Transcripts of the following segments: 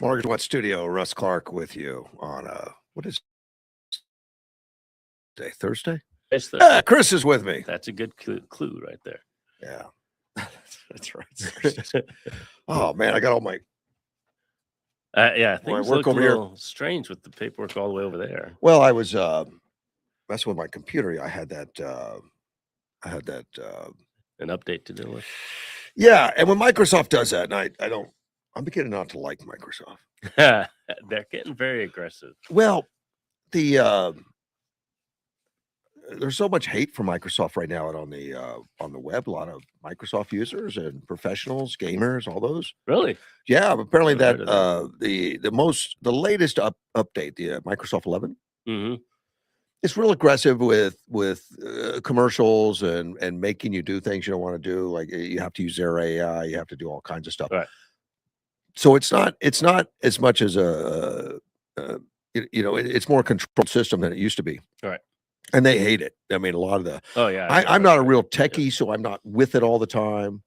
Mortgage One Studio, Russ Cark with you on what is day? Thursday? It's Thursday. Chris is with me. That's a good clue right there. Yeah. That's right. Oh man, I got all my Things work look a over here. little strange with the paperwork all the way over there. well, I was messing with my computer. I had that An update to deal with. yeah, and when Microsoft does that, and I'm beginning not to like Microsoft. They're getting very aggressive. Well, there's so much hate for Microsoft right now out on the web. A lot of Microsoft users and professionals, gamers, all those. Really? Yeah, apparently Never that heard of the latest update, the Microsoft 11, Mm-hmm. it's real aggressive with commercials and making you do things you don't want to do. Like you have to use their AI, you have to do all kinds of stuff. Right. So it's not as much as it's more a controlled system than it used to be. Right. And they hate it. I mean, a lot of the Oh yeah. I'm not a real techie, so I'm not with it all the time,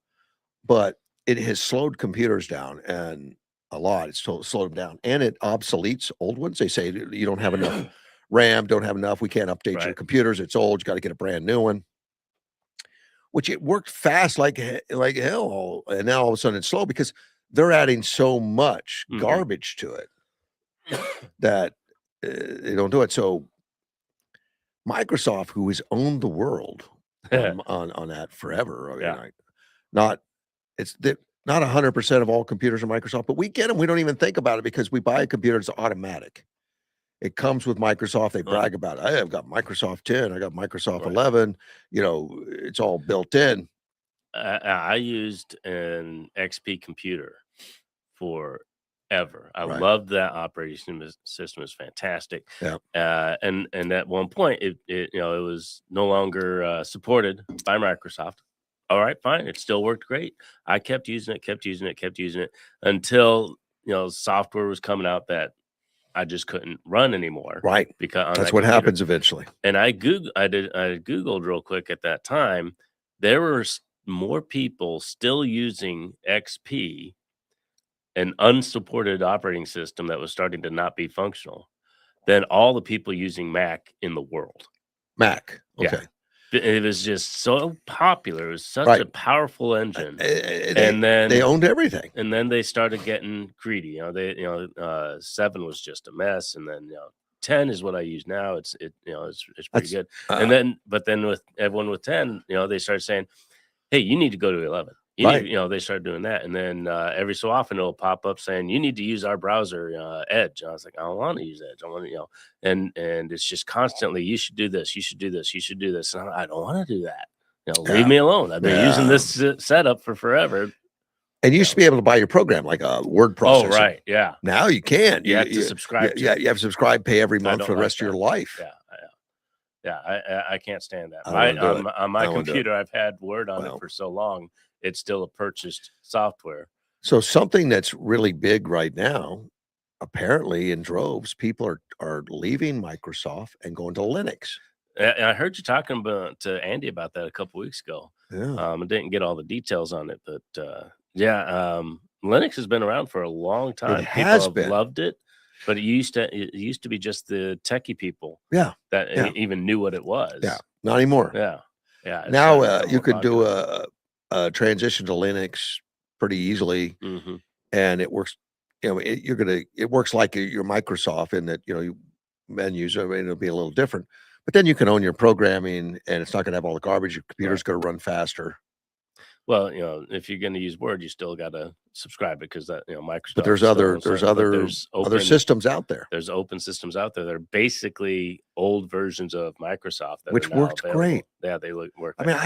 but it has slowed computers down and a lot. It's slowed them down, and it obsoletes old ones. They say you don't have enough RAM, don't have enough. We can't update your Right. computers. It's old. You got to get a brand new one. Which it worked fast like hell, and now all of a sudden it's slow because they're adding so much Mhm. garbage to it that they don't do it. So Microsoft, who has owned the world on that forever. I mean, Yeah. not 100% of all computers are Microsoft, but we get them. We don't even think about it because we buy a computer. It's automatic. It comes with Microsoft. They brag about it. I've got Microsoft 10. I got Microsoft Right. 11. It's all built in. I used an XP computer forever. I Right. loved that operating system. It's fantastic. Yeah. And at one point, it was no longer supported by Microsoft. All right, fine. It still worked great. I kept using it until software was coming out that I just couldn't run anymore. Right. Because on That's that what computer. happens eventually. And I Googled real quick at that time. There were more people still using XP, an unsupported operating system that was starting to not be functional, than all the people using Mac in the world. Mac. Yeah. Okay. It was just so popular. It was such Right. a powerful engine. And then they owned everything. And then they started getting greedy. 7 was just a mess, and then 10 is what I use now. It's pretty good. But then with everyone with 10, they started saying, "Hey, you need to go to 11." Right. They started doing that, and then every so often it'll pop up saying, "You need to use our browser, Edge." And I was like, "I don't want to use Edge. I want to, and it's just constantly, you should do this, you should do this, you should do this." And I don't want to do that. Leave me alone. I've been using this setup for forever. And you used to be able to buy your program like a word processor. Oh, right, yeah. Now you can't. You have to subscribe. Yeah, you have to subscribe, pay every month for the rest of your life. Yeah. I can't stand that. On my computer, I've had Word on it for so long. It's still a purchased software. So something that's really big right now, apparently in droves, people are leaving Microsoft and going to Linux. And I heard you talking to Andy about that a couple weeks ago. Yeah. I didn't get all the details on it, but Linux has been around for a long time. Has people have loved it, but it used to be just the techie people. Yeah. That even knew what it was. Yeah. Not anymore. Yeah. Now you could do a transition to Linux pretty easily, and it works. It works like your Microsoft in that menus. I mean, it'll be a little different, but then you can own your programming, and it's not going to have all the garbage. Your computer's going to run faster. Well, if you're going to use Word, you still got to subscribe because that Microsoft. But there's other systems out there. There's open systems out there. They're basically old versions of Microsoft, which worked great. Yeah, they work. I mean,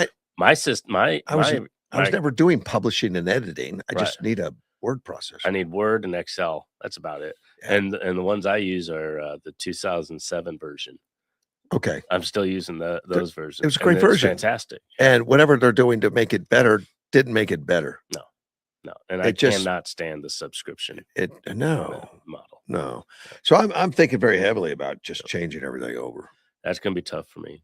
I was never doing publishing and editing. I just need a word processor. I need Word and Excel. That's about it. Yeah. And the ones I use are the 2007 version. Okay. I'm still using those versions. It was a great version. Fantastic. And whatever they're doing to make it better didn't make it better. No. And I cannot stand the subscription model. No. Yeah. So I'm thinking very heavily about just changing everything over. That's going to be tough for me.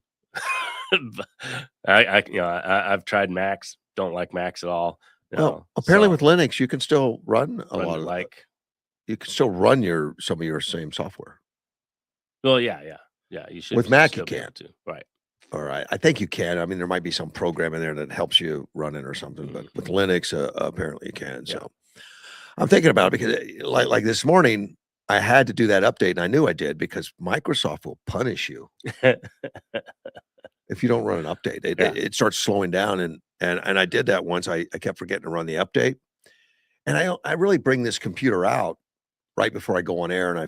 I've tried Macs. Don't like Macs at all. Well, apparently with Linux, you can still run a lot of you can still run some of your same software. Well, yeah. You should With Mac, you still be able can't. to. Right. All right. I think you can. I mean, there might be some program in there that helps you run it or something, but with Mhm. Linux, apparently you can. Yeah. So I'm thinking about it because, like this morning, I had to do that update, and I knew I did because Microsoft will punish you if you don't run an update. Yeah. It starts slowing down, and I did that once. I kept forgetting to run the update, and I really bring this computer out right before I go on air,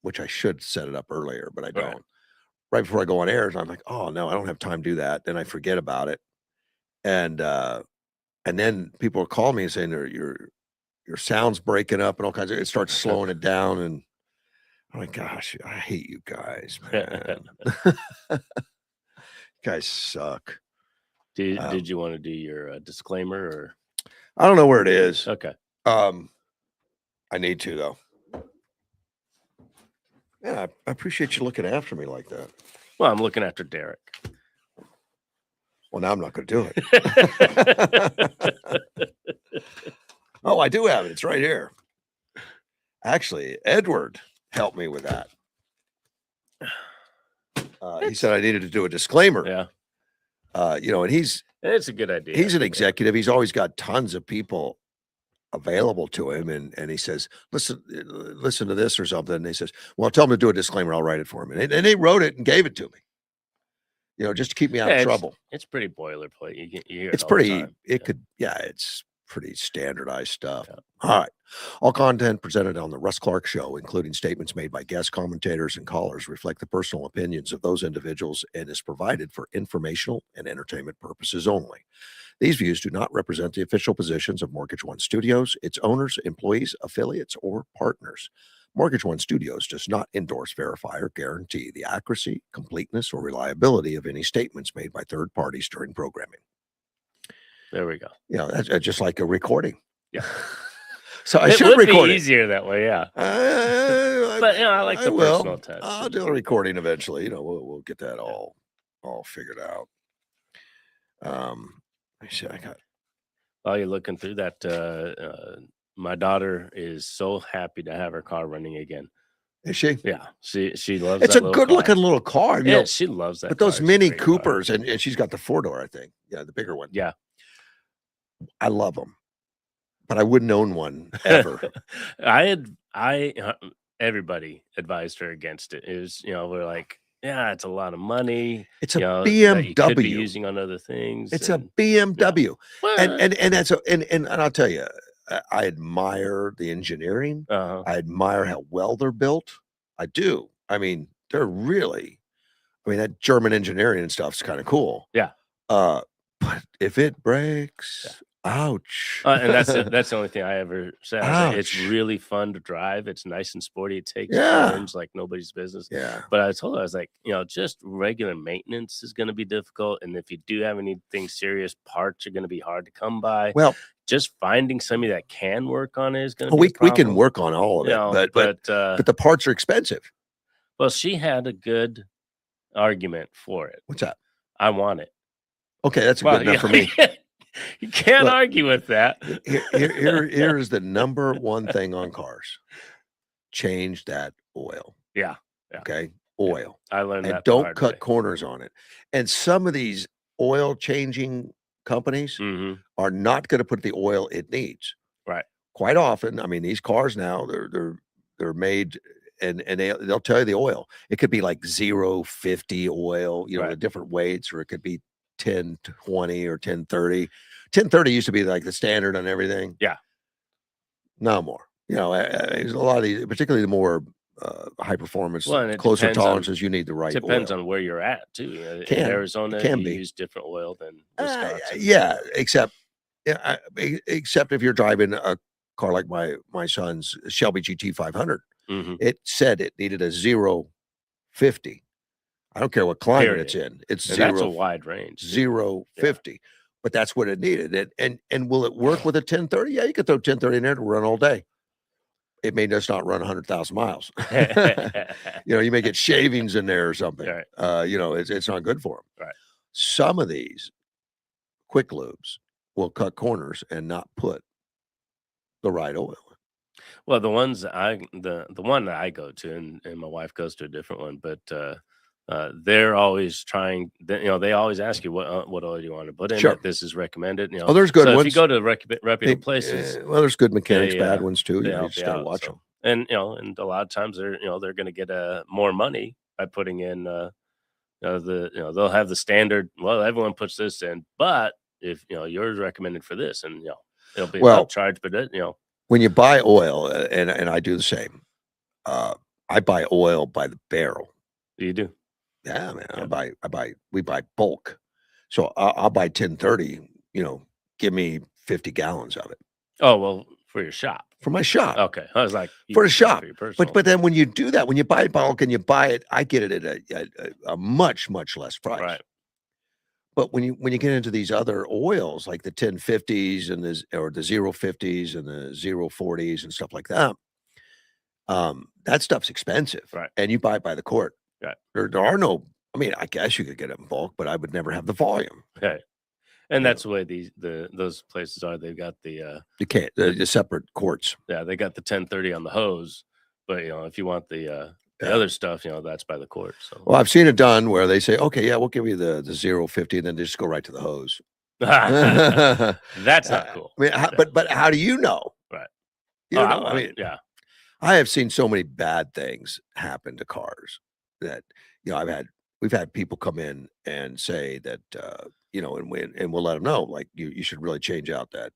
which I should set it up earlier, but I Right. don't. Right before I go on air, I'm like, "Oh, no, I don't have time to do that." Then I forget about it, and, uh, and then people are calling me and saying, Your sound's breaking up," and all kinds of it starts slowing it down, and I'm like, "Gosh, I hate you guys, man. You guys suck." Did Um, you want to do your disclaimer or I don't know where it is. okay? Um, I need to, though. Yeah, I appreciate you looking after me like that. Well, I'm looking after Derek. Well, now I'm not gonna do it. Oh, I do have it. It's right here. Actually, Edward helped me with that. He said I needed to do a disclaimer. Yeah, And it's a good idea. he's an executive. He's always got tons of people available to him, and he says, listen to this or something. And he says, well, tell him to do a disclaimer. I'll write it for him. And he wrote it and gave it to me, just to keep me out of Yeah, trouble. it's pretty boilerplate. You hear it It's all the pretty, time. it's pretty standardized stuff. Yeah. All right. All content presented on the Russ Cark Show, including statements made by guest commentators and callers, reflect the personal opinions of those individuals and is provided for informational and entertainment purposes only. These views do not represent the official positions of Mortgage One Studios, its owners, employees, affiliates, or partners. Mortgage One Studios does not endorse, verify, or guarantee the accuracy, completeness, or reliability of any statements made by third parties during programming. There we go. That's just like a recording. Yeah. So I It should would be record it. easier that way. Yeah. But I like the will. personal touch. I'll do a recording eventually. We'll get that all figured out. I see. I got. While you're looking through that, my daughter is so happy to have her car running again. Is she? Yeah, she loves. It's that a good-looking little car. Yeah, she loves that. But car. those It's a Mini great car. Coopers, and she's got the 4-door, I think. Yeah, the bigger one. Yeah, I love them, but I wouldn't own one ever. Everybody advised her against it. It was, we're like, yeah, it's a lot of money. It's a that you could be BMW. using on other things. It's a BMW, Well, and that's and I'll tell you, I admire the engineering. uh-huh. I admire how well they're built. I do. I mean, they're really. I mean, that German engineering and stuff's kind of cool. Yeah. But if it breaks, ouch. And that's the only thing I ever said. I was like, it's Ouch. really fun to drive. It's nice and sporty. It takes Yeah. turns like nobody's business. Yeah. But I told her, I was like, just regular maintenance is going to be difficult. And if you do have anything serious, parts are going to be hard to come by. Well, just finding somebody that can work on it is going to be we a problem. can work on all of it, but the parts are expensive. Well, she had a good argument for it. What's that? I want it. Okay, that's good enough for me. You can't argue with that. Here is the number one thing on cars. Change that oil. Yeah. Okay. Oil. I learned that. And don't cut corners on it. And some of these oil changing companies are not going to put the oil it needs. Right. Quite often, I mean, these cars now, they're made and they'll tell you the oil. It could be like 050 oil, the different weights, or it could be 1020 or 1030. 1030 used to be like the standard on everything. Yeah. No more. There's a lot of these, particularly the more high performance, closer tolerances, you need the right oil. Depends on where you're at too. In Arizona, you use different oil than Wisconsin. Except if you're driving a car like my son's Shelby GT 500. It said it needed a 050. I don't care what climate it's in. It's and 0. That's a wide range. 050. But that's what it needed. And will it work with a 1030? Yeah, you could throw 1030 in there to run all day. It may just not run 100,000 miles. You may get shavings in there or something. Right. It's not good for them. Right. Some of these quick lubes will cut corners and not put the right oil. Well, the one that I go to, and my wife goes to a different one, but they're always trying. They always ask you what oil do you want to put in Sure. it. This is recommended. Oh, there's good So if you ones. go to reputable places, Well, there's good mechanics, they bad ones too. they You help just you gotta out. watch them. So and a lot of times they're going to get more money by putting in they'll have the standard. Well, everyone puts this in, but if yours recommended for this, and it'll be an Well, upcharge, but when you buy oil, and I do the same, uh, I buy oil by the barrel. you do. Yeah, man, Yeah. we buy bulk. So I'll buy 1030, give me 50 gallons of it Oh well, for your shop. for my shop, Okay, I was like, you for the just buy it shop. for your But personal. but then when you do that, when you buy bulk and you buy it, I get it at a much, much less price. Right. But when you get into these other oils like the 1050s and the 050s and the 040s and stuff like that, that stuff's expensive, Right. and you buy it by the quart. Right. There are no, I mean, I guess you could get it in bulk, but I would never have the volume. Okay. And You know, that's the way those places are. They've got you can't the separate quarts. they got the 1030 on the hose, but if you want the Yeah. other stuff, that's by the quart. So Well, I've seen it done where they say, "Okay, yeah, we'll give you the 050," and then they just go right to the hose. that's not cool. I mean, Yeah. but how do you know? Right. You Oh, don't know. I mean, yeah. I have seen so many bad things happen to cars that, we've had people come in and say that, and we'll let them know, like, you should really change out that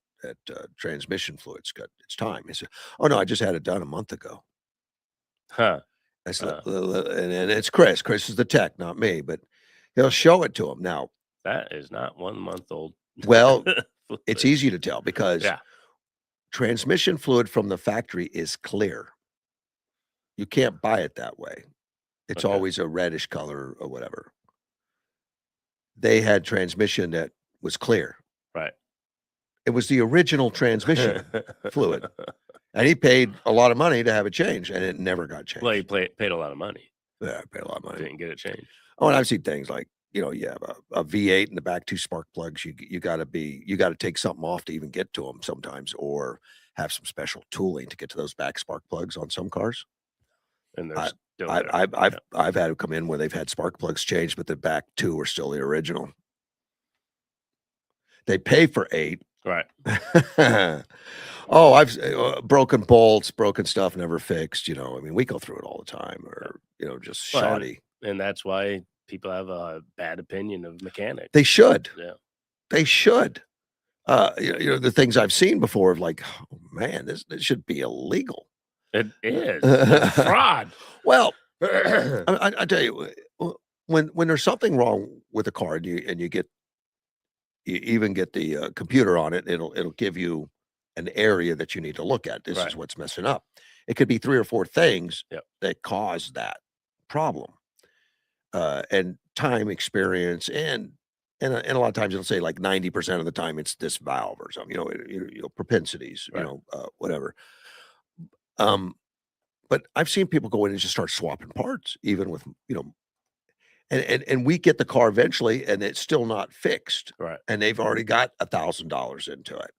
transmission fluid. It's time. He said, "Oh, no, I just had it done a month ago." Huh. I said, Uh, and it's Chris. Chris is the tech, not me, but he'll show it to him. Now, that is not 1 month old. well, it's fluid. easy to tell because Yeah. transmission fluid from the factory is clear. You can't buy it that way. It's Okay. always a reddish color or whatever. They had transmission that was clear. Right. It was the original transmission fluid, and he paid a lot of money to have it changed, and it never got changed. Well, you paid a lot of money. Yeah, I paid a lot of money. Didn't get it changed. Oh, and I've seen things like, you have a V8 in the back, 2 spark plugs. You gotta take something off to even get to them sometimes, or have some special tooling to get to those back spark plugs on some cars. And they're I still I there. I've had it come in where they've had spark plugs changed, but the back 2 are still the original. They pay for 8. Right. Oh, I've broken bolts, broken stuff never fixed, I mean, we go through it all the time, or, just Well, shoddy. and that's why people have a bad opinion of mechanics. They should. Yeah. They should. The things I've seen before of like, "Oh, man, this should be illegal." It is. It's fraud. Well, I tell you, when there's something wrong with a car and you even get the, computer on it, it'll give you an area that you need to look at. This Right. is what's messing up. It could be 3 or 4 things Yep. that cause that problem. And time, experience, and a lot of times it'll say like 90% of the time it's this valve or something, propensities, Right. whatever. But I've seen people go in and just start swapping parts, even with, and we get the car eventually and it's still not fixed. Right. And they've already got $1,000 into it.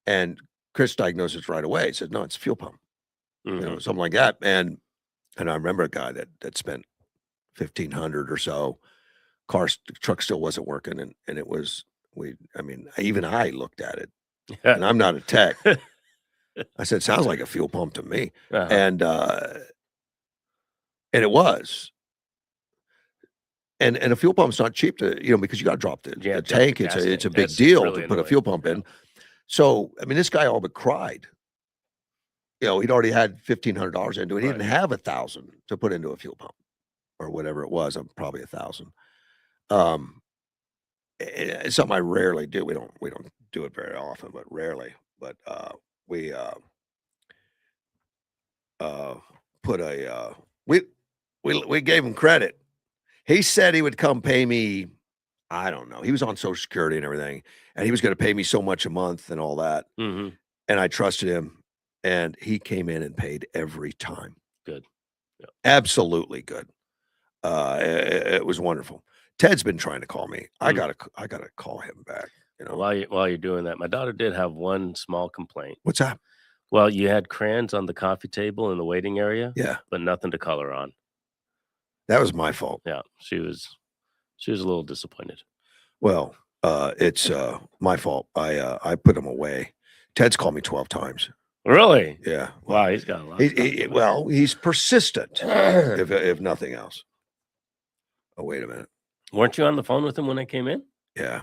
And Chris diagnoses right away. He said, "No, it's a fuel pump," Mhm. something like that. And I remember a guy that spent 1,500 or so. Truck still wasn't working, and it was even I looked at it, and I'm not a tech. I said, "Sounds like a fuel pump to me." Uh-huh. And it was. And a fuel pump's not cheap to, because you gotta drop the tank. gas It's a tank. big That's deal really to put a annoying. fuel pump in. So, I mean, this guy all but cried. He'd already had $1,500 into it. He Right. didn't have 1,000 to put into a fuel pump or whatever it was. Probably 1,000. It's something I rarely do. We don't do it very often, but rarely. But we put we gave him credit. He said he would come pay me. I don't know. He was on Social Security and everything, and he was going to pay me so much a month and all that. Mhm. And I trusted him, and he came in and paid every time. Good. Yep. Absolutely good. It was wonderful. Ted's been trying to call me. I gotta call him back. While you're doing that, my daughter did have one small complaint. What's that? Well, you had crayons on the coffee table in the waiting area, Yeah, but nothing to color on. that was my fault. Yeah, she was a little disappointed. Well, it's my fault. I put them away. Ted's called me 12 times. Really? Yeah. Wow, he's got a lot. Well, he's persistent, if nothing else. Oh, wait a minute. Weren't you on the phone with him when I came in? Yeah.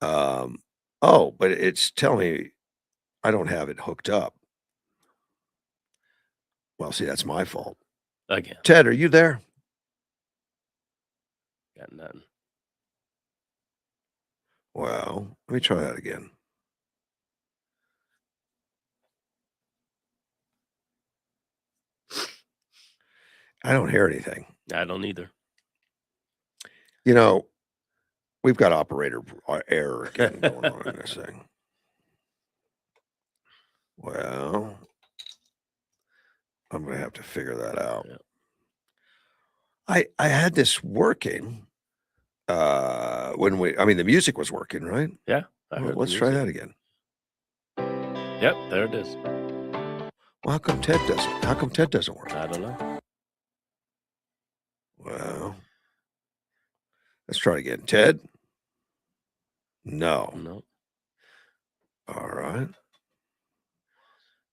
Oh, but it's telling me I don't have it hooked up. Well, see, that's my fault. Again, Ted, are you there? got nothing. Well, let me try that again. I don't hear anything. I don't either. You know, we've got operator error again going on in this thing. Well, I'm gonna have to figure that out. Yeah. I had this working when the music was working, right? Yeah, I Well, heard the let's try music. that again. Yep, there it is. Well, how come Ted doesn't? How come Ted doesn't work? I don't know. Well, let's try it again. Ted? No. No. All right.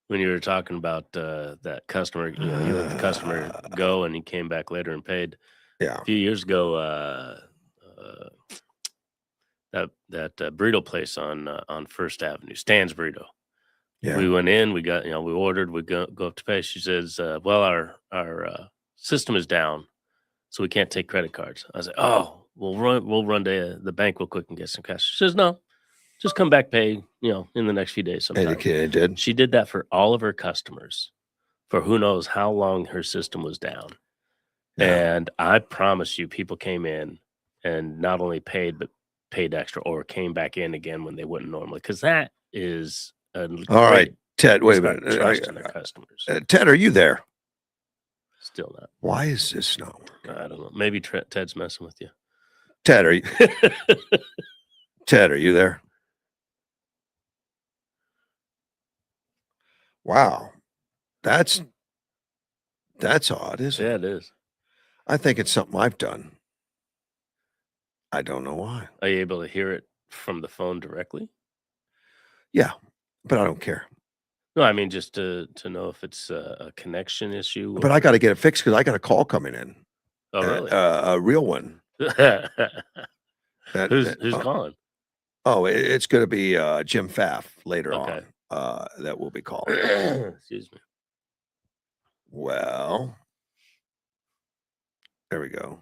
When you were talking about that customer, you let the customer go and he came back later and paid. Yeah. A few years ago, that burrito place on First Avenue, Stan's Burrito. Yeah. We went in, we got, we ordered, we go up to pay. She says, well, our system is down, so we can't take credit cards. I was like, oh, we'll run to the bank real quick and get some cash. She says, no, just come back, pay, in the next few days sometime. And it did. She did that for all of her customers for who knows how long her system was down. Yeah. And I promise you, people came in and not only paid, but paid extra or came back in again when they wouldn't normally. Because that is All right, Ted, wait a minute. Trust in their customers. Ted, are you there? Still not. Why is this not working? I don't know. Maybe Ted's messing with you. Ted, are you Ted, are you there? Wow. That's odd, isn't it? Yeah, it is. I think it's something I've done. I don't know why. Are you able to hear it from the phone directly? Yeah, but I don't care. No, I mean just to know if it's a connection issue. But I got to get it fixed because I got a call coming in. Oh, really? A real one. Who's calling? Oh, it's going to be Jim Pfaff later Okay. on. That will be calling. Excuse me. Well, there we go.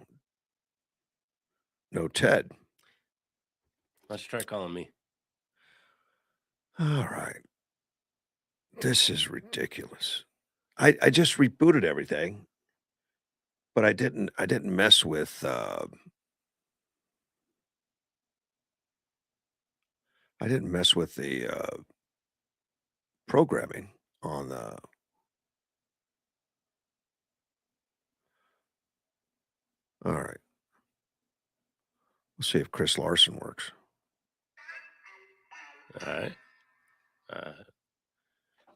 No Ted. Let's try calling me. All right. This is ridiculous. I just rebooted everything, but I didn't mess with the programming on the all right. Let's see if Chris Larson works. All right.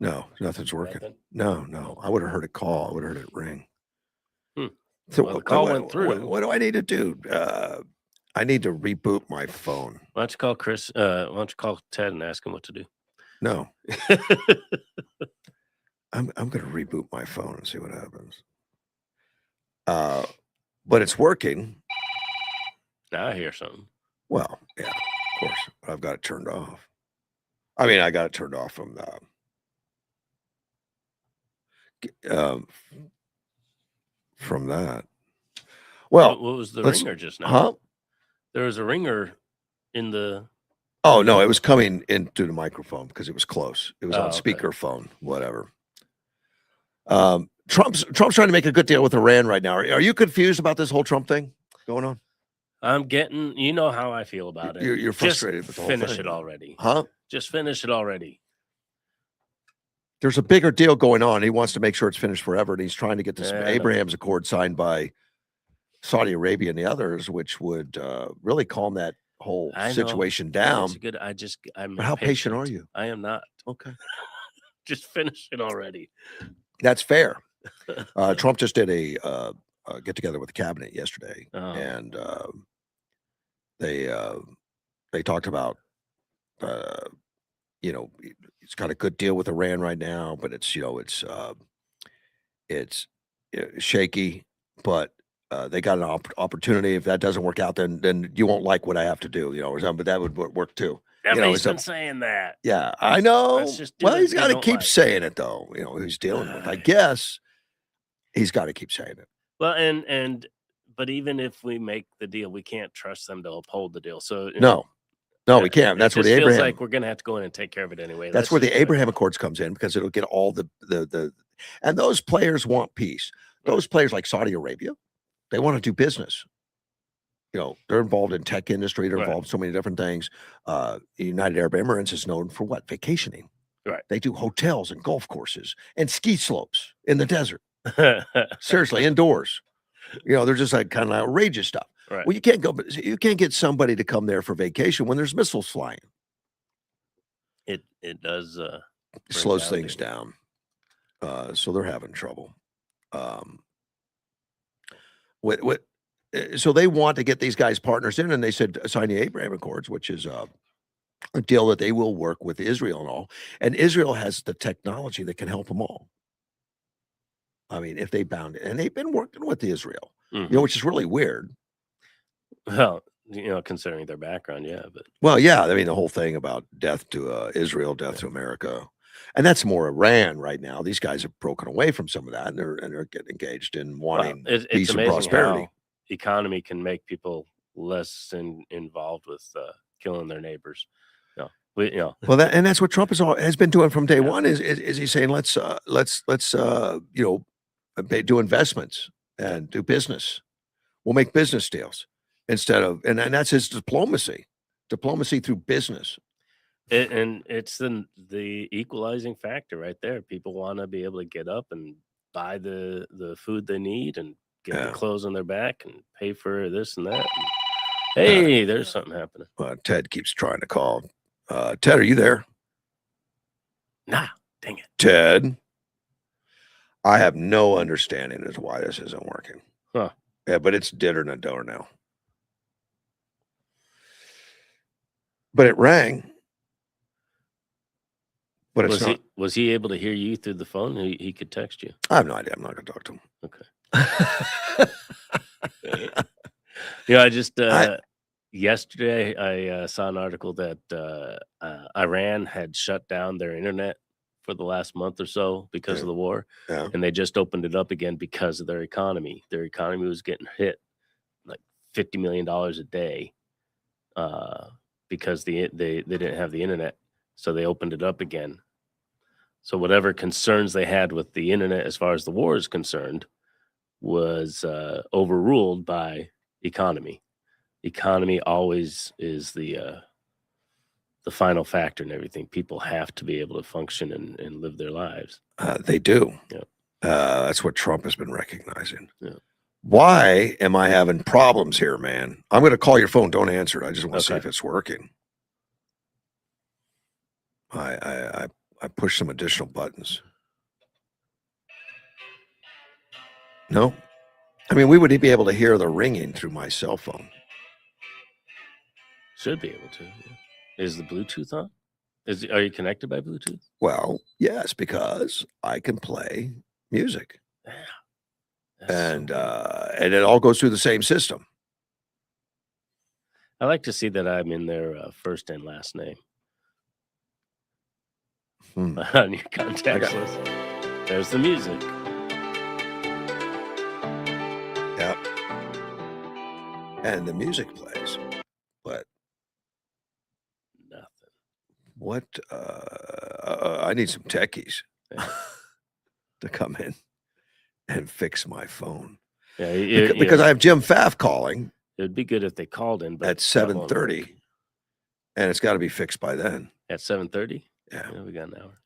No, nothing's working. Nothing? No. I would have heard it call. I would have heard it ring. So well, the call went through. What do I need to do? I need to reboot my phone. Why don't you call Chris? Why don't you call Ted and ask him what to do? No. I'm going to reboot my phone and see what happens. But it's working. Now I hear something. Well, yeah, of course. But I've got it turned off. I mean, I got it turned off from that. Well, what was the ringer just now? Huh? There was a ringer in the. Oh no, it was coming into the microphone because it was close. It was on okay. speakerphone, whatever. Trump's trying to make a good deal with Iran right now. Are you confused about this whole Trump thing going on? I'm getting, you know how I feel about it. You're frustrated with the whole thing. Finish it already. Huh? Just finish it already. There's a bigger deal going on. He wants to make sure it's finished forever, and he's trying to get this Abraham's Accord signed by Saudi Arabia and the others, which would really calm that whole situation down. It's good. I'm but how patient are you? I am not. Okay. Just finish it already. That's fair. Trump just did a get together with the cabinet yesterday, Oh, and they talked about uh, he's got a good deal with Iran right now, but it's shaky. But they got an opportunity. If that doesn't work out, then you won't like what I have to do, or something. But that would work too. everybody's It's a been saying that. yeah, I Let's know. just do Well, it he's we got to don't keep like. saying it though. Who he's dealing with. I guess he's got to keep saying it. Well, but even if we make the deal, we can't trust them to uphold the deal. So No, we can't. it That's where just the feels Abraham. like we're gonna have to go in and take care of it anyway. That's Let's where just the do it. Abraham Accords comes in because it'll get all the and those players want peace. Those players like Saudi Arabia, they want to do business. They're involved in tech industry. They're Right. involved in so many different things. United Arab Emirates is known for what? Vacationing. Right. They do hotels and golf courses and ski slopes in the desert. Seriously, indoors. They're just like kind of outrageous stuff. Right. Well, you can't get somebody to come there for vacation when there's missiles flying. It does Slows things down. So they're having trouble. So they want to get these guys partners in, and they said sign the Abraham Accords, which is a deal that they will work with Israel and all. And Israel has the technology that can help them all. I mean, if they bound it, and they've been working with Israel, which is really weird. Well, considering their background, yeah, but well, yeah, I mean, the whole thing about death to Israel, death to America, and that's more Iran right now. These guys have broken away from some of that, and they're getting engaged in wanting peace and prosperity. How economy can make people less involved with killing their neighbors. Well, that's what Trump has been doing from day one. Is he's saying let's do investments and do business. We'll make business deals instead of and that's his diplomacy through business. And it's the equalizing factor right there. People want to be able to get up and buy the food they need and get the clothes on their back and pay for this and that. And, hey, there's something happening. Ted keeps trying to call. Ted, are you there? Nah, dang it. Ted, I have no understanding as to why this isn't working. Huh. Yeah, but it's dead or not door now. But it rang. But it's not. Was he able to hear you through the phone? He could text you. I have no idea. I'm not going to talk to him. Okay. I just yesterday I saw an article that Iran had shut down their internet for the last month or so because of the war, and they just opened it up again because of their economy. Their economy was getting hit like $50 million a day because they didn't have the internet. So they opened it up again. So whatever concerns they had with the internet as far as the war is concerned was overruled by economy. Economy always is the final factor in everything. People have to be able to function and live their lives. They do. Yeah. That's what Trump has been recognizing. Yeah. Why am I having problems here, man? I'm going to call your phone. Don't answer it. I just want to see if it's working. I push some additional buttons. No. I mean, we would be able to hear the ringing through my cell phone. Should be able to. Yeah. Is the Bluetooth on? Are you connected by Bluetooth? Well, yes, because I can play music. Yeah. And it all goes through the same system. I like to see that I'm in their first and last name on your contacts list. There's the music. Yep. And the music plays, but nothing. What? I need some techies to come in and fix my phone. Yeah, because I have Jim Pfaff calling. It would be good if they called in, but at 7:30, and it's got to be fixed by then. At 7:30? Yeah, we got an hour.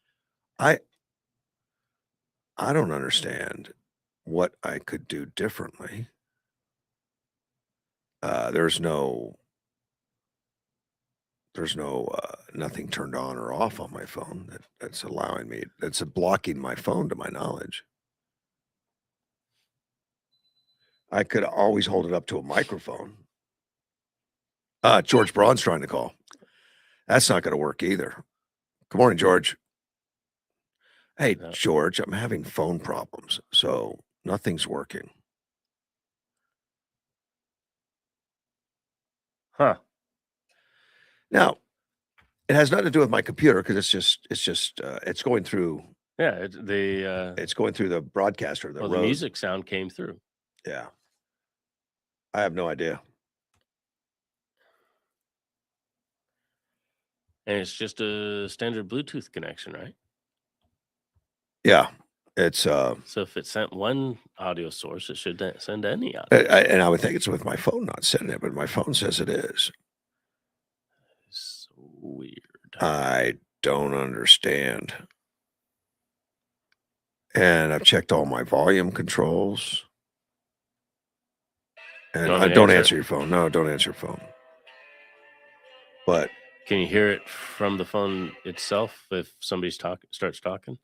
I don't understand what I could do differently. There's no there's no nothing turned on or off on my phone that's allowing me. That's blocking my phone to my knowledge. I could always hold it up to a microphone. George Braun's trying to call. That's not going to work either. Good morning, George. Hey, No. George, I'm having phone problems, so nothing's working. Huh. Now, it has nothing to do with my computer because it's going through. Yeah, It's going through the broadcaster. the music sound came through. Yeah. I have no idea. And it's just a standard Bluetooth connection, right? Yeah. It's So if it sent one audio source, it should send any audio. and I would think it's with my phone not sending it, but my phone says it is. So weird. I don't understand. And I've checked all my volume controls. And don't answer your phone. No, don't answer your phone. But can you hear it from the phone itself if somebody starts talking?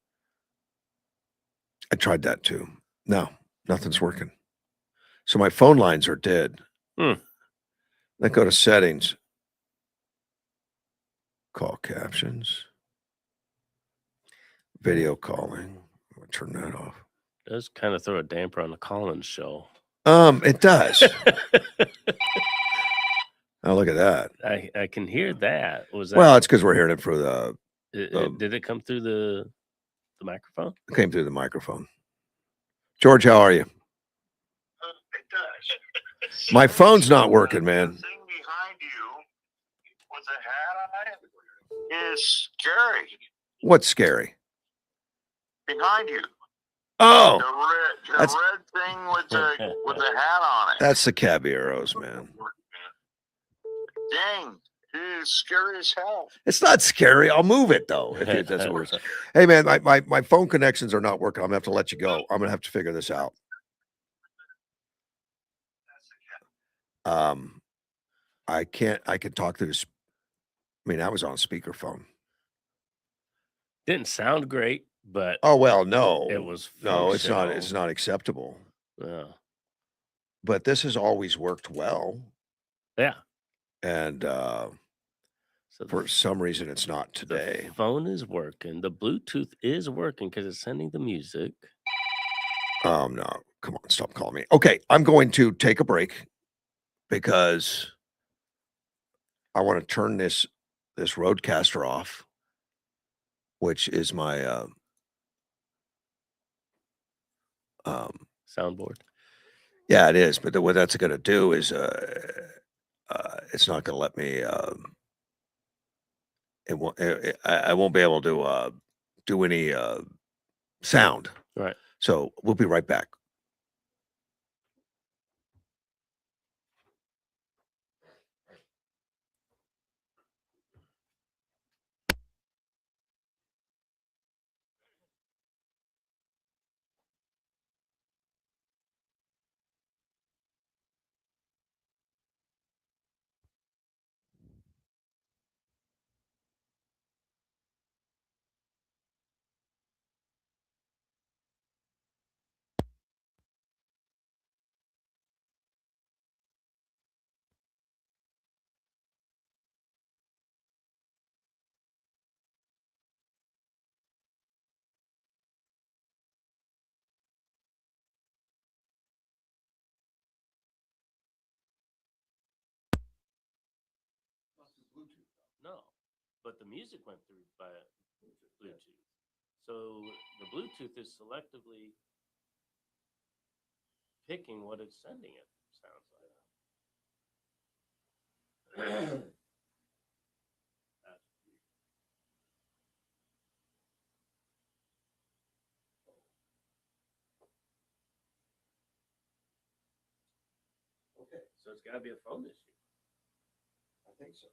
I tried that too. No, nothing's working. So my phone lines are dead. Then go to settings. Call captions. Video calling. I'll turn that off. It does kind of throw a damper on the Collins show. It does. Oh, look at that. I can hear that. Was that? Well, it's because we're hearing it through the. Did it come through the microphone? It came through the microphone. George, how are you? It does. My phone's not working, man. The thing behind you with a hat on it is scary. What's scary? Behind you. Oh, The red thing with the hat on it. That's the Caballeros, man. Dang. It is scary as hell. It's not scary. I'll move it though. If that's worse. Hey man, my phone connections are not working. I'm gonna have to let you go. I'm gonna have to figure this out. I can talk through this. I mean, I was on speakerphone. Didn't sound great, but oh well, no, it was it's not. It's not acceptable. Yeah. But this has always worked well. Yeah. And so for some reason, it's not today. The phone is working. The Bluetooth is working because it's sending the music. No, come on, stop calling me. Okay, I'm going to take a break because I want to turn this Roadcaster off, which is my soundboard. Yeah, it is. But what that's going to do is it's not going to let me. I won't be able to do any sound. Right. So we'll be right back. No, but the music went through by Bluetooth. So the Bluetooth is selectively picking what it's sending it. Sounds like. Okay, so it's got to be a phone issue. I think so.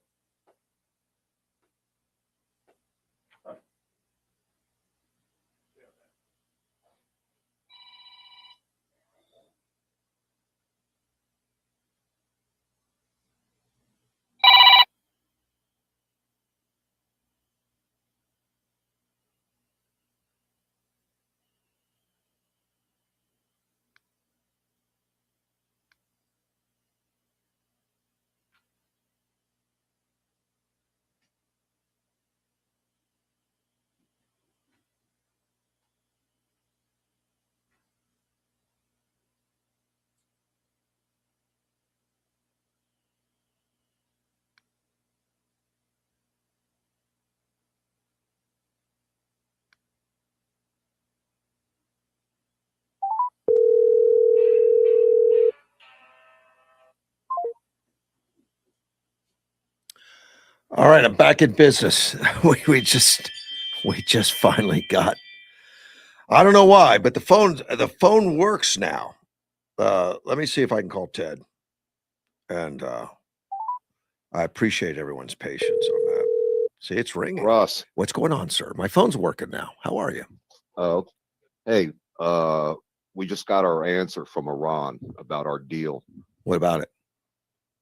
All right, I'm back in business. We just finally got. I don't know why, but the phone works now. Let me see if I can call Ted. And I appreciate everyone's patience on that. See, it's ringing. Russ. What's going on, sir? My phone's working now. How are you? Oh, hey, we just got our answer from Iran about our deal. What about it?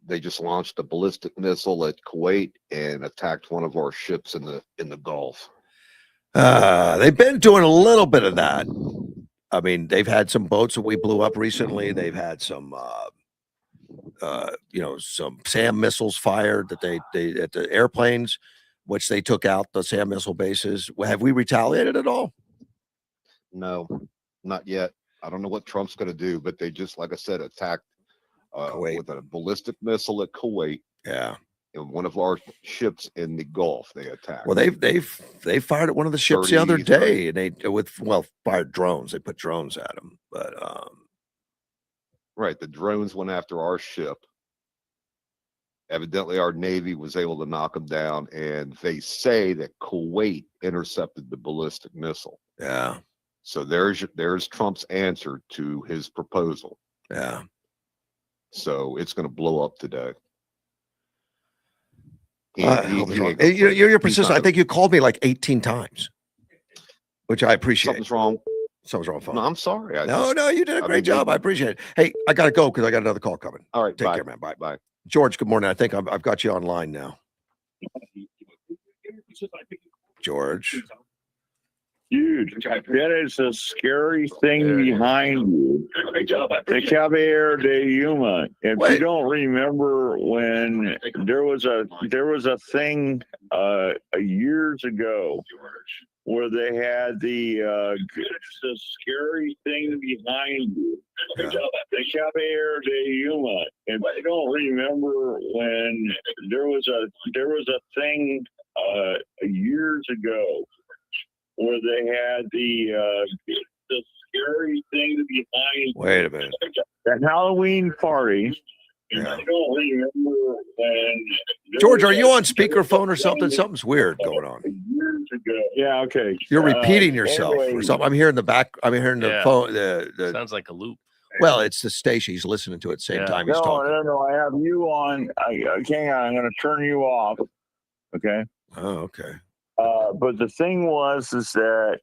They just launched a ballistic missile at Kuwait and attacked one of our ships in the Gulf. They've been doing a little bit of that. I mean, they've had some boats that we blew up recently. They've had some, some SAM missiles fired that they at the airplanes, which they took out the SAM missile bases. Have we retaliated at all? No, not yet. I don't know what Trump's going to do, but they just, like I said, attacked with a ballistic missile at Kuwait. Yeah. And one of our ships in the Gulf, they attacked. Well, they fired at one of the ships the other day, and they fired drones. They put drones at them, but right, the drones went after our ship. Evidently, our Navy was able to knock them down, and they say that Kuwait intercepted the ballistic missile. Yeah. So there's Trump's answer to his proposal. Yeah. So it's going to blow up today. You're persistent. I think you called me like 18 times, which I appreciate. Something's wrong. Something's wrong. Phone. No, I'm sorry. No, you did a great job. I appreciate it. Hey, I got to go because I got another call coming. All right. Take care, man. Bye. Bye. George, good morning. I think I've got you online now. George. Huge. That is a scary thing behind you. The Caballero de Yuma. If you don't remember when there was a thing years ago where they had the it's a scary thing behind you. The Caballero de Yuma. If you don't remember when there was a thing years ago where they had the scary thing behind. Wait a minute. That Halloween party. Yeah. I don't remember when. George, are you on speakerphone or something? Something's weird going on. Years ago. Yeah. Okay. You're repeating yourself or something. I'm hearing the back. I'm hearing the phone. The sounds like a loop. Well, it's the station. He's listening to it at the same time he's talking. No. I have you on. Hang on. I'm going to turn you off. Okay. Oh, okay. But the thing is that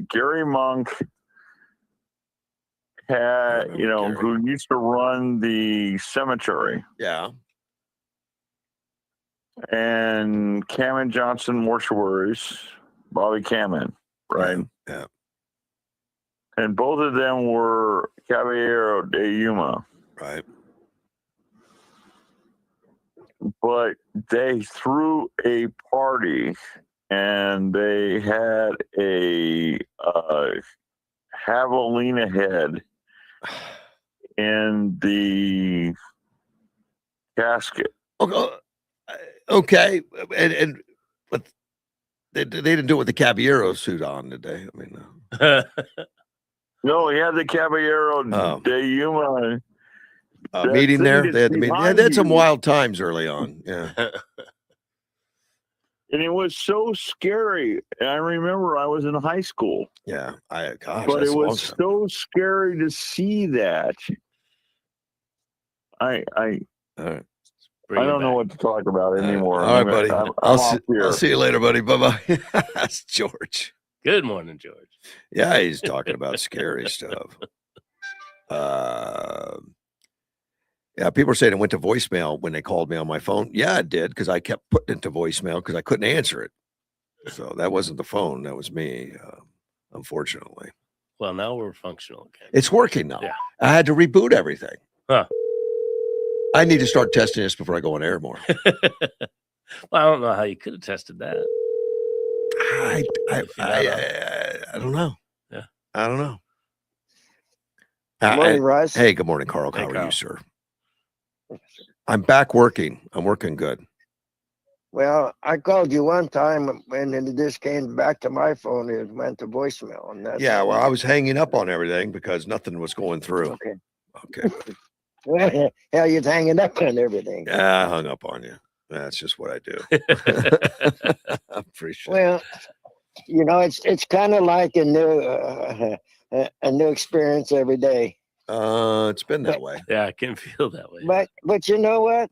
Gary Monk had, who used to run the cemetery. Yeah. And Cameron Johnson Mortuaries, Bobby Cameron, right? Yeah. And both of them were Caballero de Yuma. Right. But they threw a party and they had a javelina head in the casket. Okay. But they didn't do it with the Caballero suit on, did they? I mean, no, he had the Caballero de Yuma. Meeting there. They had the meeting. Yeah, they had some wild times early on. Yeah. And it was so scary. And I remember I was in high school. Yeah. But it was so scary to see that. I don't know what to talk about anymore. All right, buddy. I'll see you later, buddy. Bye-bye. That's George. Good morning, George. Yeah, he's talking about scary stuff. Yeah, people are saying it went to voicemail when they called me on my phone. Yeah, it did, because I kept putting it to voicemail because I couldn't answer it. So that wasn't the phone. That was me, unfortunately. Well, now we're functional again. It's working now. Yeah. I had to reboot everything. Huh. I need to start testing this before I go on air more. Well, I don't know how you could have tested that. I don't know. Yeah. I don't know. Good morning, Russ. Hey, good morning, Carl. Hey, How are Carl. you, sir? I'm back working. I'm working good. Well, I called you one time and then this came back to my phone. It went to voicemail. And that's Yeah, well, I was hanging up on everything because nothing was going through. Okay. Okay. Well, hell, you're hanging up on everything. Yeah, I hung up on you. That's just what I do. I'm pretty sure. Well, you know, it's kind of like a new experience every day. It's been that But- way. Yeah, I can feel that way. But you know what?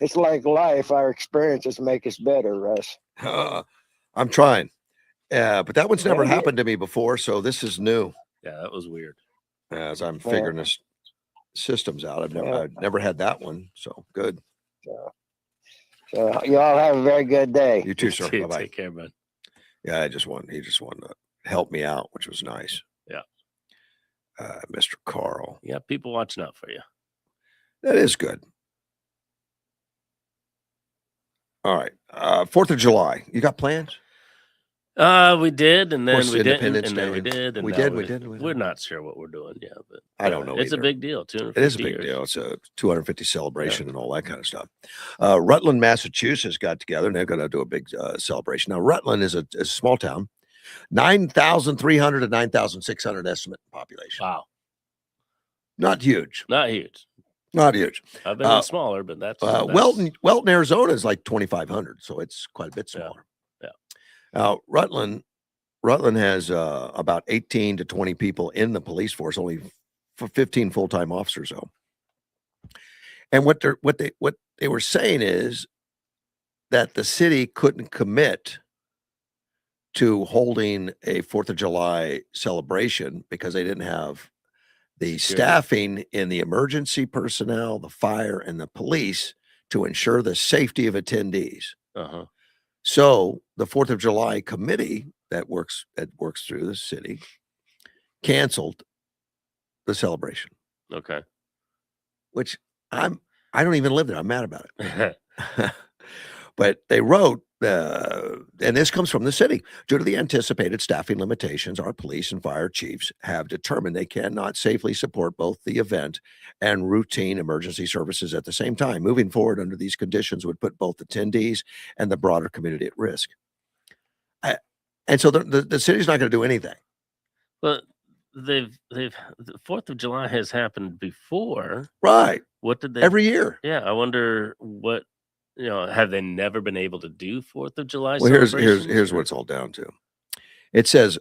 It's like life. Our experiences make us better, Russ. I'm trying. Yeah, but that one's never Well, yeah. happened to me before, so this is new Yeah, that was weird. as I'm figuring this systems out. I've never had that one, so good. So you all have a very good day. You too, sir. Dude, Bye bye. take care, bud. Yeah, he just wanted to help me out, which was nice. Yeah. Mr. Carl. You got people watching out for you. That is good. All right. 4th of July. You got plans? We did, and then course, we didn't, Independence and then we Day. did, and We now did, we did. We're not sure what we're doing yet, but I don't know it's either. a big deal. It is a big deal. It's a 250 celebration and all that kind of stuff. Rutland, Massachusetts got together and they're going to do a big celebration. Now, Rutland is a small town, 9,300 to 9,600 estimate population. Wow, Not huge. not huge. Not huge. I've been smaller, but that's Welton, Arizona is like 2,500, so it's quite a bit smaller. Yeah. Now, Rutland has about 18 to 20 people in the police force, only for 15 full-time officers though. And what they were saying is that the city couldn't commit to holding a 4th of July celebration because they didn't have the staffing in the emergency personnel, the fire, and the police to ensure the safety of attendees. Uh-huh. So the 4th of July committee that works through the city canceled the celebration. Okay. Which I don't even live there. I'm mad about it. But they wrote, and this comes from the city, due to the anticipated staffing limitations, our police and fire chiefs have determined they cannot safely support both the event and routine emergency services at the same time. Moving forward under these conditions would put both attendees and the broader community at risk. And so the city's not going to do anything. But the 4th of July has happened before. Right. What did they Every year? Yeah, I wonder what, have they never been able to do 4th of July? Well, here's celebrations, what it's all down to. It says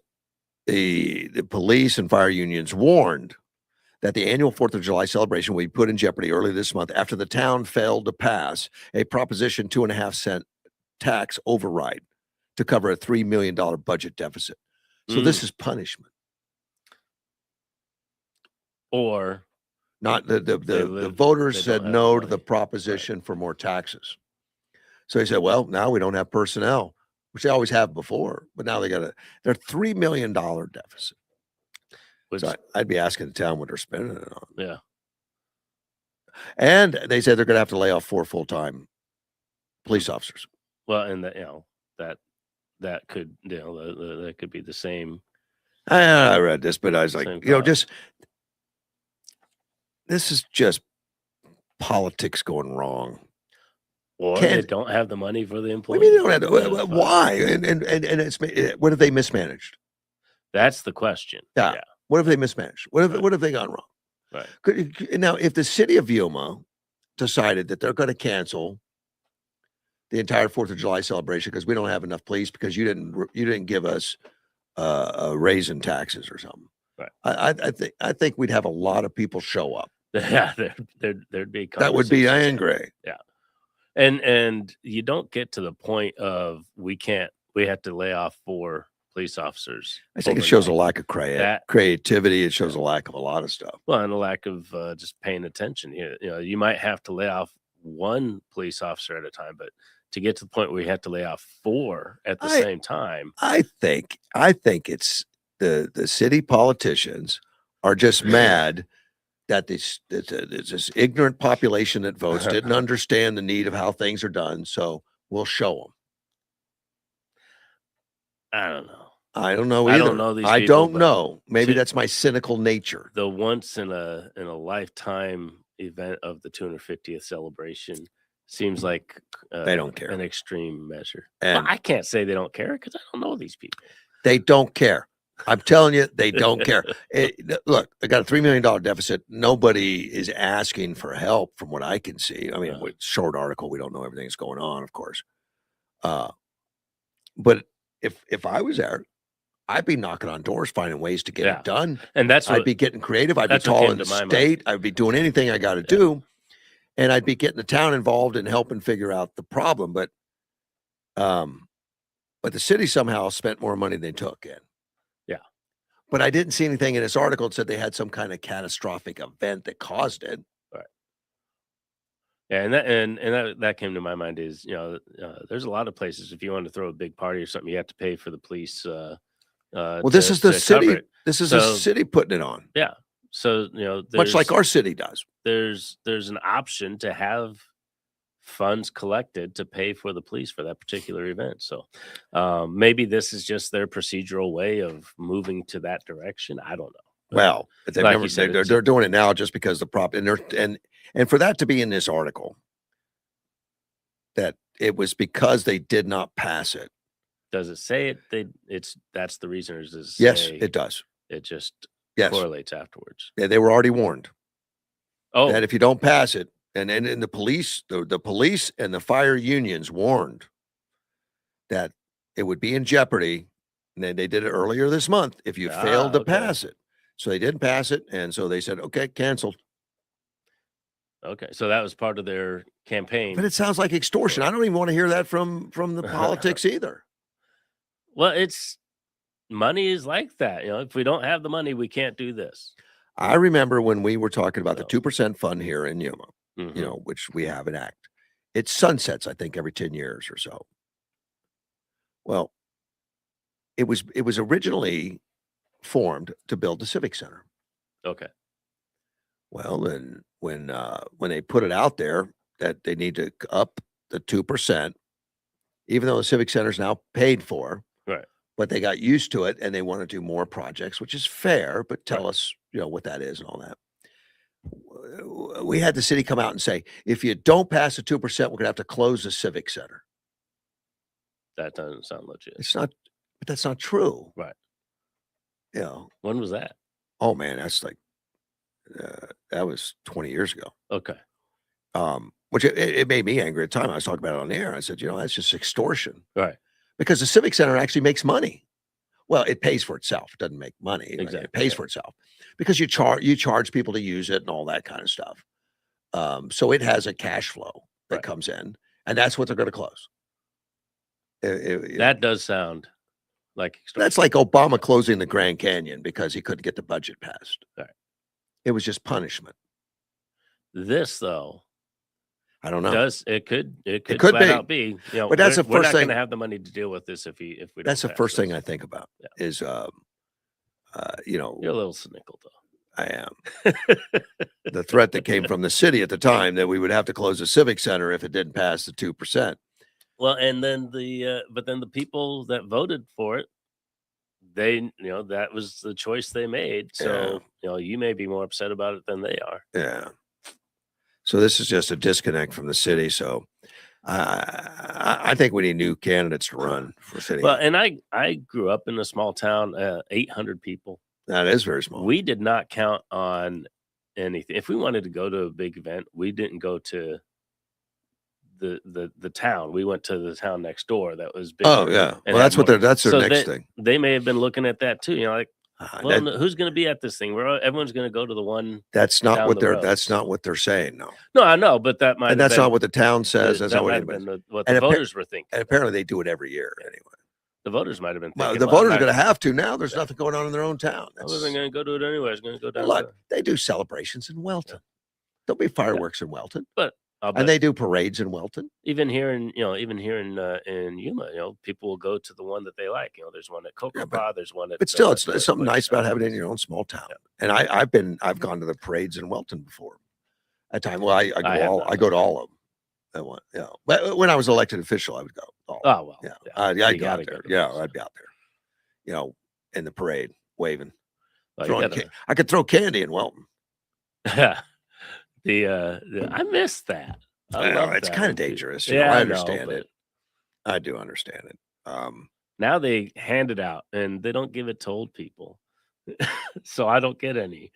the police and fire unions warned that the annual 4th of July celebration will be put in jeopardy early this month after the town failed to pass a Proposition 2.5-cent tax override to cover a $3 million budget deficit. So this is punishment. Or not the voters said no to the proposition for more taxes. So he said, well, now we don't have personnel, which they always have before, but now they're $3 million deficit. So I'd be asking the town what they're spending it on. Yeah. And they said they're going to have to lay off 4 full-time police officers. Well, and that could, that could be the same. I read this, but I was like, this is just politics going wrong. Or they don't have the money for the employees. What do you mean they don't have why? And it's what have they mismanaged? That's the question. Yeah. What have they mismanaged? What have they gone wrong? Right. Now, if the city of Yuma decided that they're going to cancel the entire 4th of July celebration because we don't have enough police because you didn't give us a raise in taxes or something. Right. I think we'd have a lot of people show up. Yeah, there'd be that would be angry. Yeah, and you don't get to the point of we have to lay off 4 police officers. I think it shows a lack of creativity. It shows a lack of a lot of stuff. Well, and a lack of just paying attention. You might have to lay off 1 police officer at a time, but to get to the point where you have to lay off 4 at the same time, I think it's the city politicians are just mad that this ignorant population that votes didn't understand the need of how things are done. So we'll show them. I don't know. I don't know either. I don't know these I people, don't know. Maybe that's my cynical nature. The once in a lifetime event of the 250th celebration seems like they don't care. An extreme measure. And I can't say they don't care because I don't know these people. They don't care. I'm telling you, they don't care. Look, they got a $3 million deficit. Nobody is asking for help from what I can see. I mean, with short article, we don't know everything that's going on, of course. But if I was there, I'd be knocking on doors, finding ways to get it done. And I'd be getting creative. I'd be calling the state. I'd be doing anything I got to do. And I'd be getting the town involved and helping figure out the problem. But the city somehow spent more money than they took in. Yeah. But I didn't see anything in this article that said they had some kind of catastrophic event that caused it. Right. Yeah, and that came to my mind is, there's a lot of places if you want to throw a big party or something, you have to pay for the police. Well, this is the city. This is the city putting it on. Yeah. So, much like our city does. There's an option to have funds collected to pay for the police for that particular event. So maybe this is just their procedural way of moving to that direction. I don't know. Well, they're doing it now just because the prop and for that to be in this article, that it was because they did not pass it. Does it say it? That's the reason. Or does it say yes, it does. It just correlates afterwards. Yeah, they were already warned. Oh, that if you don't pass it, and the police, the police and the fire unions warned that it would be in jeopardy. And they did it earlier this month if you failed to pass it. So they didn't pass it, and so they said, "Okay, canceled." Okay, so that was part of their campaign. But it sounds like extortion. I don't even want to hear that from the politics either. Well, it's money is like that. If we don't have the money, we can't do this. I remember when we were talking about the 2% fund here in Yuma, which we have an act. It sunsets, I think, every 10 years or so. Well, it was originally formed to build the Civic Center. Okay. Well, then when they put it out there that they need to up the 2%, even though the Civic Center is now paid for, right? But they got used to it and they want to do more projects, which is fair. But tell us, what that is and all that. We had the city come out and say, if you don't pass the 2%, we're going to have to close the Civic Center. That doesn't sound legit. It's not, but that's not true. Right. When was that? Oh man, that's like, that was 20 years ago. Okay. Which it made me angry at the time. I was talking about it on the air. I said, that's just extortion. Right. Because the Civic Center actually makes money. Well, it pays for itself. It doesn't make money. Exactly. It pays for itself because you charge people to use it and all that kind of stuff. So it has a cash flow that comes in, and that's what they're going to close. That does sound like extortion. That's like Obama closing the Grand Canyon because he couldn't get the budget passed. Right. It was just punishment. This though, I don't know. It could flat out be. But that's the first thing. We're not going to have the money to deal with this if we. That's the first thing I think about. Is you're a little cynical though. I am. The threat that came from the city at the time that we would have to close the Civic Center if it didn't pass the 2%. Well, and then the people that voted for it, they, that was the choice they made. So, you may be more upset about it than they are. Yeah. So this is just a disconnect from the city. So I think we need new candidates to run for city. Well, and I grew up in a small town, 800 people. That is very small. We did not count on anything. If we wanted to go to a big event, we didn't go to the town. We went to the town next door that was big. Oh yeah. Well, that's their next thing. They may have been looking at that too. Who's going to be at this thing? Everyone's going to go to the one. That's not what they're saying. No, I know, but that might. And that's not what the town says. That's not what anybody. What the voters were thinking. And apparently they do it every year anyway. The voters might have been thinking. Well, the voters are going to have to now. There's nothing going on in their own town. I wasn't going to go to it anyway. I was going to go down. Look, they do celebrations in Welton. There'll be fireworks in Welton, but and they do parades in Welton. Even here in Yuma, people will go to the one that they like. There's one at Cocoa. There's one at. But still, it's something nice about having it in your own small town. Yeah. And I've gone to the parades in Welton before. At time, well, I go to all of them. But when I was elected official, I would go. Oh well, yeah. I'd go out there. I'd be out there. In the parade, waving. Well, I could throw candy in Welton. I miss that. It's kind of dangerous. I understand it. I do understand it. Now they hand it out, and they don't give it to old people, so I don't get any.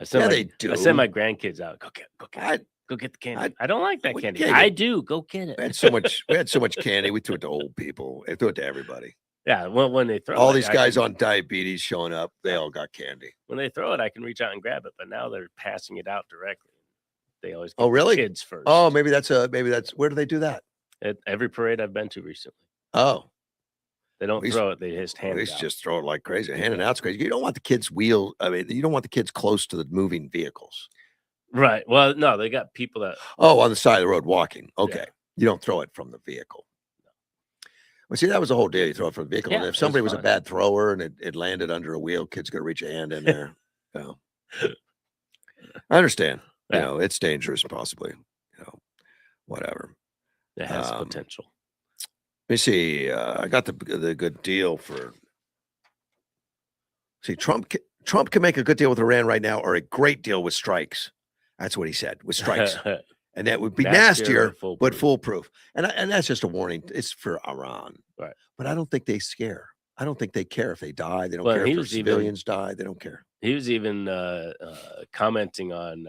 I send Yeah, my, they do. I send my grandkids out. Go get the candy. I don't like that we candy. can't I get- do. Go get We it. had so much candy. We threw it to old people. We threw it to everybody. Yeah. Well, when they throw All it, these I guys can- on diabetes showing up, they Yeah. all got candy. when they throw it, I can reach out and grab it. But now they're passing it out directly. They always get Oh, really? the kids first. Oh, maybe that's where do they do that? At every parade I've been to recently, Oh, they don't We- throw it; they just hand they it out. just throw it like crazy. Handing out's crazy. You don't want the kids you don't want the kids close to the moving vehicles. Right. Well, no, they got people that. Oh, on the side of the road walking. Okay. Yeah. You don't throw it from the vehicle. Well, see, that was the whole deal. You throw it from the vehicle. And Yeah, if it somebody was was a fine. bad thrower and it landed under a wheel, kids gonna reach a hand in there. I understand. Yeah. It's dangerous, possibly. Whatever. It has Um, potential. Let me see. I got the good deal for. See, Trump can make a good deal with Iran right now, or a great deal with strikes. That's what he said, with strikes, and that would be nastier, but foolproof. And that's just a warning. It's for Iran, Right. But I don't think they scare. I don't think they care if they die. They don't Well, care he if their was even- civilians die. They don't care. He was even commenting on,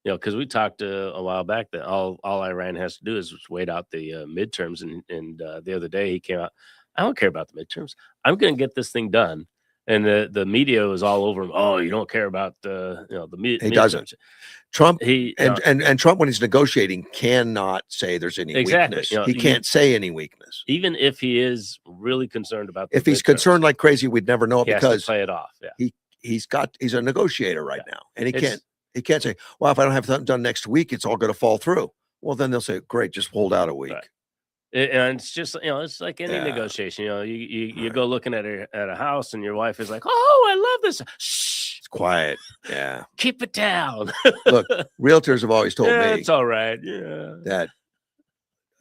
because we talked a while back that all Iran has to do is just wait out the midterms. And the other day he came out, I don't care about the midterms. I'm going to get this thing done. And the media was all over him. Oh, you don't care about the midterms. He doesn't. Trump and Trump, when he's negotiating, cannot say there's any Exactly. weakness. He can't say any weakness. even if he is really concerned about the If he's midterms, concerned like crazy, we'd never know it he has to because play it off. Yeah. he's a negotiator right Yeah. now, and It's- he can't say, well, if I don't have something done next week, it's all going to fall through. Well, then they'll say, great, just hold out a week. Right. And it's just it's like any Yeah. negotiation. You Right. go looking at a house, and your wife is like, "Oh, I love this." Shh, It's quiet. Yeah. keep it down. Look, realtors have always told Yeah, me it's all right. Yeah. that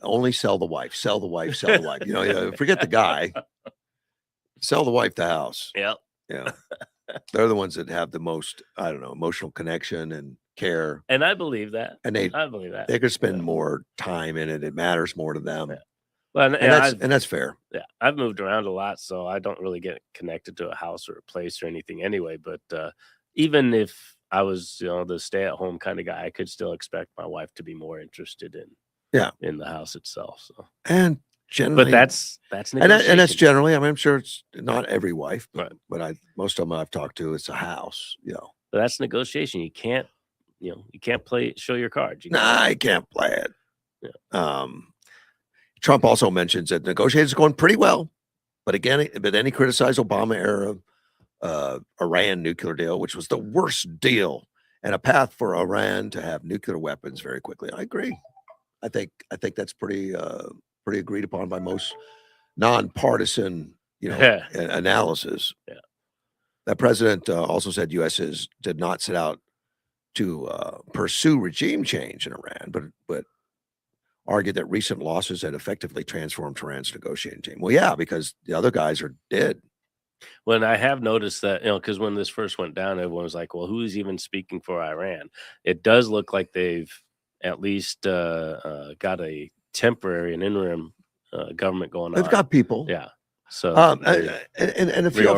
only sell the wife, sell the wife, sell the wife. Forget the guy. Sell the wife the house. Yep. Yeah. They're the ones that have the most, I don't know, emotional connection and care. And I believe that. And they believe that. could spend Yeah. more time in it. It matters more to them. Yeah. Well, And that's fair. yeah, I've moved around a lot, so I don't really get connected to a house or a place or anything anyway. But even if I was, the stay-at-home kind of guy, I could still expect my wife to be more interested in the house itself. So, And generally, but that's and that's negotiation. generally, I'm sure it's not every wife, Right. but most of them I've talked to, it's a house, But that's negotiation. You can't, you can't show your cards. You Nah, I can't play it. Yeah. Trump also mentions that negotiations are going pretty well, but then he criticized Obama era Iran nuclear deal, which was the worst deal, and a path for Iran to have nuclear weapons very quickly. I agree. I think that's pretty agreed upon by most nonpartisan analysis. Yeah. That president also said U.S. did not set out to pursue regime change in Iran, but argued that recent losses had effectively transformed Iran's negotiating team. Well, yeah, because the other guys are dead. When I have noticed that, because when this first went down, everyone was like, well, who's even speaking for Iran? It does look like they've at least got a temporary and interim government going on. They've got people. Yeah. So and a few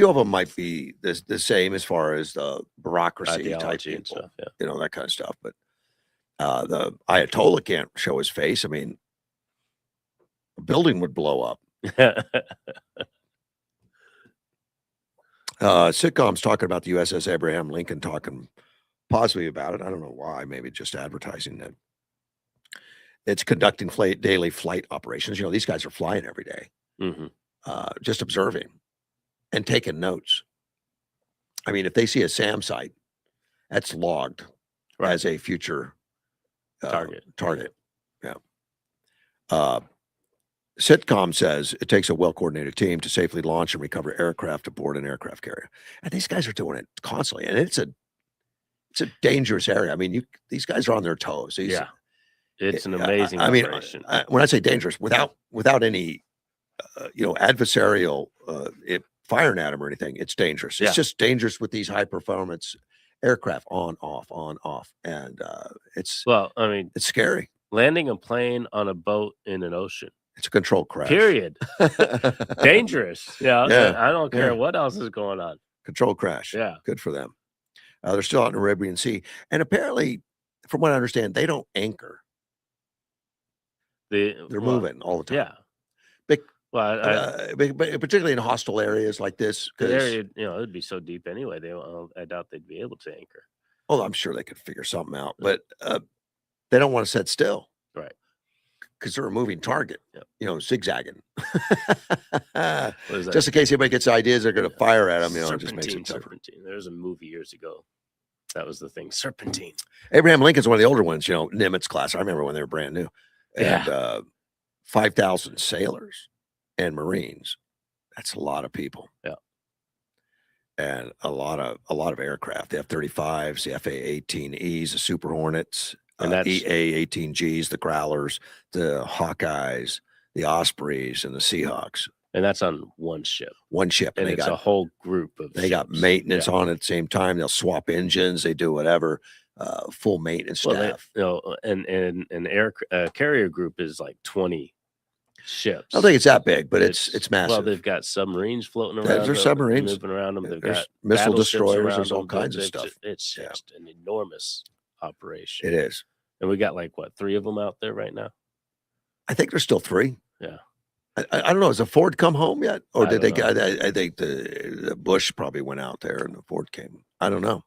of them might be the same as far as the bureaucracy type ideology and people, stuff. Yeah. that kind of stuff. But the Ayatollah can't show his face. I mean, a building would blow up. Sitcoms talking about the USS Abraham Lincoln, talking positively about it. I don't know why. Maybe just advertising that it's conducting daily flight operations. These guys are flying every day, just observing and taking notes. I mean, if they see a SAM site, that's logged as a future target. Yeah. Sitcom says it takes a well-coordinated team to safely launch and recover aircraft aboard an aircraft carrier, and these guys are doing it constantly. And it's a dangerous area. I mean, these guys are on their toes. It's an amazing operation. When I say dangerous, without any adversarial firing at them or anything, it's dangerous. It's just dangerous with these high-performance aircraft on, off, and it's well, I mean, it's scary. Landing a plane on a boat in an ocean It's a controlled crash. Period. Dangerous. Yeah. Yeah, I don't care yeah. what else is going on. Controlled crash. Yeah. Good for them. They're still out in the Arabian Sea. And apparently, from what I understand, they don't anchor. They're moving all the time. Yeah. Big, Well, particularly in hostile areas like this. the area, it'd be so deep anyway. I doubt they'd be able to anchor. Oh, I'm sure they could figure something out, but they don't want to sit still. Right. Because they're a moving target, Yep. Zigzagging. What is that? Just in case anybody gets ideas, they're going to fire at them. It just makes it tougher. Serpentine. There's a movie years ago. That was the thing. Serpentine. Abraham Lincoln's one of the older ones, Nimitz class. I remember when they were brand new. And 5,000 sailors and Marines. That's a lot of people. Yeah. And a lot of aircraft. The F-35s, the FA-18Es, the Super Hornets, And that's EA-18Gs, the Growlers, the Hawkeyes, the Ospreys, and the Seahawks. and that's on one ship. One ship. And they it's got a whole group of they got ships. maintenance Yeah. on at the same time. They'll swap engines. They do whatever. Full maintenance Well, staff. and an air carrier group is like 20 ships. I don't think it's that big, but it's massive. Well, they've got submarines floating around. There's submarines. moving around them. They've There's got missile battleships destroyers. around There's all them. kinds of They've stuff. It's Yeah. just an enormous operation. It is. And we got like 3 of them out there right now. I think there's still 3. Yeah. I don't know. Has the Ford come home yet, or I did they? don't I think the Bush probably went out there, and the Ford came. I don't know.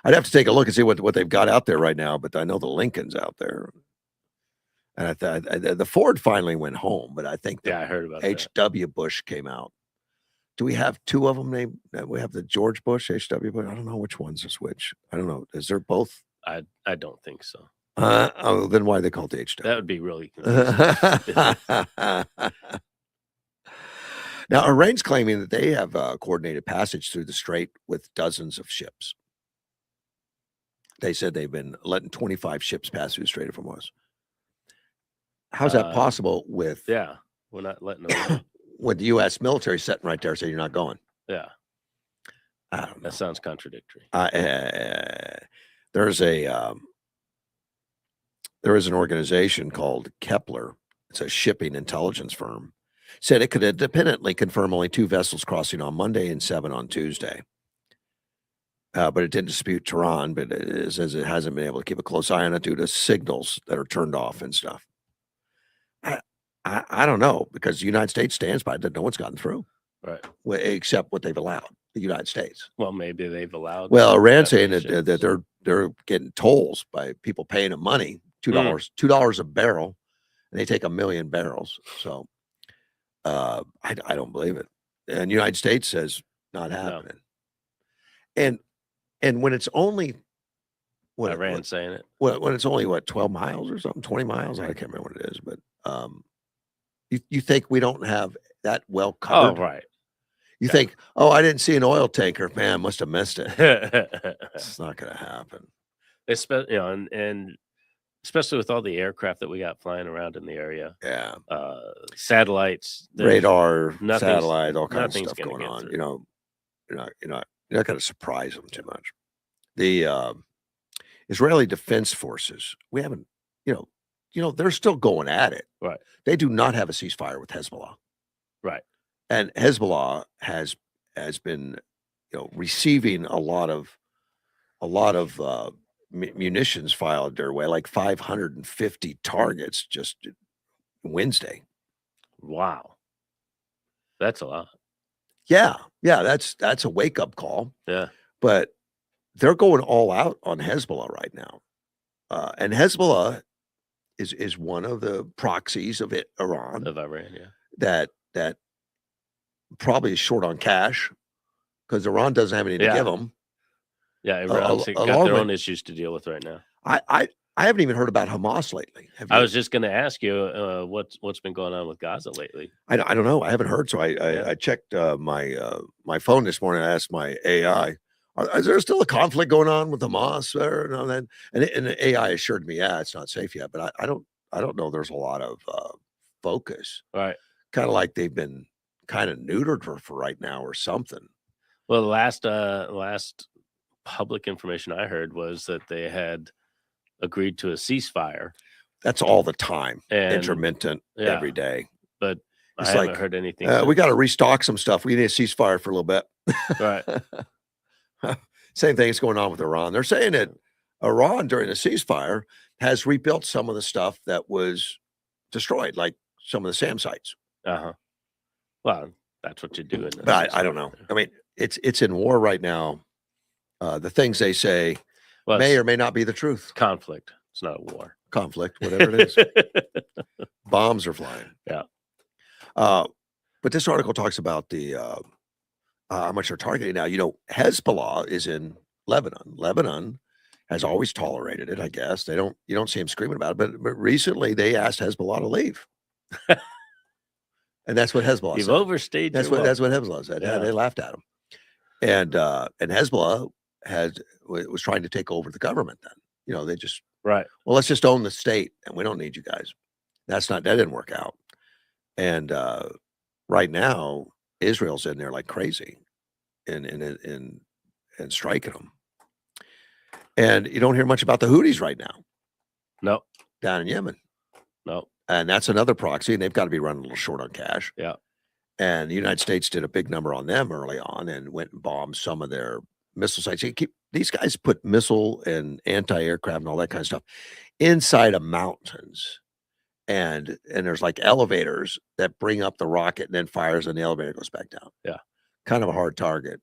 I'd have to take a look and see what they've got out there right now. But I know the Lincoln's out there, and I thought the Ford finally went home. But I think I heard about that. H.W. Bush came out. Do we have 2 of them named? We have the George Bush, H.W. Bush. I don't know which one's is which. I don't know. Is there both? I don't think so. Then why they call it H.W.? That would be really confusing. Now, Iran's claiming that they have coordinated passage through the strait with dozens of ships. They said they've been letting 25 ships pass through the Strait of Hormuz. How's that possible with we're not letting them with the U.S. military sitting right there saying you're not going? Yeah. I don't know. That sounds contradictory. There is an organization called Kepler. It's a shipping intelligence firm. Said it could independently confirm only 2 vessels crossing on Monday and 7 on Tuesday. But it didn't dispute Tehran, but it says it hasn't been able to keep a close eye on it due to signals that are turned off and stuff. I don't know, because the United States stands by that no one's gotten through, Right. except what they've allowed, the United States. Well, maybe they've allowed. Well, Iran's saying that ships. they're getting tolls by people paying them money, $2 a barrel, and they take 1 million barrels. So I don't believe it. And the United States says not happening. And when it's only Iran saying it. when it's only 12 miles or something, 20 miles, I can't remember what it is, but you think we don't have that well covered? Oh, right. You think, I didn't see an oil tanker, man, must have missed it. It's not going to happen. And especially with all the aircraft that we got flying around in the area. Yeah. Satellites, Radar, nothing's- satellite, all kinds of nothing's stuff gonna going get on. through. You're not going to surprise them too much. The Israeli Defense Forces, we haven't, they're still going at it. Right. They do not have a ceasefire with Hezbollah. Right. And Hezbollah has been, receiving a lot of munitions filed their way, like 550 targets just Wednesday. Wow. That's a lot. Yeah, that's a wake up call. Yeah. But they're going all out on Hezbollah right now, and Hezbollah is one of the proxies of Iran. Of Iran, yeah. That probably is short on cash because Iran doesn't have anything to give them. Yeah, Iran's got their own issues to deal with right now. I haven't even heard about Hamas lately. Have you? I was just going to ask you what's been going on with Gaza lately. I don't know. I haven't heard. So I checked my phone this morning. I asked my AI, is there still a conflict going on with Hamas or and all that? And the AI assured me, it's not safe yet. But I don't know. There's a lot of focus. Right. Kind of like they've been kind of neutered for right now or something. Well, the last public information I heard was that they had agreed to a ceasefire. That's all the time, And intermittent every day. but I It's haven't like, heard anything. we since. got to restock some stuff. We need a ceasefire for a little bit. Right. Same thing is going on with Iran. They're saying that Iran during the ceasefire has rebuilt some of the stuff that was destroyed, like some of the SAM sites. Uh-huh. Well, that's what you do. But I don't know. I mean, it's in war right now. The things they say may or may not be the truth. Conflict. It's not a war. Conflict, whatever it is. Bombs are flying. Yeah. But this article talks about the how much they're targeting now. You know, Hezbollah is in Lebanon. Lebanon has always tolerated it, I guess. You don't see them screaming about it, but recently they asked Hezbollah to leave. And that's what Hezbollah You've said. overstayed. That's what Hezbollah said. Yeah. They laughed at him. And Hezbollah was trying to take over the government then. You know, they just right. Well, let's just own the state and we don't need you guys. That didn't work out. And right now, Israel's in there like crazy and striking them. And you don't hear much about the Houthis right now. No. Down in Yemen. No. And that's another proxy, and they've got to be running a little short on cash. Yeah. And the United States did a big number on them early on and went and bombed some of their missile sites. These guys put missile and anti-aircraft and all that kind of stuff inside of mountains. And there's like elevators that bring up the rocket and then fires and the elevator goes back down. Yeah. Kind of a hard target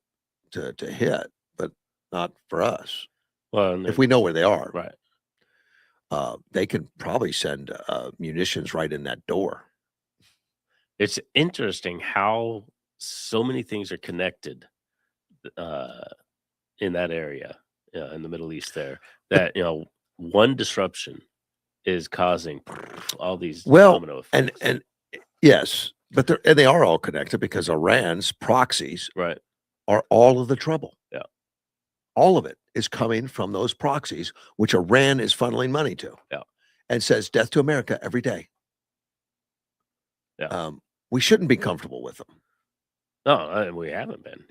to hit, but not for us. Well, if we know where they are. Right. They can probably send munitions right in that door. It's interesting how so many things are connected in that area, in the Middle East there, that, one disruption is causing all these domino effects. And yes, but they are all connected because Iran's proxies are all of the trouble. Yeah. All of it is coming from those proxies, which Iran is funneling money to. Yeah. And says death to America every day. Yeah. We shouldn't be comfortable with them. No, we haven't been.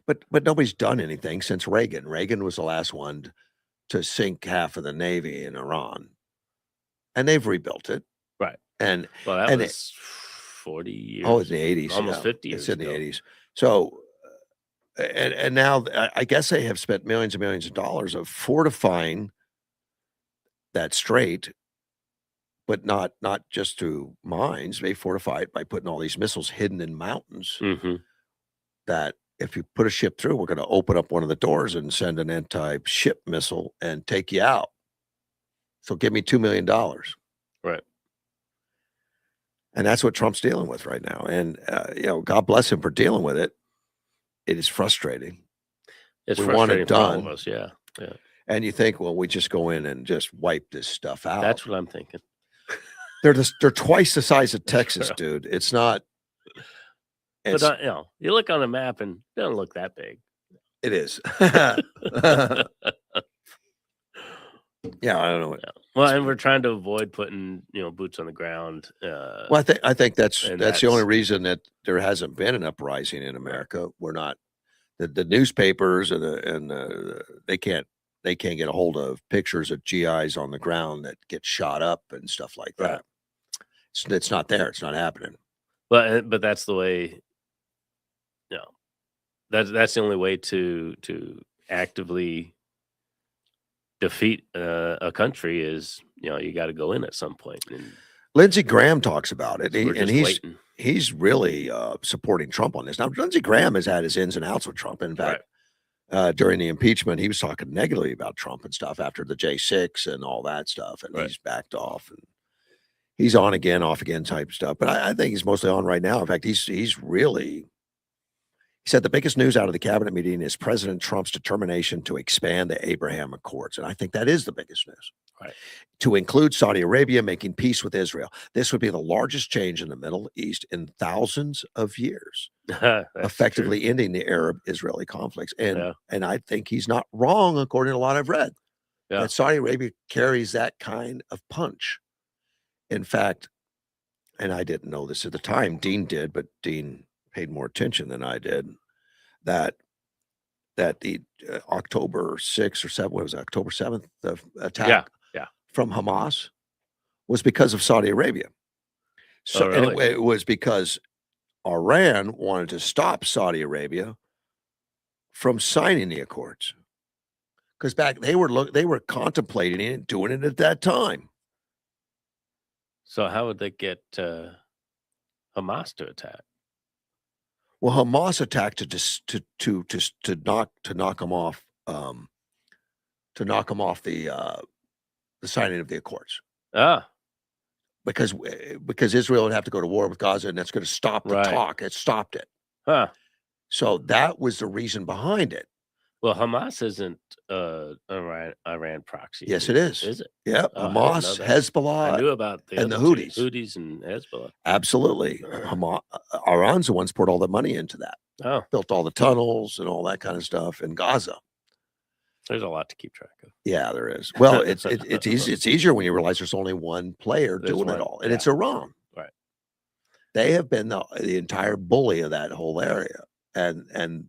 But nobody's done anything since Reagan. Reagan was the last one to sink half of the Navy in Iran. And they've rebuilt it. Right. And that was 40 years. Oh, it's in the 80s. Almost 50 years It's in the 80s. So and now I guess they have spent millions and millions of dollars of fortifying that strait, but not just through mines. They fortify it by putting all these missiles hidden in mountains. Mm-hmm. That if you put a ship through, we're going to open up one of the doors and send an anti-ship missile and take you out. So give me $2 million. Right. And that's what Trump's dealing with right now. And, God bless him for dealing with it. It is frustrating. It's frustrating want it done. For all of us. Yeah. Yeah. And you think, well, we just go in and just wipe this stuff out. That's what I'm thinking. They're twice the size of Texas, dude. It's not. But you look on the map and it doesn't look that big. It is. Yeah, I don't know. Yeah. Well, and we're trying to avoid putting boots on the ground. Well, I think that's the only reason that there hasn't been an uprising in America. We're not the newspapers and they can't get a hold of pictures of GIs on the ground that get shot up and stuff like that. It's not there. It's not happening. But that's the way. That's the only way to actively defeat a country is you got to go in at some point. And Lindsey Graham talks about it, and waiting. He's really supporting Trump on this. Now, Lindsey Graham has had his ins and outs with Trump. In fact, during the impeachment, he was talking negatively about Trump and stuff after the J6 and all that stuff, and he's backed off and he's on again, off again type stuff. But I think he's mostly on right now. In fact, he's really. He said the biggest news out of the cabinet meeting is President Trump's determination to expand the Abraham Accords. And I think that is the biggest news. Right. To include Saudi Arabia making peace with Israel. This would be the largest change in the Middle East in thousands of years, effectively ending the Arab-Israeli conflicts. And I think he's not wrong, according to a lot I've read, that Saudi Arabia carries that kind of punch. In fact, and I didn't know this at the time, Dean did, but Dean paid more attention than I did, that the October 6th or 7th, what was it, October 7th attack from Hamas was because of Saudi Arabia. So, Oh, and really? it was because Iran wanted to stop Saudi Arabia from signing the accords because back they were contemplating it, doing it at that time. So how would they get Hamas to attack? Well, Hamas attacked to knock them off the signing of the accords Ah, because Israel would have to go to war with Gaza, and that's going to stop the Right. talk. It stopped it. huh. So that was the reason behind it. Well, Hamas isn't Iran proxy. Yes, it is. Is it? Yeah, Oh, I didn't know Hamas, that. Hezbollah, I knew about the and the other two, Houthis. Houthis and Hezbollah. Absolutely. Iran's the ones poured all the money into that, Oh, built all the tunnels and all that kind of stuff in Gaza. there's a lot to keep track of. Yeah, there is. Well, it's easy. It's easier when you realize there's only one player There's doing one, it all, and yeah. it's Iran. Right. They have been the entire bully of that whole area, and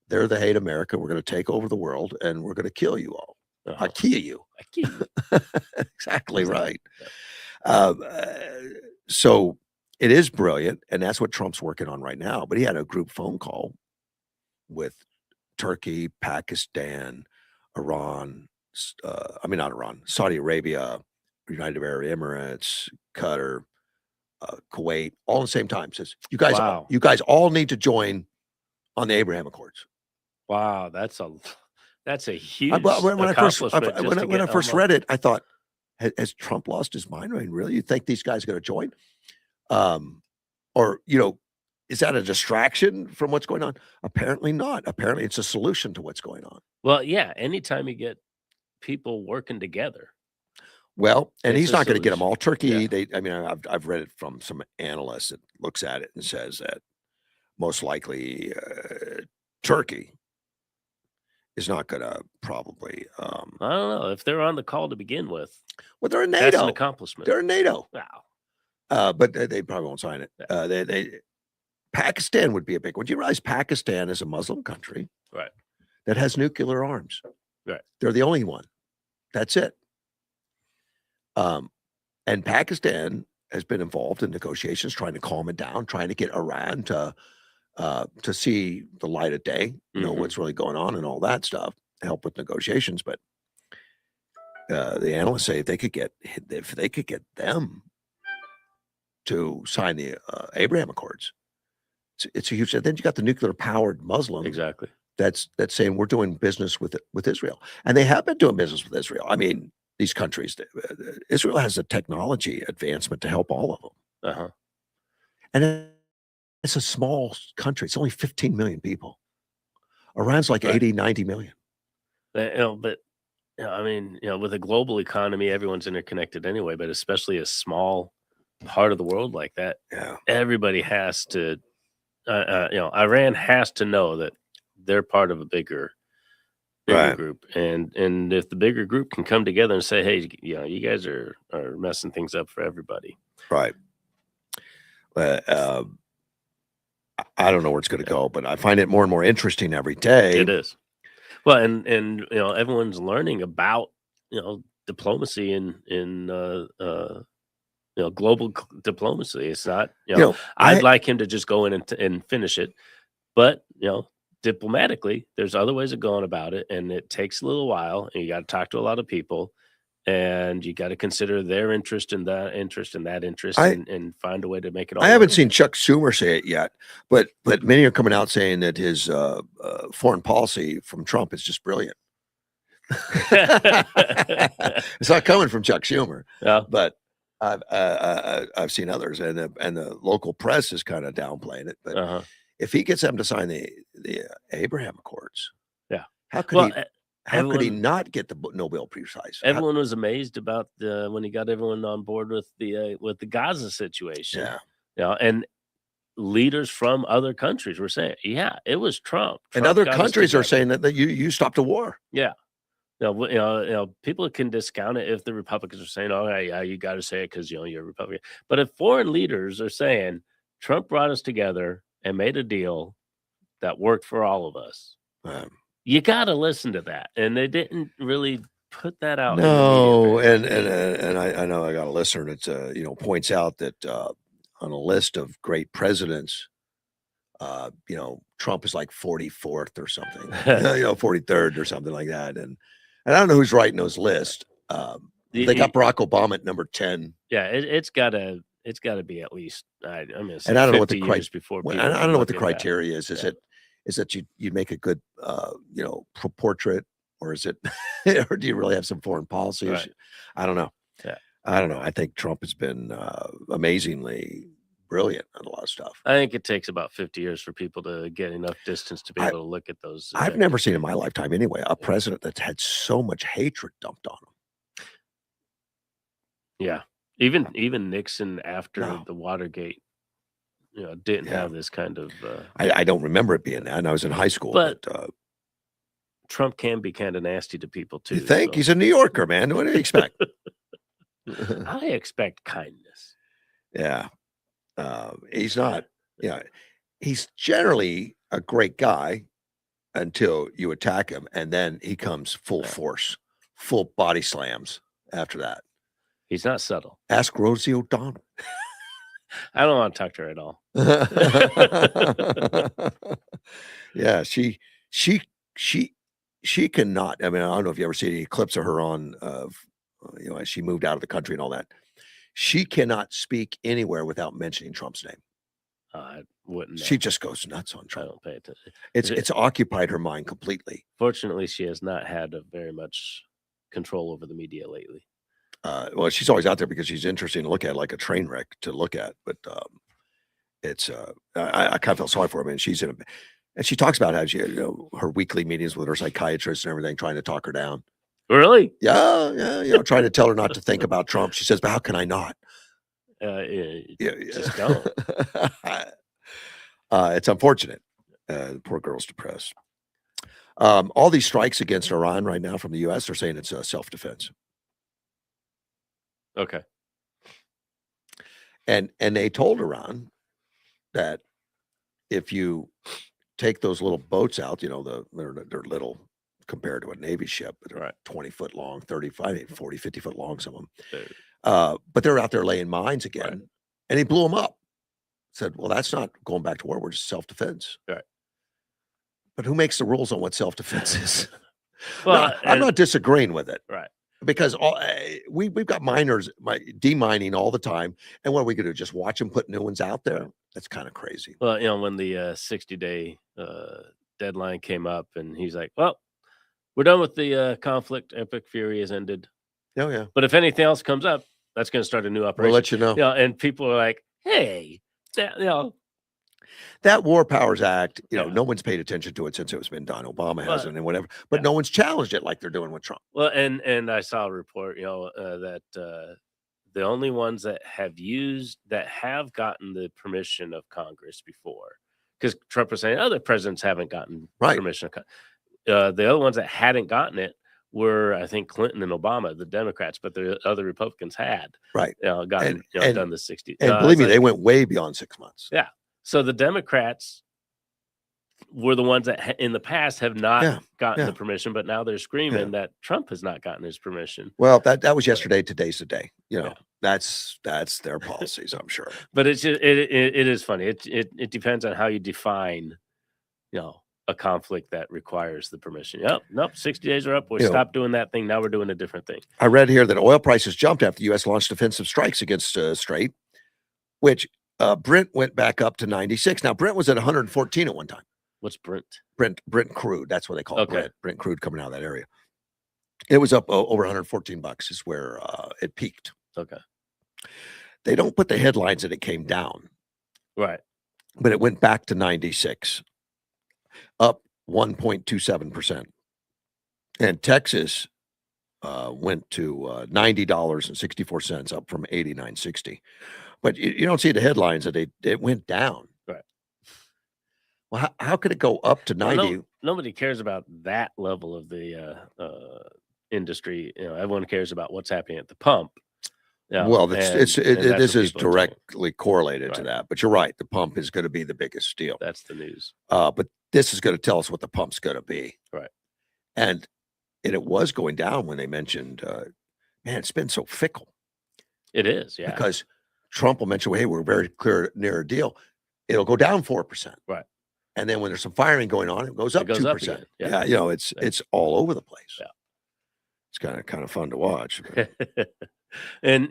they're the hate America. We're going to take over the world, and we're going to kill you all. Uh-huh. I kill you. I kill you. Exactly right. Yeah. So it is brilliant, and that's what Trump's working on right now. But he had a group phone call with Turkey, Pakistan, Iran, not Iran, Saudi Arabia, United Arab Emirates, Qatar, Kuwait, all at the same time. Says you guys all need to join on the Abraham Accords. Wow, that's a huge When I accomplishment. first read it, I thought, has Trump lost his mind? I mean, really, you think these guys are going to join? Or is that a distraction from what's going on? Apparently not. Apparently, it's a solution to what's going on. Well, yeah. Anytime you get people working together. Well, and It's he's a not going to get them all. solution. Turkey, Yeah. I've read it from some analyst that looks at it and says that most likely Turkey is not going to probably. I don't know if they're on the call to begin with. Well, they're in That's an NATO. accomplishment. They're in NATO. Wow. But they probably won't sign it. Pakistan would be a big one. Do you realize Pakistan is a Muslim country, Right, that has nuclear arms? Right. They're the only one. That's it. And Pakistan has been involved in negotiations, trying to calm it down, trying to get Iran to see the light of day, know what's really going on and all that stuff, help with negotiations. But the analysts say if they could get them to sign the Abraham Accords, it's a huge. Then you got the nuclear powered Muslim exactly. that's saying we're doing business with Israel, and they have been doing business with Israel. I mean, these countries, Israel has a technology advancement to help all of them, Uh-huh. and it's a small country. It's only 15 million people. Iran's like Right. 80, 90 million. But I mean, with a global economy, everyone's interconnected anyway. But especially a small part of the world like that, Yeah. everybody has to. Iran has to know that they're part of a bigger Right. group, and if the bigger group can come together and say, hey, you guys are messing things up for everybody. Right. I don't know where it's going to go, but I find it more and more interesting every day. It is. Well, and everyone's learning about diplomacy in global diplomacy. It's not I'd like him to just go in and finish it, but diplomatically, there's other ways of going about it, and it takes a little while, and you got to talk to a lot of people, and you got to consider their interest and that interest and that interest, and find a way to make it all. I haven't seen Chuck Schumer say it yet, but many are coming out saying that his foreign policy from Trump is just brilliant. It's not coming from Chuck Schumer, but I've seen others, and the local press is kind of downplaying it. But if he gets them to sign the Abraham Accords, how could he not get the Nobel Prize? Everyone was amazed about when he got everyone on board with the Gaza situation. And leaders from other countries were saying, it was Trump. And other countries are saying that you stopped a war. Yeah. People can discount it if the Republicans are saying, "Oh, yeah, you got to say it because you're a Republican." But if foreign leaders are saying Trump brought us together and made a deal that worked for all of us, you got to listen to that. And they didn't really put that out. No, and I know I got a listener that points out that on a list of great presidents, Trump is like 44th or something, 43rd or something like that. And I don't know who's writing those lists. They got Barack Obama at number 10. Yeah, it's gotta be at least. I'm gonna say And I don't know 50 what the years before. I people don't can know what look the at criteria is. Is that you make a good portrait, or is it or do you really have some foreign policy? Right. I don't know. Yeah. I don't know. I think Trump has been amazingly brilliant on a lot of stuff. I think it takes about 50 years for people to get enough distance to be able to look at those. I've never seen in my lifetime anyway a president that's had so much hatred dumped on him. Yeah. Even Nixon after the Watergate, didn't have this kind of. I don't remember it being that. And I was in high school, but Trump can be kind of nasty to people too. You think? So. He's a New Yorker, man. What do you expect? I expect kindness. Yeah. He's not. Yeah. He's generally a great guy until you attack him, and then he comes full force, full body slams after that. He's not subtle. Ask Rosie O'Donnell. I don't want to talk to her at all. Yeah, she cannot. I mean, I don't know if you ever see any clips of her on, as she moved out of the country and all that. She cannot speak anywhere without mentioning Trump's name. I wouldn't know. She just goes nuts on Trump. I don't pay attention. It's occupied her mind completely. Fortunately, she has not had very much control over the media lately. Well, she's always out there because she's interesting to look at, like a train wreck to look at. But it's I kind of felt sorry for her. I mean, she's in and she talks about how she, her weekly meetings with her psychiatrist and everything, trying to talk her down. Really? Yeah. Trying to tell her not to think about Trump. She says, "But how can I not?" Just don't. It's unfortunate. The poor girl's depressed. All these strikes against Iran right now from the U.S. are saying it's self-defense. Okay. And they told Iran that if you take those little boats out, they're little compared to a Navy ship, but they're 20 foot long, 35, 40, 50 foot long, some of them. But they're out there laying mines again, and he blew them up. Said, well, that's not going back to war. We're just self-defense. Right. But who makes the rules on what self-defense is? Well, I'm not disagreeing with it. Right. Because we've got miners demining all the time. And what are we going to do? Just watch them put new ones out there? That's kind of crazy. Well, when the 60-day deadline came up and he's like, well, we're done with the conflict. Epic Fury has ended. Oh, yeah. But if anything else comes up, that's going to start a new operation. We'll let you know. And people are like, hey, that War Powers Act, no one's paid attention to it since it's been done. Obama hasn't and whatever, but no one's challenged it like they're doing with Trump. Well, and I saw a report, that the only ones that have gotten the permission of Congress before, because Trump was saying other presidents haven't gotten permission. The other ones that hadn't gotten it were, I think, Clinton and Obama, the Democrats, but the other Republicans had gotten done the 60. And believe me, they went way beyond 6 months. Yeah. So the Democrats were the ones that in the past have not gotten the permission, but now they're screaming that Trump has not gotten his permission. Well, that was yesterday. Today's the day. That's their policies, I'm sure. But it is funny. It depends on how you define, a conflict that requires the permission. Nope, 60 days are up. We stopped doing that thing. Now we're doing a different thing. I read here that oil prices jumped after the U.S. launched defensive strikes against Strait, which Brent went back up to 96. Now, Brent was at 114 at one time. What's Brent? Brent crude. That's what they call it. Brent crude coming out of that area. It was up over $114 is where it peaked. Okay. They don't put the headlines that it came down. Right. But it went back to 96, up 1.27%. And Texas went to $90.64, up from $89.60. But you don't see the headlines that it went down. Right. Well, how could it go up to 90? Well, nobody cares about that level of the industry. Everyone cares about what's happening at the pump. Well, this is directly correlated to that. But you're right. The pump is going to be the biggest deal. That's the news. But this is going to tell us what the pump's going to be. Right. And it was going down when they mentioned, man, it's been so fickle. It is, yeah. Because Trump will mention, hey, we're very clear near a deal. It'll go down 4%. Right. And then when there's some firing going on, it goes up 2%. again. Yeah. You know, it's all over the place. Yeah. It's kind of fun to watch. And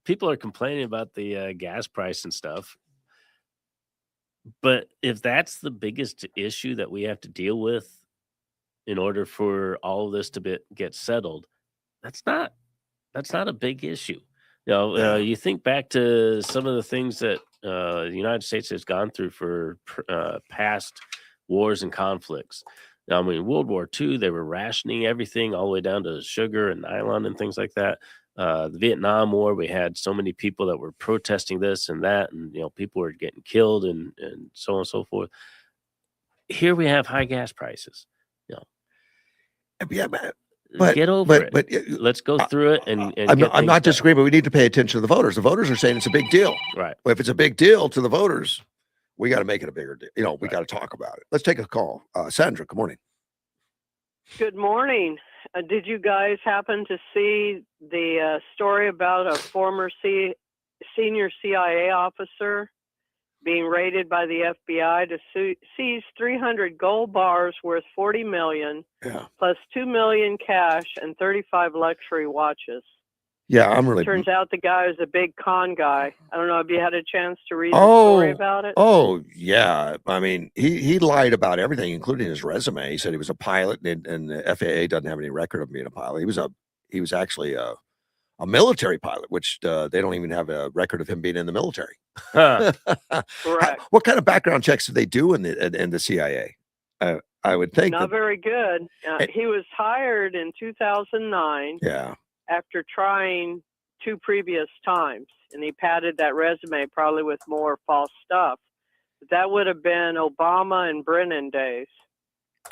people are complaining about the gas price and stuff. But if that's the biggest issue that we have to deal with in order for all of this to get settled, that's not a big issue. You think back to some of the things that the United States has gone through for past wars and conflicts. I mean, World War II, they were rationing everything all the way down to sugar and nylon and things like that. The Vietnam War, we had so many people that were protesting this and that, and people were getting killed and so on and so forth. Here we have high gas prices. Yeah, get over it. But let's go through it. And I'm not disagreeing, but we need to pay attention to the voters. The voters are saying it's a big deal. Right. Well, if it's a big deal to the voters, we got to make it a bigger deal. We got to talk about it. Let's take a call. Sandra, good morning. Good morning. Did you guys happen to see the story about a former senior CIA officer being raided by the FBI to seize 300 gold bars worth $40 million, plus $2 million cash and 35 luxury watches? Yeah, I'm really. Turns out the guy is a big con guy. I don't know if you had a chance to read the story about it. Oh, yeah. I mean, he lied about everything, including his resume. He said he was a pilot, and the FAA doesn't have any record of being a pilot. He was actually a military pilot, which they don't even have a record of him being in the military. Correct. What kind of background checks do they do in the CIA? I would think not very good. He was hired in 2009. Yeah. After trying 2 previous times, and he padded that resume probably with more false stuff. But that would have been Obama and Brennan days.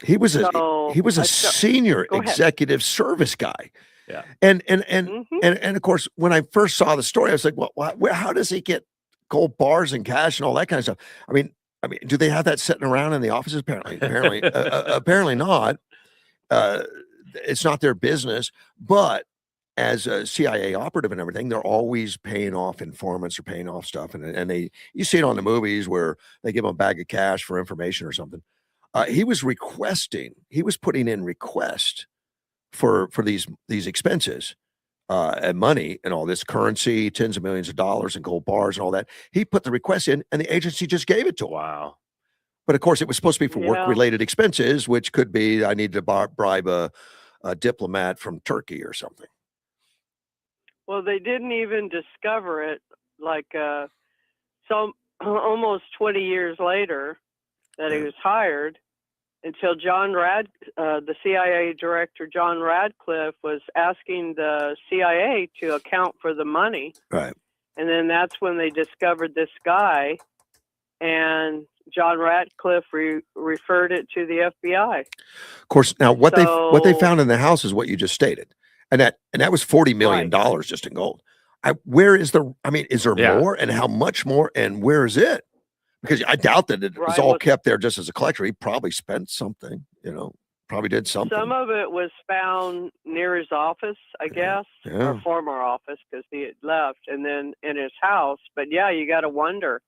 He was a senior executive service guy. Yeah. And of course, when I first saw the story, I was like, well, how does he get gold bars and cash and all that kind of stuff? I mean, do they have that sitting around in the offices? Apparently not. It's not their business, but as a CIA operative and everything, they're always paying off informants or paying off stuff. And you see it on the movies where they give them a bag of cash for information or something. He was putting in request for these expenses and money and all this currency, tens of millions of dollars and gold bars and all that. He put the request in and the agency just gave it to him. Wow. But of course, it was supposed to be for work-related expenses, which could be I need to bribe a diplomat from Turkey or something. Well, they didn't even discover it almost 20 years later that he was hired until the CIA director, John Radcliffe, was asking the CIA to account for the money. Right. And then that's when they discovered this guy, and John Radcliffe referred it to the FBI. Of course, now what they found in the house is what you just stated. And that was $40 million just in gold. Is there more, and how much more, and where is it? Because I doubt that it was all kept there just as a collector. He probably spent something, probably did something. Some of it was found near his office, I guess, or former office, because he had left, and then in his house. But yeah, you got to wonder,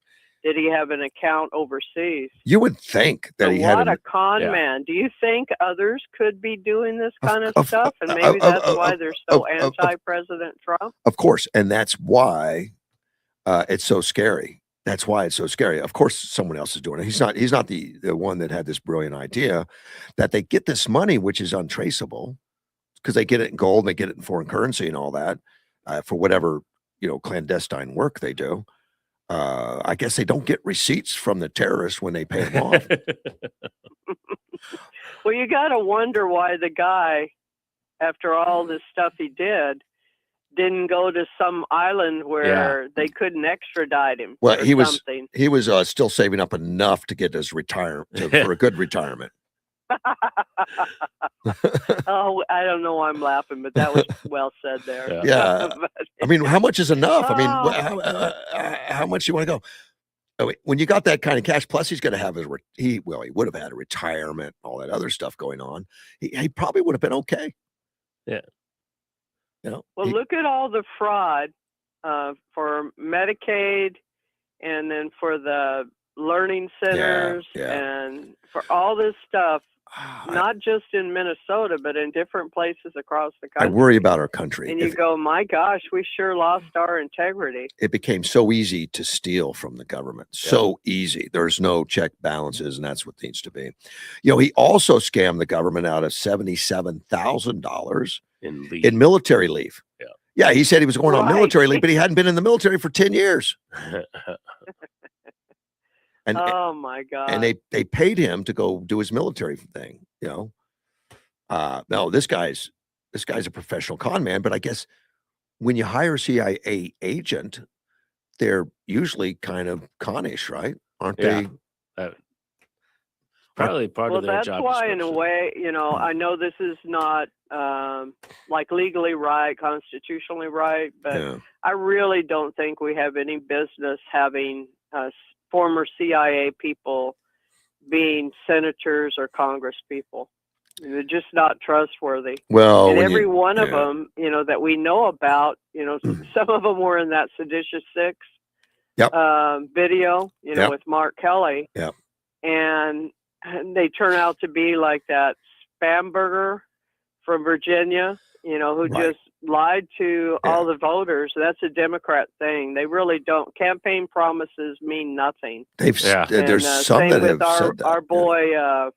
did he have an account overseas? You would think that he had a con man. Do you think others could be doing this kind of stuff? And maybe that's why they're so anti-President Trump? Of course. And that's why it's so scary. That's why it's so scary. Of course, someone else is doing it. He's not the one that had this brilliant idea that they get this money, which is untraceable, because they get it in gold and they get it in foreign currency and all that for whatever, clandestine work they do. I guess they don't get receipts from the terrorists when they pay them off. Well, you got to wonder why the guy, after all this stuff he didn't go to some island where they couldn't extradite him. Well, he was still saving up enough to get his for a good retirement. Oh, I don't know why I'm laughing, but that was well said there. Yeah. I mean, how much is enough? I mean, how much you want to go? When you got that kind of cash, plus he's going to have he would have had a retirement, all that other stuff going on. He probably would have been okay. Yeah. Well, look at all the fraud for Medicaid, and then for the learning centers, and for all this stuff. Not just in Minnesota, but in different places across the country. I worry about our country. And you go, my gosh, we sure lost our integrity. It became so easy to steal from the government. So easy. There's no check balances, and that's what needs to be. You know, he also scammed the government out of $77,000 in military leave. Yeah, he said he was going on military leave, but he hadn't been in the military for 10 years. And, oh my God! And they paid him to go do his military thing. You know, no, this guy's a professional con man. But I guess when you hire a CIA agent, they're usually kind of connish, right? Aren't they? Probably part of their job. Well, that's why, in a way, you know, I know this is not like legally right, constitutionally right, but I really don't think we have any business having former CIA people being senators or Congress people. They're just not trustworthy. Well, and every one of them, you know, that we know about, you know, some of them were in that Seditious Six video, you know, with Mark Kelly. And they turn out to be like that Spamberger from Virginia, you know, who just lied to all the voters. That's a Democrat thing. They really don't. Campaign promises mean nothing. There's some that have said that. Our boy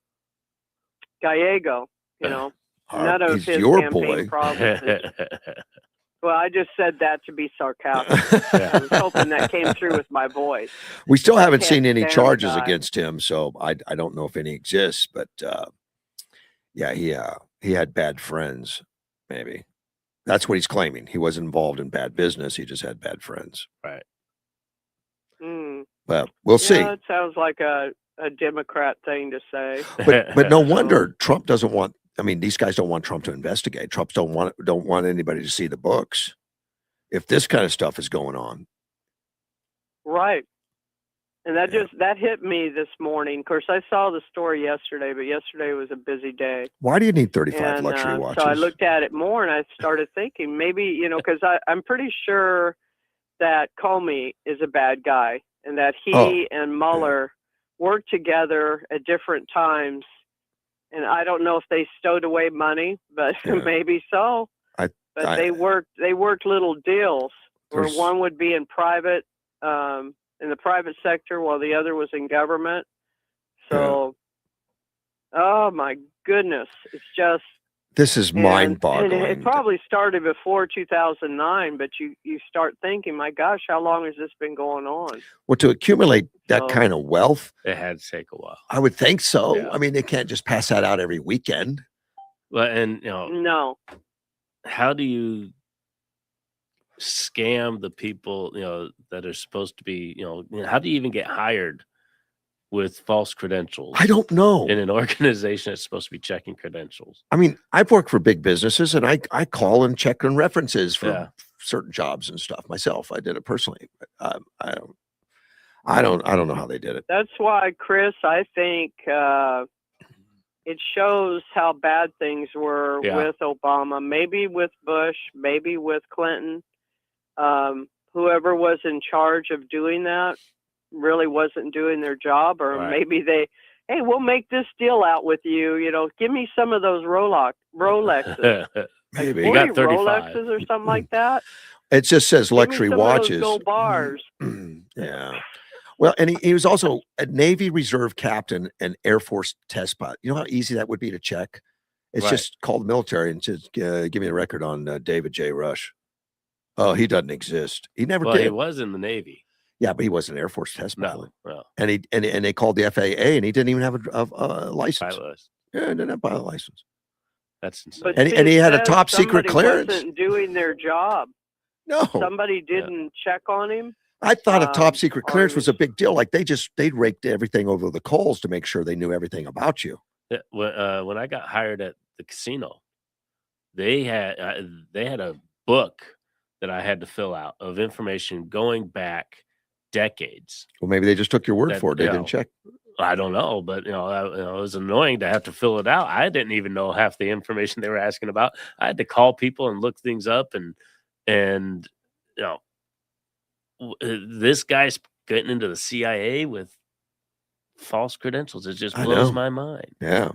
Gallego, you know, none of his campaign promises. Well, I just said that to be sarcastic. I was hoping that came through with my voice. We still haven't seen any charges against him, so I don't know if any exists. But he had bad friends. Maybe that's what he's claiming. He wasn't involved in bad business. He just had bad friends. Right. Well, we'll see. It sounds like a Democrat thing to say. But no wonder Trump doesn't want. I mean, these guys don't want Trump to investigate. Trump don't want anybody to see the books if this kind of stuff is going on. Right. And that hit me this morning. Of course, I saw the story yesterday, but yesterday was a busy day. Why do you need 35 luxury watches? So I looked at it more and I started thinking maybe, you know, because I'm pretty sure that Comey is a bad guy and that he and Mueller worked together at different times. And I don't know if they stowed away money, but maybe so. They worked little deals where one would be in private, in the private sector, while the other was in government. So, oh my goodness, it's just. This is mind-boggling. It probably started before 2009, but you start thinking, my gosh, how long has this been going on? Well, to accumulate that kind of wealth, it had to take a while. I would think so. Yeah. I mean, they can't just pass that out every weekend. Well, and you know, no. How do you scam the people, you know, that are supposed to be, you know, how do you even get hired with false credentials? I don't know. In an organization that's supposed to be checking credentials. I mean, I've worked for big businesses and I call and check on references for certain jobs and stuff myself. I did it personally. But, I don't know how they did it. That's why, Chris, I think it shows how bad things were with Obama, maybe with Bush, maybe with Clinton. Whoever was in charge of doing that really wasn't doing their job, or maybe hey, we'll make this deal out with you. You know, give me some of those Rolexes. Maybe you got 35 Rolexes or something like that. It just says luxury watches. Gold bars. Yeah. Well, and he was also a Navy Reserve captain and Air Force test pilot. You know how easy that would be to check? It's just call the military and just give me a record on David J. Rush. Oh, he doesn't exist. He never did. He was in the Navy. Yeah, but he was an Air Force test pilot. No. And they called the FAA, and he didn't even have a license. Pilot. Yeah, he didn't have a pilot license. That's insane. But and he had a top secret clearance. Wasn't doing their job. No, somebody didn't check on him. I thought a top secret clearance was a big deal. Like they raked everything over the coals to make sure they knew everything about you. Yeah, when I got hired at the casino, they had a book that I had to fill out of information going back decades. Well, maybe they just took your word for it. They didn't check. I don't know, but it was annoying to have to fill it out. I didn't even know half the information they were asking about. I had to call people and look things up, and this guy's getting into the CIA with false credentials. It just I blows know. my mind. Yeah.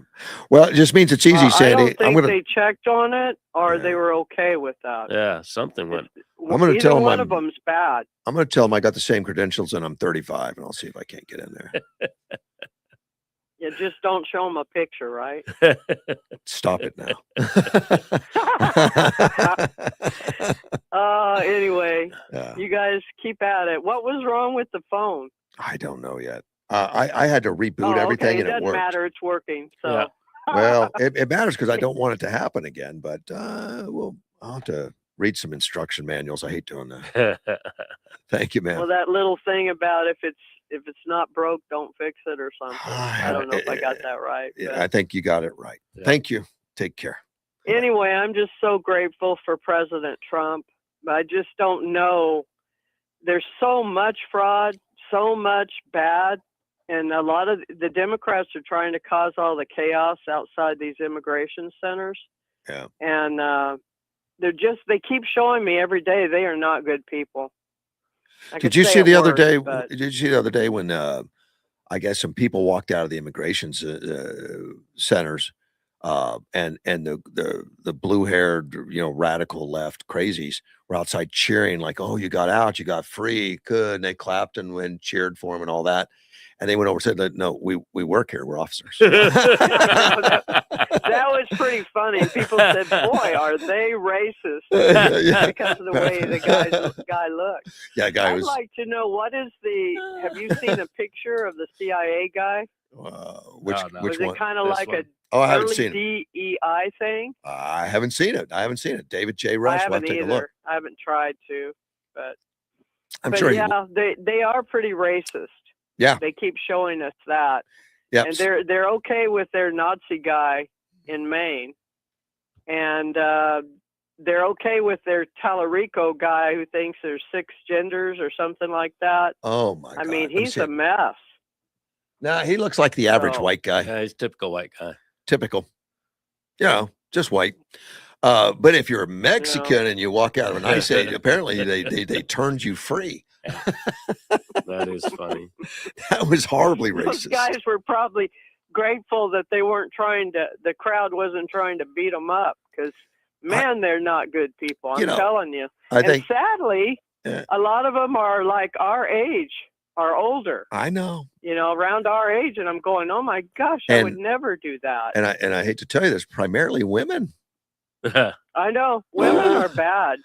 Well, it just means it's easy, I Sandy. don't think they checked on it, or Yeah. they were okay with that. Yeah, something went. I'm going to Either tell them one of them's bad. I'm going to tell them I got the same credentials and I'm 35, and I'll see if I can't get in there. Yeah, just don't show them a picture, right? Stop it now. Anyway, Yeah. you guys keep at it. What was wrong with the phone? I don't know yet. I had to reboot Oh, everything, okay. and It it doesn't worked. matter. It's working. So. Yeah. Well, it matters because I don't want it to happen again. But I'll have to read some instruction manuals. I hate doing that. Thank you, man. Well, that little thing about if it's not broke, don't fix it or something. I don't know if I got that right. Yeah, I think you got it right. Yeah. Thank you. Take care. Anyway, I'm just so grateful for President Trump. I just don't know. There's so much fraud, so much bad, and a lot of the Democrats are trying to cause all the chaos outside these immigration centers. Yeah. And they keep showing me every day they are not good people. Did you see the other day? Did you see the other day when I guess some people walked out of the immigration centers, and the blue-haired, radical left crazies were outside cheering like, "Oh, you got out, you got free, good." And they clapped and cheered for him and all that. And they went over and said that, "No, we work here. We're officers." That was pretty funny. People said, "Boy, are they racist?" Because of the way the guy looked. Yeah, guy I'd like to know have you seen a picture of the CIA guy? Which Was one? it kind of like a I haven't early seen it. DEI thing? I haven't seen it. David J. Rush. I We'll have haven't to take either. a look. I haven't tried to, but I'm sure. Yeah, they are pretty racist. Yeah, they keep showing us that. Yeah, and they're okay with their Nazi guy in Maine, and they're okay with their Tallarico guy who thinks there's 6 genders or something like that. Oh my God! I mean, he's a mess. Nah, he looks like the average white guy. Yeah, he's typical white guy. Typical. Just white. But if you're a Mexican and you walk out of an ice age, apparently they turned you free. That is funny. That was horribly racist. Those guys were probably grateful that they weren't the crowd wasn't trying to beat them up, because man, they're not good people. I'm telling you. And sadly, a lot of them are like our age or older. I know. Around our age, and I'm going, oh my gosh, I would never do that. And I hate to tell you this, primarily women. I know women are bad.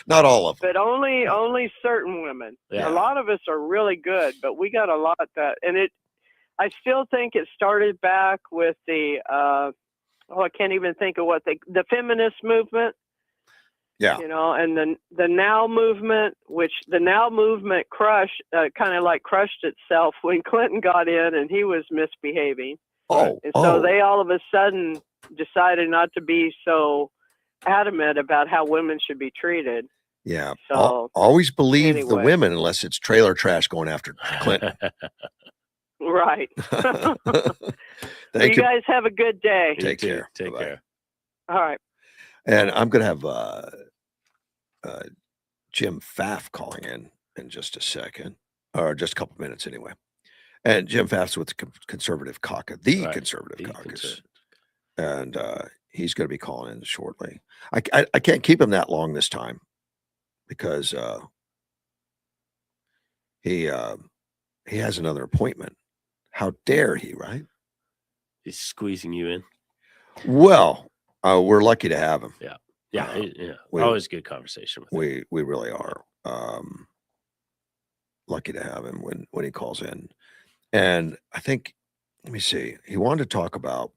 Not all of them, but only certain women. Yeah. A lot of us are really good, but we got a lot I still think it started back with the I can't even think of the feminist movement. Yeah. And the Now movement, which the Now movement crushed itself when Clinton got in and he was misbehaving. So they all of a sudden decided not to be so adamant about how women should be treated. Yeah. So always believe the women unless it's trailer trash going after Clinton. Right. Thank you guys have a good day. Take care. Take care. All right. And I'm going to have Jim Pfaff calling in just a second, or just a couple minutes anyway. And Jim Pfaff's with the Conservative Caucus, Conservative Caucus. And he's going to be calling in shortly. I can't keep him that long this time because he has another appointment. How dare he, right? He's squeezing you in. Well, we're lucky to have him. Yeah. Always good conversation with him. We really are lucky to have him when he calls in. And I think, let me see, he wanted to talk about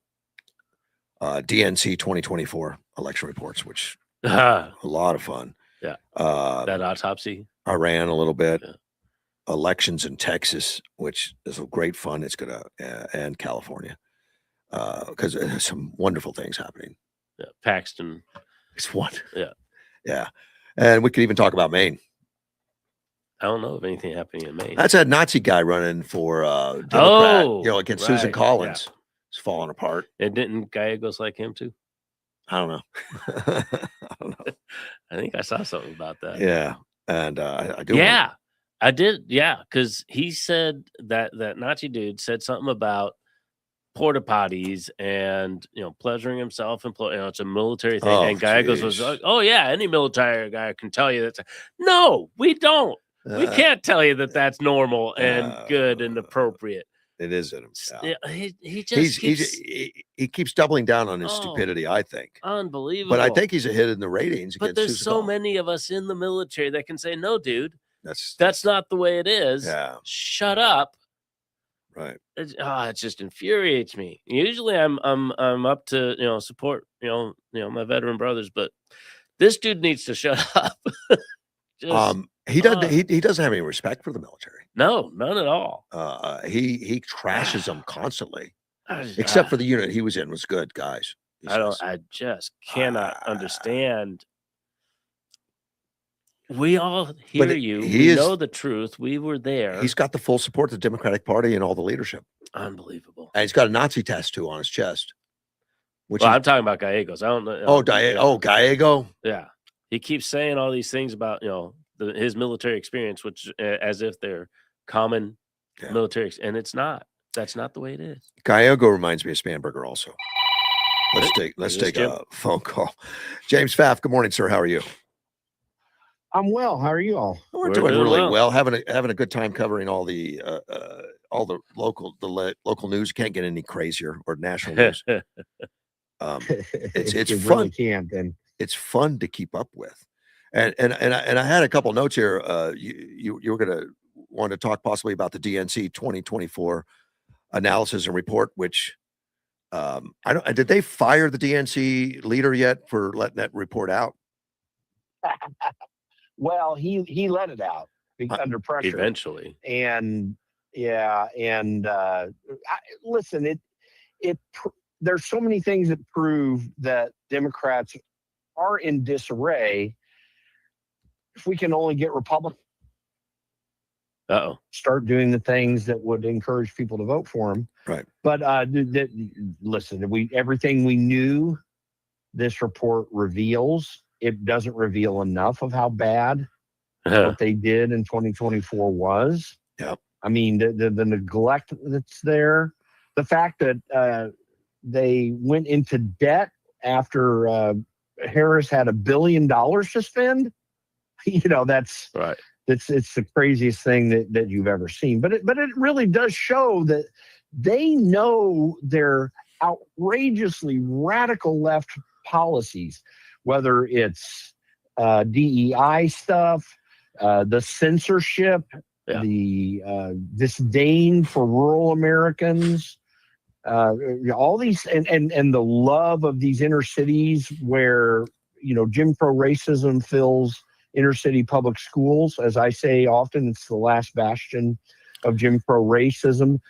DNC 2024 election reports, which a lot of fun. Yeah. That autopsy. Iran a little bit. Yeah. Elections in Texas, which is a great fun. It's going to, and California, because there's some wonderful things happening. Yeah. Paxton. It's one. Yeah. Yeah. And we could even talk about Maine. I don't know of anything happening in Maine. That's that Nazi guy running for Democrat, against Susan Collins. Yeah. It's falling apart. And didn't Gallegos like him too? I don't know. I think I saw something about that. Yeah. And I do. Yeah, I did. Yeah, because he said that Nazi dude said something about porta potties and pleasuring himself and it's a military thing. Oh, And Gallegos was geez. like, "Oh yeah, any military guy can tell you that." No, we don't. We can't tell you that that's normal and good and appropriate. It isn't. Yeah. He just he keeps doubling down on his stupidity, I think. Unbelievable. But I think he's a hit in the ratings. But there's so many of us in the military that can say, "No, dude, that's not the way it is. Yeah. Shut up." Right. It just infuriates me. Usually I'm up to support my veteran brothers, but this dude needs to shut up. He doesn't. He doesn't have any respect for the military. No, none at all. He trashes them constantly, except for the unit he was in was good, guys. I just cannot understand. We all hear you. We know the truth. We were there. He's got the full support of the Democratic Party and all the leadership. Unbelievable. And he's got a Nazi tattoo on his chest. I'm talking about Gallegos. I don't know. Gallego. Yeah, he keeps saying all these things about his military experience, which as if they're common military, and it's not. That's not the way it is. Gallego reminds me of Spanberger also. Let's take a phone call. James Pfaff, good morning, sir. How are you? I'm well. How are you all? We're doing really well. Having a good time covering all the local news. Can't get any crazier, or national news. It's you fun. Really can't, then it's fun to keep up with. And I had a couple notes here. You were going to want to talk possibly about the DNC 2024 analysis and report, which did they fire the DNC leader yet for letting that report out? Well, he let it out under pressure eventually, and listen, there's so many things that prove that Democrats are in disarray. If we can only get Republicans start doing the things that would encourage people to vote for him, right? But listen, everything we knew, this report reveals. It doesn't reveal enough of how bad what they did in 2024 was. Yep. I mean, the neglect that's there, the fact that they went into debt after Harris had $1 billion to spend. That's right. It's the craziest thing that you've ever seen. But it really does show that they know their outrageously radical left policies, whether it's DEI stuff, the censorship, the disdain for rural Americans, all these, and the love of these inner cities where Jim Crow racism fills inner city public schools. As I say often, it's the last bastion of Jim Crow racism.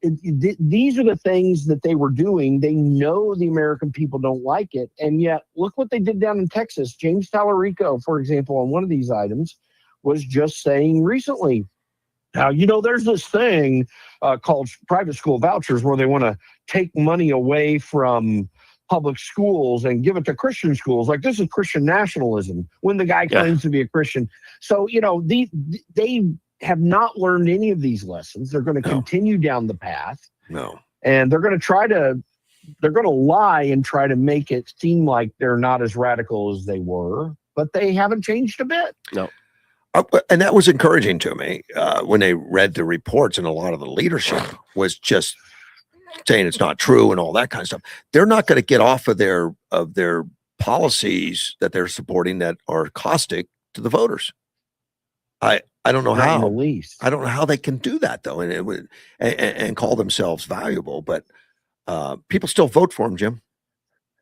These are the things that they were doing. They know the American people don't like it. And yet, look what they did down in Texas. James Tallarico, for example, on one of these items, was just saying recently, now, there's this thing called private school vouchers where they want to take money away from public schools and give it to Christian schools. Like, this is Christian nationalism when the guy claims to be a Christian. So, they have not learned any of these lessons. They're going to continue down the path. No. And they're going to lie and try to make it seem like they're not as radical as they were, but they haven't changed a bit. No. And that was encouraging to me when they read the reports, and a lot of the leadership was just saying it's not true and all that kind of stuff. They're not going to get off of their policies that they're supporting that are caustic to the voters. I don't know how. I don't know how they can do that though, and call themselves valuable. But people still vote for them, Jim.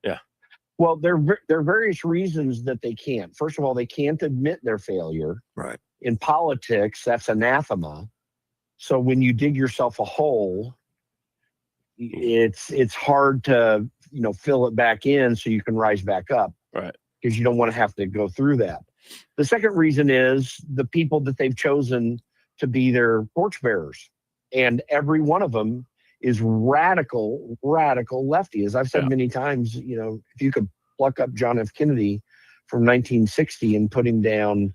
Yeah. Well, there are various reasons that they can't. First of all, they can't admit their failure. Right. In politics, that's anathema. So when you dig yourself a hole, it's hard to fill it back in so you can rise back up. Right. Because you don't want to have to go through that. The second reason is the people that they've chosen to be their torchbearers, and every one of them is radical lefty. As I've said many times, if you could pluck up John F. Kennedy from 1960 and put him down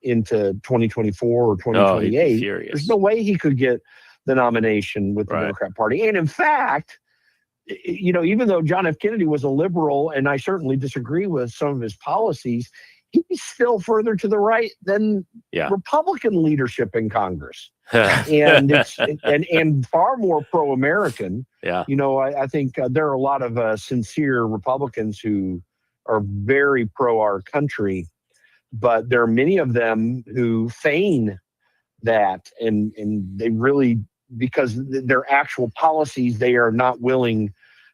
into 2024 or Oh, he'd be 2028, furious. there's no way he could get the nomination with the Right. Democrat Party. And in fact, you know, even though John F. Kennedy was a liberal, and I certainly disagree with some of his policies, he's still further to the right than Yeah. Republican leadership in Congress. And it's and far more pro-American. Yeah. You know, I think there are a lot of sincere Republicans who are very pro our country, but there are many of them who feign that, and they really, because their actual policies they are not willing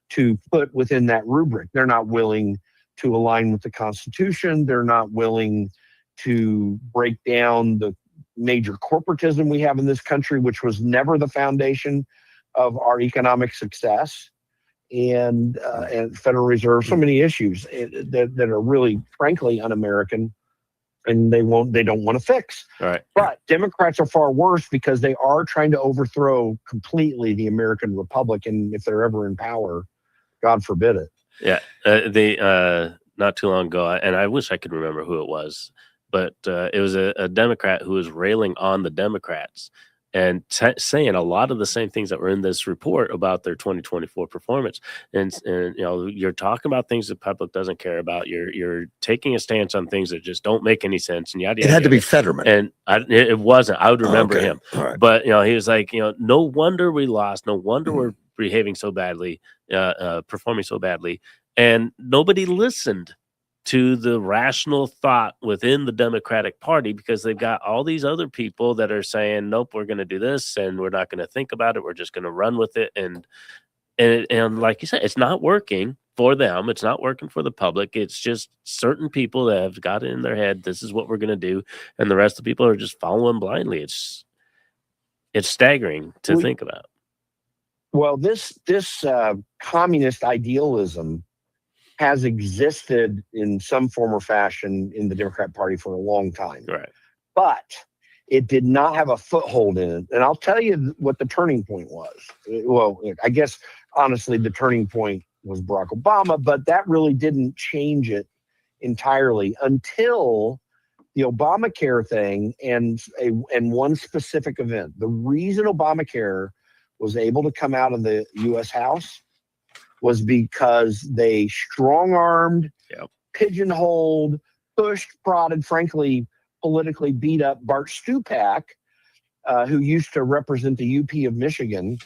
to put within that rubric. They're not willing to align with the Constitution. They're not willing to break down the major corporatism we have in this country, which was never the foundation of our economic success, and Federal Reserve. So many issues that are really, frankly, un-American, and they don't want to fix. Right. But Democrats are far worse because they are trying to overthrow completely the American Republic, and if they're ever in power, God forbid it. Yeah. They not too long ago, and I wish I could remember who it was, but it was a Democrat who was railing on the Democrats and saying a lot of the same things that were in this report about their 2024 performance. And you know, you're talking about things the public doesn't care about. You're taking a stance on things that just don't make any sense. And yada, It had to be Fetterman. And it wasn't. I would remember him. All right. But, you know, he was like, you know, no wonder we lost. No wonder we're behaving so badly, performing so badly. And nobody listened to the rational thought within the Democratic Party, because they've got all these other people that are saying, nope, we're going to do this and we're not going to think about it. We're just going to run with it. And like you said, it's not working for them. It's not working for the public. It's just certain people that have got it in their head, this is what we're going to do. And the rest of the people are just following blindly. It's staggering to think about. Well, this communist idealism has existed in some form or fashion in the Democrat Party for a long time. Right. But it did not have a foothold in it. And I'll tell you what the turning point was. Well, I guess, honestly, the turning point was Barack Obama, but that really didn't change it entirely until the Obamacare thing and one specific event. The reason Obamacare was able to come out of the U.S. House was because they strong-armed, pigeonholed, pushed, prodded, frankly, politically beat up Bart Stupak, who used to represent the UP of Michigan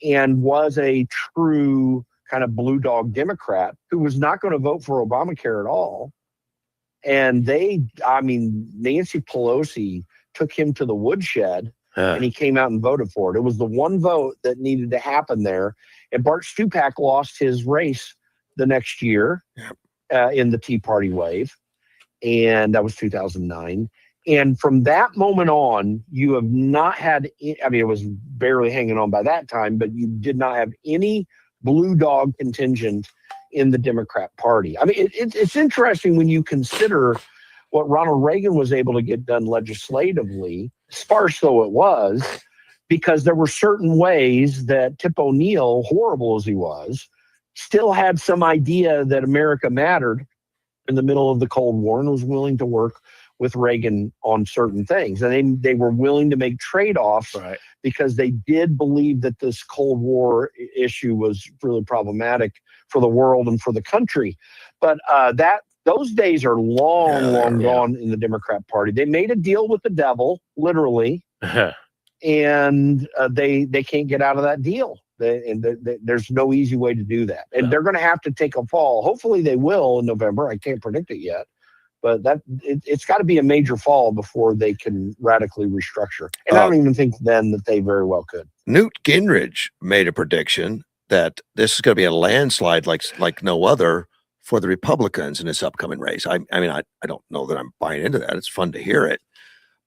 and was a true kind of blue dog Democrat who was not going to vote for Obamacare at all. And Nancy Pelosi took him to the woodshed, and he came out and voted for it. It was the one vote that needed to happen there. And Bart Stupak lost his race the next year in the Tea Party wave. And that was 2009. And from that moment on, you have not had, it was barely hanging on by that time, but you did not have any blue dog contingent in the Democrat Party. I mean, it's interesting when you consider what Ronald Reagan was able to get done legislatively, sparse though it was, because there were certain ways that Tip O'Neill, horrible as he was, still had some idea that America mattered in the middle of the Cold War and was willing to work with Reagan on certain things. And they were willing to make trade-offs because they did believe that this Cold War issue was really problematic for the world and for the country. But those days are long gone in the Democrat Party. They made a deal with the devil, literally, and they can't get out of that deal. There's no easy way to do that. And they're going to have to take a fall. Hopefully they will in November. I can't predict it yet. But it's got to be a major fall before they can radically restructure. And I don't even think then that they very well could. Newt Gingrich made a prediction that this is going to be a landslide like no other for the Republicans in this upcoming race. I don't know that I'm buying into that. It's fun to hear it.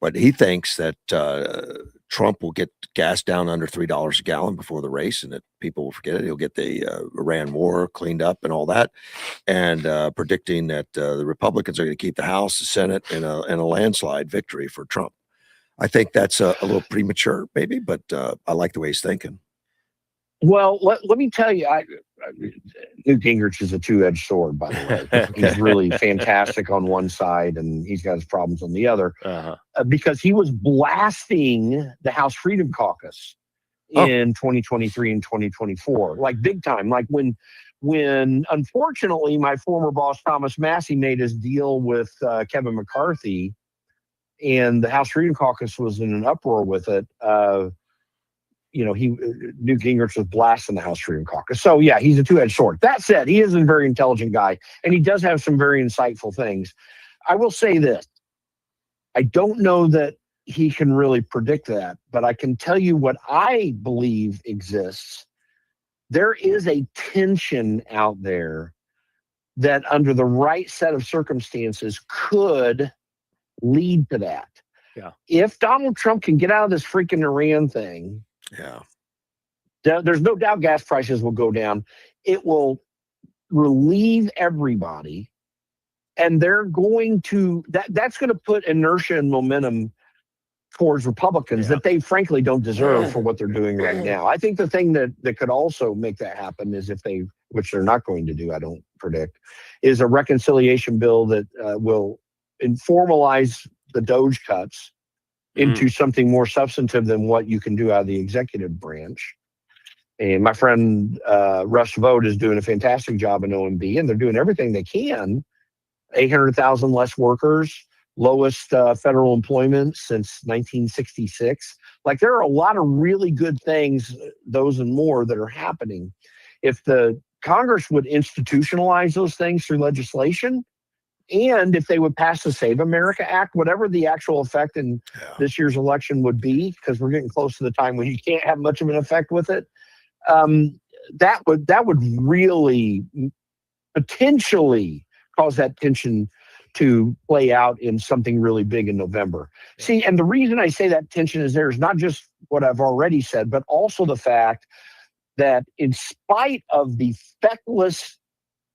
But he thinks that Trump will get gas down under $3 a gallon before the race, and that people will forget it. He'll get the Iran war cleaned up and all that, and predicting that the Republicans are going to keep the House, the Senate, in a landslide victory for Trump. I think that's a little premature, maybe, but I like the way he's thinking. Well, let me tell you, Newt Gingrich is a two-edged sword, by the way. He's really fantastic on one side, and he's got his problems on the other. Because he was blasting the House Freedom Caucus in 2023 and 2024, like big time. Like when unfortunately my former boss Thomas Massey made his deal with Kevin McCarthy, and the House Freedom Caucus was in an uproar with it. Newt Gingrich was blasting the House Freedom Caucus. So yeah, he's a two-edged sword. That said, he is a very intelligent guy, and he does have some very insightful things. I will say this. I don't know that he can really predict that, but I can tell you what I believe exists. There is a tension out there that under the right set of circumstances could lead to that. Yeah. If Donald Trump can get out of this freaking Iran thing, there's no doubt gas prices will go down. It will relieve everybody. And they're going to, that's going to put inertia and momentum towards Republicans that they frankly don't deserve for what they're doing right now. I think the thing that could also make that happen is which they're not going to do, I don't predict, is a reconciliation bill that will formalize the DOGE cuts into something more substantive than what you can do out of the executive branch. And my friend Russ Vogt is doing a fantastic job in OMB, and they're doing everything they can. 800,000 less workers, lowest federal employment since 1966. Like, there are a lot of really good things, those and more, that are happening. If the Congress would institutionalize those things through legislation, and if they would pass the Save America Act, whatever the actual effect in this year's election would be, because we're getting close to the time when you can't have much of an effect with it, that would really potentially cause that tension to play out in something really big in November. See, and the reason I say that tension is there is not just what I've already said, but also the fact that in spite of the feckless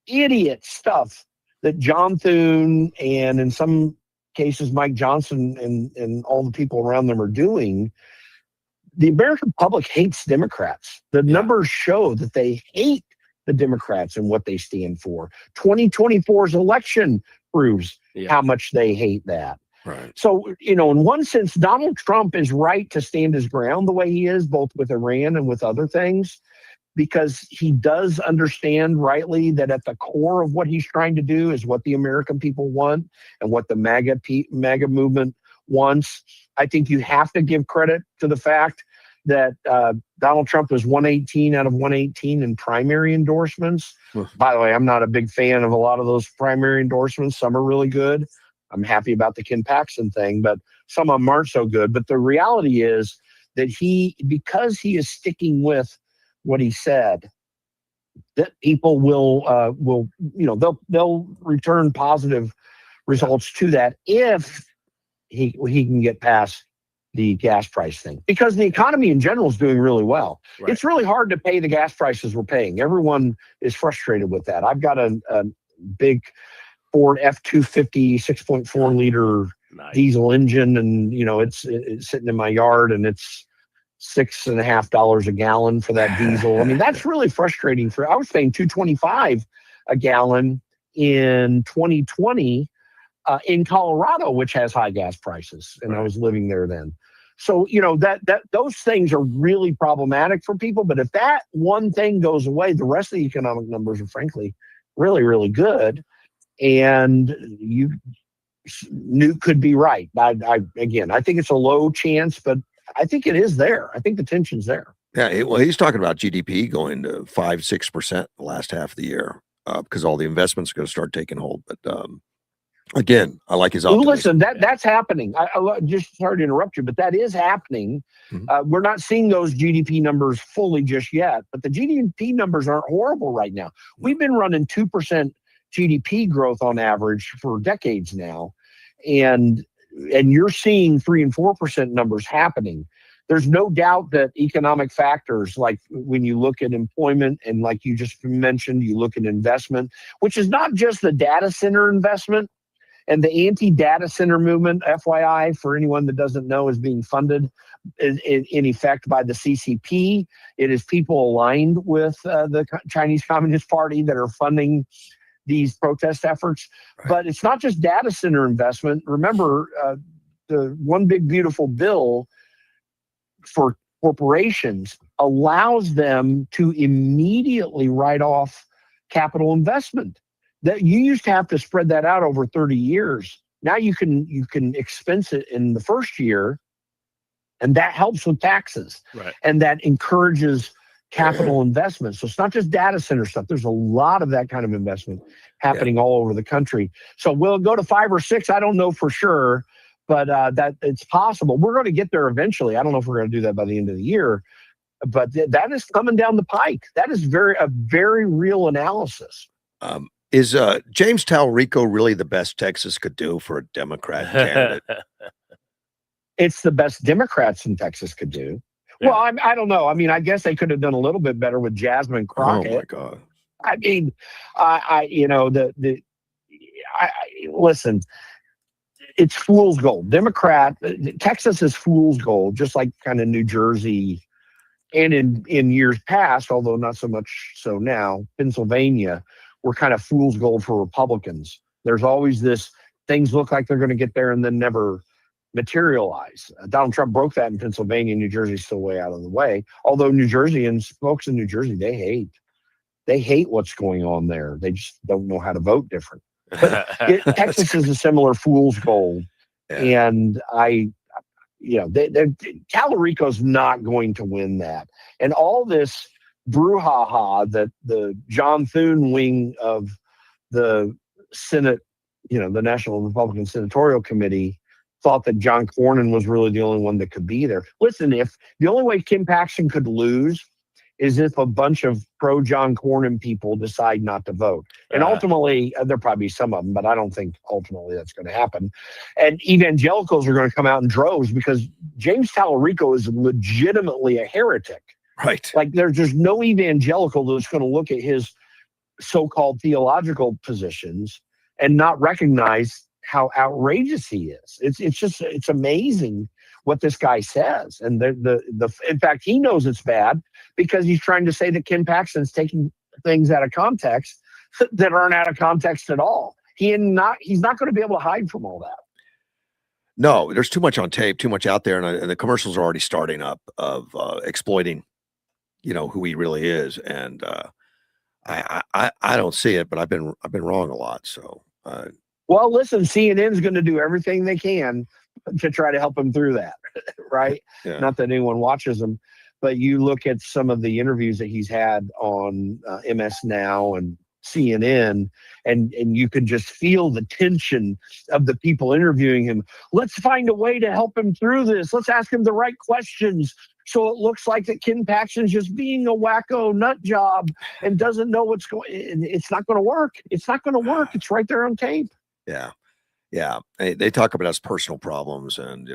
idiot stuff that John Thune and in some cases Mike Johnson and all the people around them are doing, the American public hates Democrats. The numbers show that they hate the Democrats and what they stand for. 2024's election proves how much they hate that. Right. So, in one sense, Donald Trump is right to stand his ground the way he is, both with Iran and with other things, because he does understand rightly that at the core of what he's trying to do is what the American people want and what the MAGA movement wants. I think you have to give credit to the fact that Donald Trump was 118 out of 118 in primary endorsements. By the way, I'm not a big fan of a lot of those primary endorsements. Some are really good. I'm happy about the Ken Paxton thing, but some of them aren't so good. But the reality is that because he is sticking with what he said, that people will they'll return positive results to that if he can get past the gas price thing, because the economy in general is doing really well. Right. It's really hard to pay the gas prices we're paying. Everyone is frustrated with that. I've got a big Ford F-250 6.4 liter diesel engine, and it's sitting in my yard, and it's $6.50 a gallon for that diesel. I mean, that's really frustrating. I was paying $2.25 a gallon in 2020 in Colorado, which has high gas prices, and I was living there then. So, that those things are really problematic for people. But if that one thing goes away, the rest of the economic numbers are frankly really, really good. And Newt could be right. I think it's a low chance, but I think it is there. I think the tension's there. Yeah, well, he's talking about GDP going to 5-6% the last half of the year because all the investments are going to start taking hold. But again, I like his optimism. Listen, that's happening. I just sorry to interrupt you, but that is happening. Mm-hmm. We're not seeing those GDP numbers fully just yet, but the GDP numbers aren't horrible right now. We've been running 2% GDP growth on average for decades now, and you're seeing 3 and 4% numbers happening. There's no doubt that economic factors, like when you look at employment and like you just mentioned, you look at investment, which is not just the data center investment. And the anti-data center movement, FYI, for anyone that doesn't know, is being funded in effect by the CCP. It is people aligned with the Chinese Communist Party that are funding these protest efforts. Right. But it's not just data center investment. Remember, the one big beautiful bill for corporations allows them to immediately write off capital investment. That you used to have to spread that out over 30 years. Now you can expense it in the first year, and that helps with taxes. Right. And that encourages capital investment. So it's not just data center stuff. There's a lot of that kind of investment happening all over the country. So will it go to 5 or 6? I don't know for sure, but that it's possible. We're going to get there eventually. I don't know if we're going to do that by the end of the year, but that is coming down the pike. That is a very real analysis. Is James Talrico really the best Texas could do for a Democrat candidate? It's the best Democrats in Texas could do. Yeah. Well, I don't know. I mean, I guess they could have done a little bit better with Jasmine Crockett. Oh my God! I mean, listen. It's fool's gold. Texas is fool's gold, just like kind of New Jersey, and in years past, although not so much so now, Pennsylvania were kind of fool's gold for Republicans. There's always this, things look like they're going to get there and then never materialize. Donald Trump broke that in Pennsylvania. New Jersey's still way out of the way. Although folks in New Jersey, they hate what's going on there. They just don't know how to vote different. But Texas is a similar fool's gold. Yeah. And Talarico's not going to win that. And all this brouhaha that the John Thune wing of the Senate, the National Republican Senatorial Committee, thought that John Cornyn was really the only one that could be there. Listen, if the only way Kim Paxton could lose is if a bunch of pro-John Cornyn people decide not to vote. And ultimately, there'll probably be some of them, but I don't think ultimately that's going to happen. And evangelicals are going to come out in droves because James Talarico is legitimately a heretic. Right. Like there's just no evangelical that's going to look at his so-called theological positions and not recognize how outrageous he is. It's amazing what this guy says. And in fact, he knows it's bad because he's trying to say that Ken Paxton's taking things out of context that aren't out of context at all. He's not going to be able to hide from all that. No, there's too much on tape, too much out there, and the commercials are already starting up of exploiting, who he really is. And I don't see it, but I've been wrong a lot. So. Well, listen, CNN's going to do everything they can to try to help him through that, right? Yeah. Not that anyone watches him, but you look at some of the interviews that he's had on MS Now and CNN, and you can just feel the tension of the people interviewing him. Let's find a way to help him through this. Let's ask him the right questions so it looks like that Ken Paxton's just being a wacko nut job and doesn't know what's going. It's not going to work. It's not going to work. It's right there on tape. Yeah. Yeah. They talk about his personal problems and,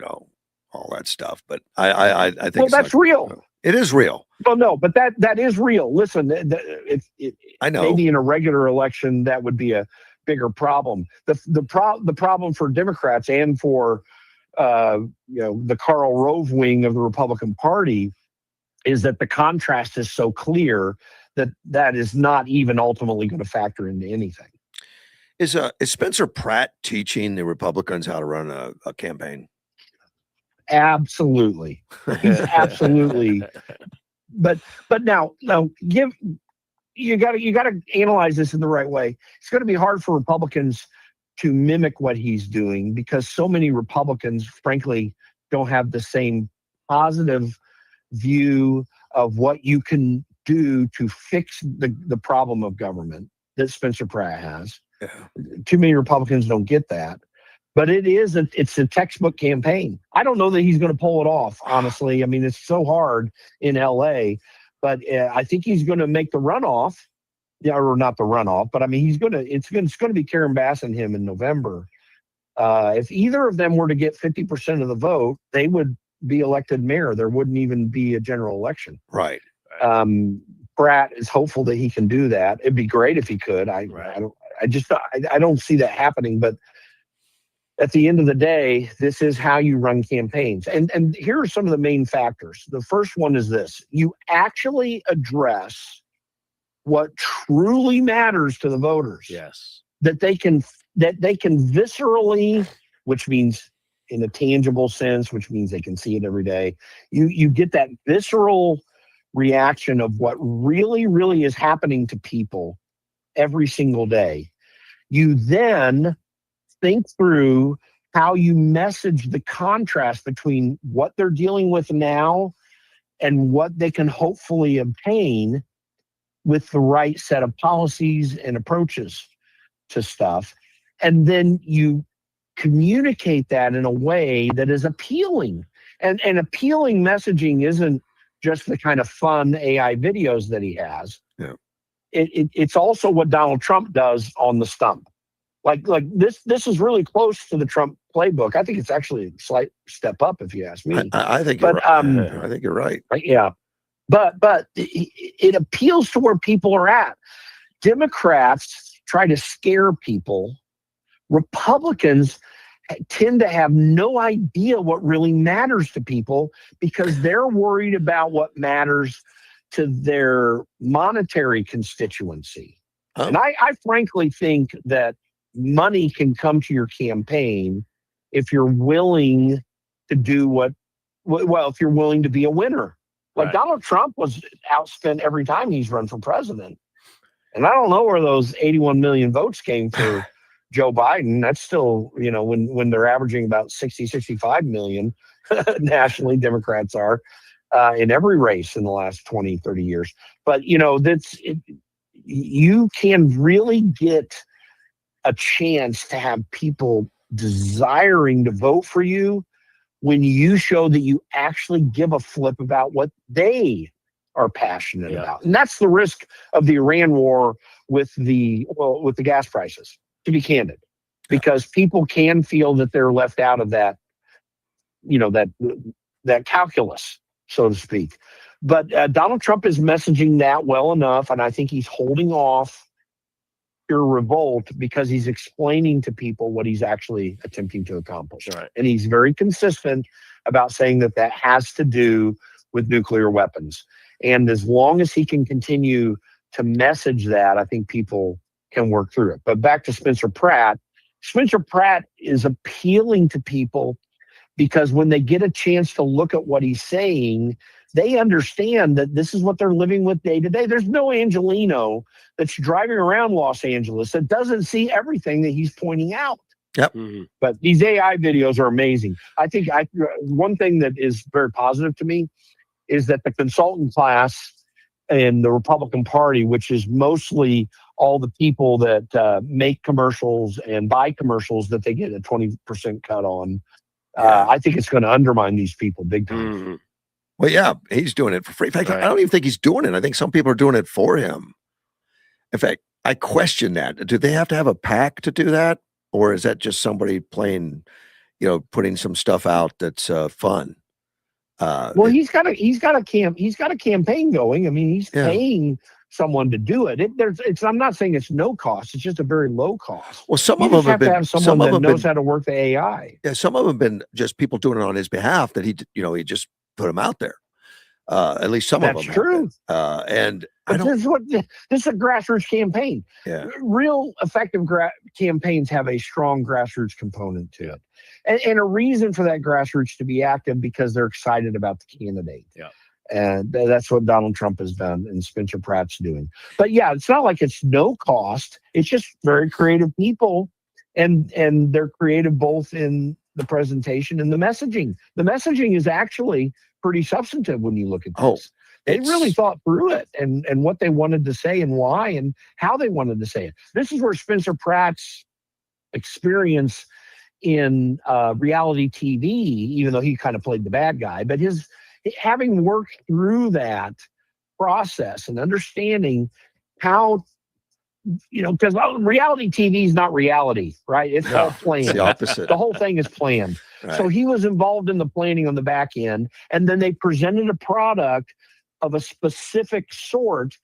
all that stuff. But I think. Well, that's real. It is real. Well, no, but that is real. Listen, I know. Maybe in a regular election, that would be a bigger problem. The problem for Democrats and for, the Karl Rove wing of the Republican Party is that the contrast is so clear that is not even ultimately going to factor into anything. Is Spencer Pratt teaching the Republicans how to run a campaign? Absolutely. He's absolutely. But now you got to analyze this in the right way. It's going to be hard for Republicans to mimic what he's doing because so many Republicans, frankly, don't have the same positive view of what you can do to fix the problem of government that Spencer Pratt has. Yeah. Too many Republicans don't get that, but it's a textbook campaign. I don't know that he's going to pull it off, honestly. I mean, it's so hard in LA, but I think he's going to make the runoff. Yeah, or not the runoff, but I mean, it's going to be Karen Bass and him in November. If either of them were to get 50% of the vote, they would be elected mayor. There wouldn't even be a general election. Right. Pratt is hopeful that he can do that. It'd be great if he could. I don't see that happening, but at the end of the day, this is how you run campaigns. And here are some of the main factors. The first one is this: you actually address what truly matters to the voters. Yes. That they can viscerally, which means in a tangible sense, which means they can see it every day. You get that visceral reaction of what really, really is happening to people every single day. You then think through how you message the contrast between what they're dealing with now and what they can hopefully obtain with the right set of policies and approaches to stuff. And then you communicate that in a way that is appealing. And appealing messaging isn't just the kind of fun AI videos that he has. Yeah. It's also what Donald Trump does on the stump. Like this is really close to the Trump playbook. I think it's actually a slight step up, if you ask me. I think you're right. I think you're right. Yeah. But it appeals to where people are at. Democrats try to scare people. Republicans tend to have no idea what really matters to people because they're worried about what matters to their monetary constituency. Oh. And I frankly think that money can come to your campaign if you're willing to do if you're willing to be a winner. Like Donald Trump was outspent every time he's run for president. And I don't know where those 81 million votes came for Joe Biden. That's still, when they're averaging about 65 million nationally, Democrats are in every race in the last 20, 30 years. But, you can really get a chance to have people desiring to vote for you when you show that you actually give a flip about what they are passionate about. And that's the risk of the Iran war with the gas prices, to be candid, because people can feel that they're left out of that, that calculus, so to speak. But Donald Trump is messaging that well enough, and I think he's holding off pure revolt because he's explaining to people what he's actually attempting to accomplish. Right. And he's very consistent about saying that has to do with nuclear weapons. And as long as he can continue to message that, I think people can work through it. But back to Spencer Pratt. Spencer Pratt is appealing to people because when they get a chance to look at what he's saying, they understand that this is what they're living with day to day. There's no Angelino that's driving around Los Angeles that doesn't see everything that he's pointing out. Yep. Mm-hmm. But these AI videos are amazing. I think one thing that is very positive to me is that the consultant class in the Republican Party, which is mostly all the people that make commercials and buy commercials that they get a 20% cut on, I think it's going to undermine these people big time. Mm-hmm. Well, yeah, he's doing it for free. In fact, I don't even think he's doing it. I think some people are doing it for him. In fact, I question that. Do they have to have a PAC to do that? Or is that just somebody playing, putting some stuff out that's fun? Well, he's got a campaign going. I mean, he's paying someone to do it. I'm not saying it's no cost. It's just a very low cost. Well, some of them have to have someone that knows how to work the AI. Yeah, some of them have been just people doing it on his behalf that he just put them out there. At least some of them. That's true. This is a grassroots campaign. Yeah. Real effective campaigns have a strong grassroots component to it. And a reason for that grassroots to be active because they're excited about the candidate. Yeah. And that's what Donald Trump has done and Spencer Pratt's doing. But yeah, it's not like it's no cost. It's just very creative people. And they're creative both in the presentation and the messaging. The messaging is actually pretty substantive when you look at this. They really thought through it and what they wanted to say and why and how they wanted to say it. This is where Spencer Pratt's experience in reality TV, even though he kind of played the bad guy, but his having worked through that process and understanding how, because reality TV is not reality, right? It's all planned. It's the opposite. The whole thing is planned. Right. So he was involved in the planning on the back end, and then they presented a product of a specific sort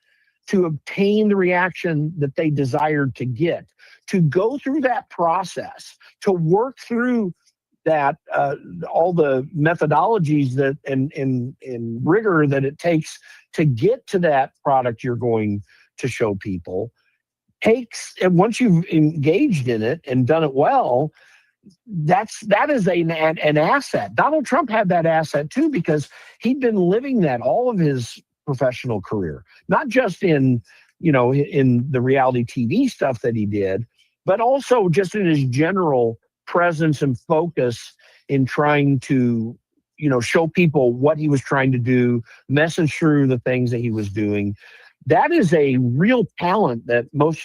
to obtain the reaction that they desired to get. to go through that process, to work through that all the methodologies that and rigor that it takes to get to that product you're going to show people takes, and once you've engaged in it and done it well, that is an asset. Donald Trump had that asset too, because he'd been living that all of his professional career, not just in the reality TV stuff that he did, but also just in his general presence and focus in trying to show people what he was trying to do, message through the things that he was doing. That is a real talent that most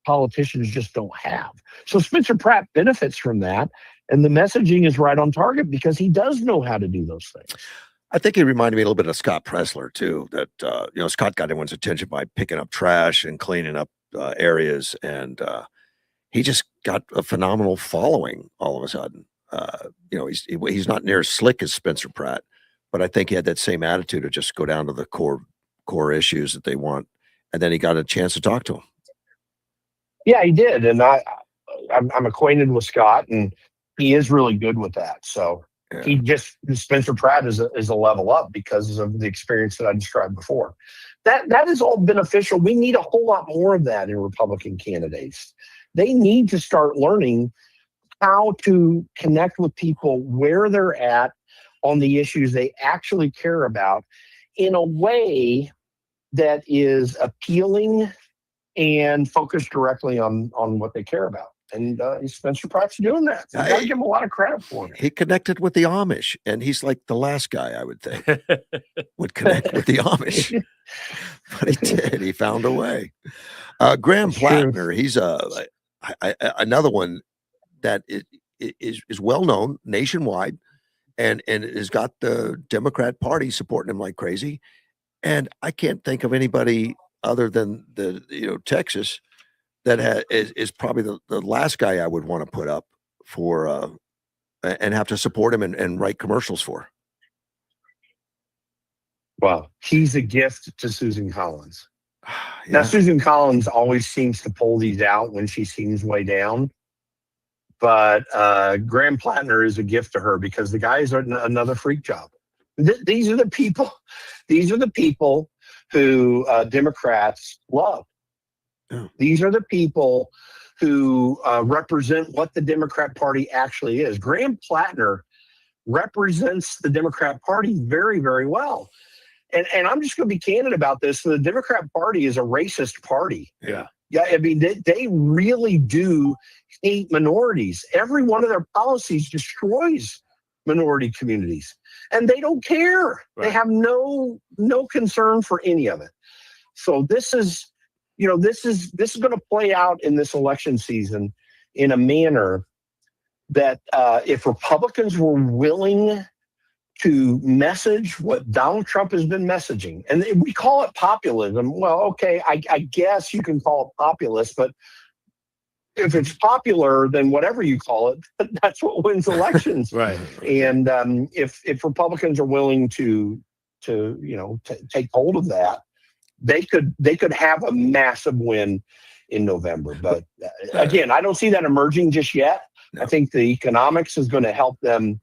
politicians just don't have. So Spencer Pratt benefits from that, and the messaging is right on target because he does know how to do those things. I think he reminded me a little bit of Scott Pressler too, that Scott got everyone's attention by picking up trash and cleaning up areas, and he just got a phenomenal following all of a sudden. He's not near as slick as Spencer Pratt, but I think he had that same attitude of just go down to the core issues that they want, and then he got a chance to talk to him. Yeah, he did, and I'm acquainted with Scott, and he is really good with that. So yeah. Spencer Pratt is a level up because of the experience that I described before. That is all beneficial. We need a whole lot more of that in Republican candidates. They need to start learning how to connect with people where they're at on the issues they actually care about in a way that is appealing and focused directly on what they care about. And Spencer Pratt's doing that. You got to give him a lot of credit for it. He connected with the Amish, and he's like the last guy I would think would connect with the Amish. But he did. He found a way. Graham Plattner, he's another one that is well known nationwide, and has got the Democrat Party supporting him like crazy. And I can't think of anybody other than Texas that is probably the last guy I would want to put up for and have to support him and write commercials for. Well, he's a gift to Susan Collins. Yeah. Now, Susan Collins always seems to pull these out when she seems way down. But Graham Plattner is a gift to her because the guy is another freak job. These are the people who Democrats love. Yeah. These are the people who represent what the Democrat Party actually is. Graham Plattner represents the Democrat Party very, very well. And I'm just going to be candid about this. So the Democrat Party is a racist party. Yeah. Yeah, I mean, they really do hate minorities. Every one of their policies destroys minority communities, and they don't care. Right. They have no concern for any of it. So this is going to play out in this election season in a manner that if Republicans were willing to message what Donald Trump has been messaging, and we call it populism. Well, okay, I guess you can call it populist, but if it's popular, then whatever you call it, that's what wins elections. Right. And if Republicans are willing to take hold of that, they could have a massive win in November. But again, I don't see that emerging just yet. No. I think the economics is going to help them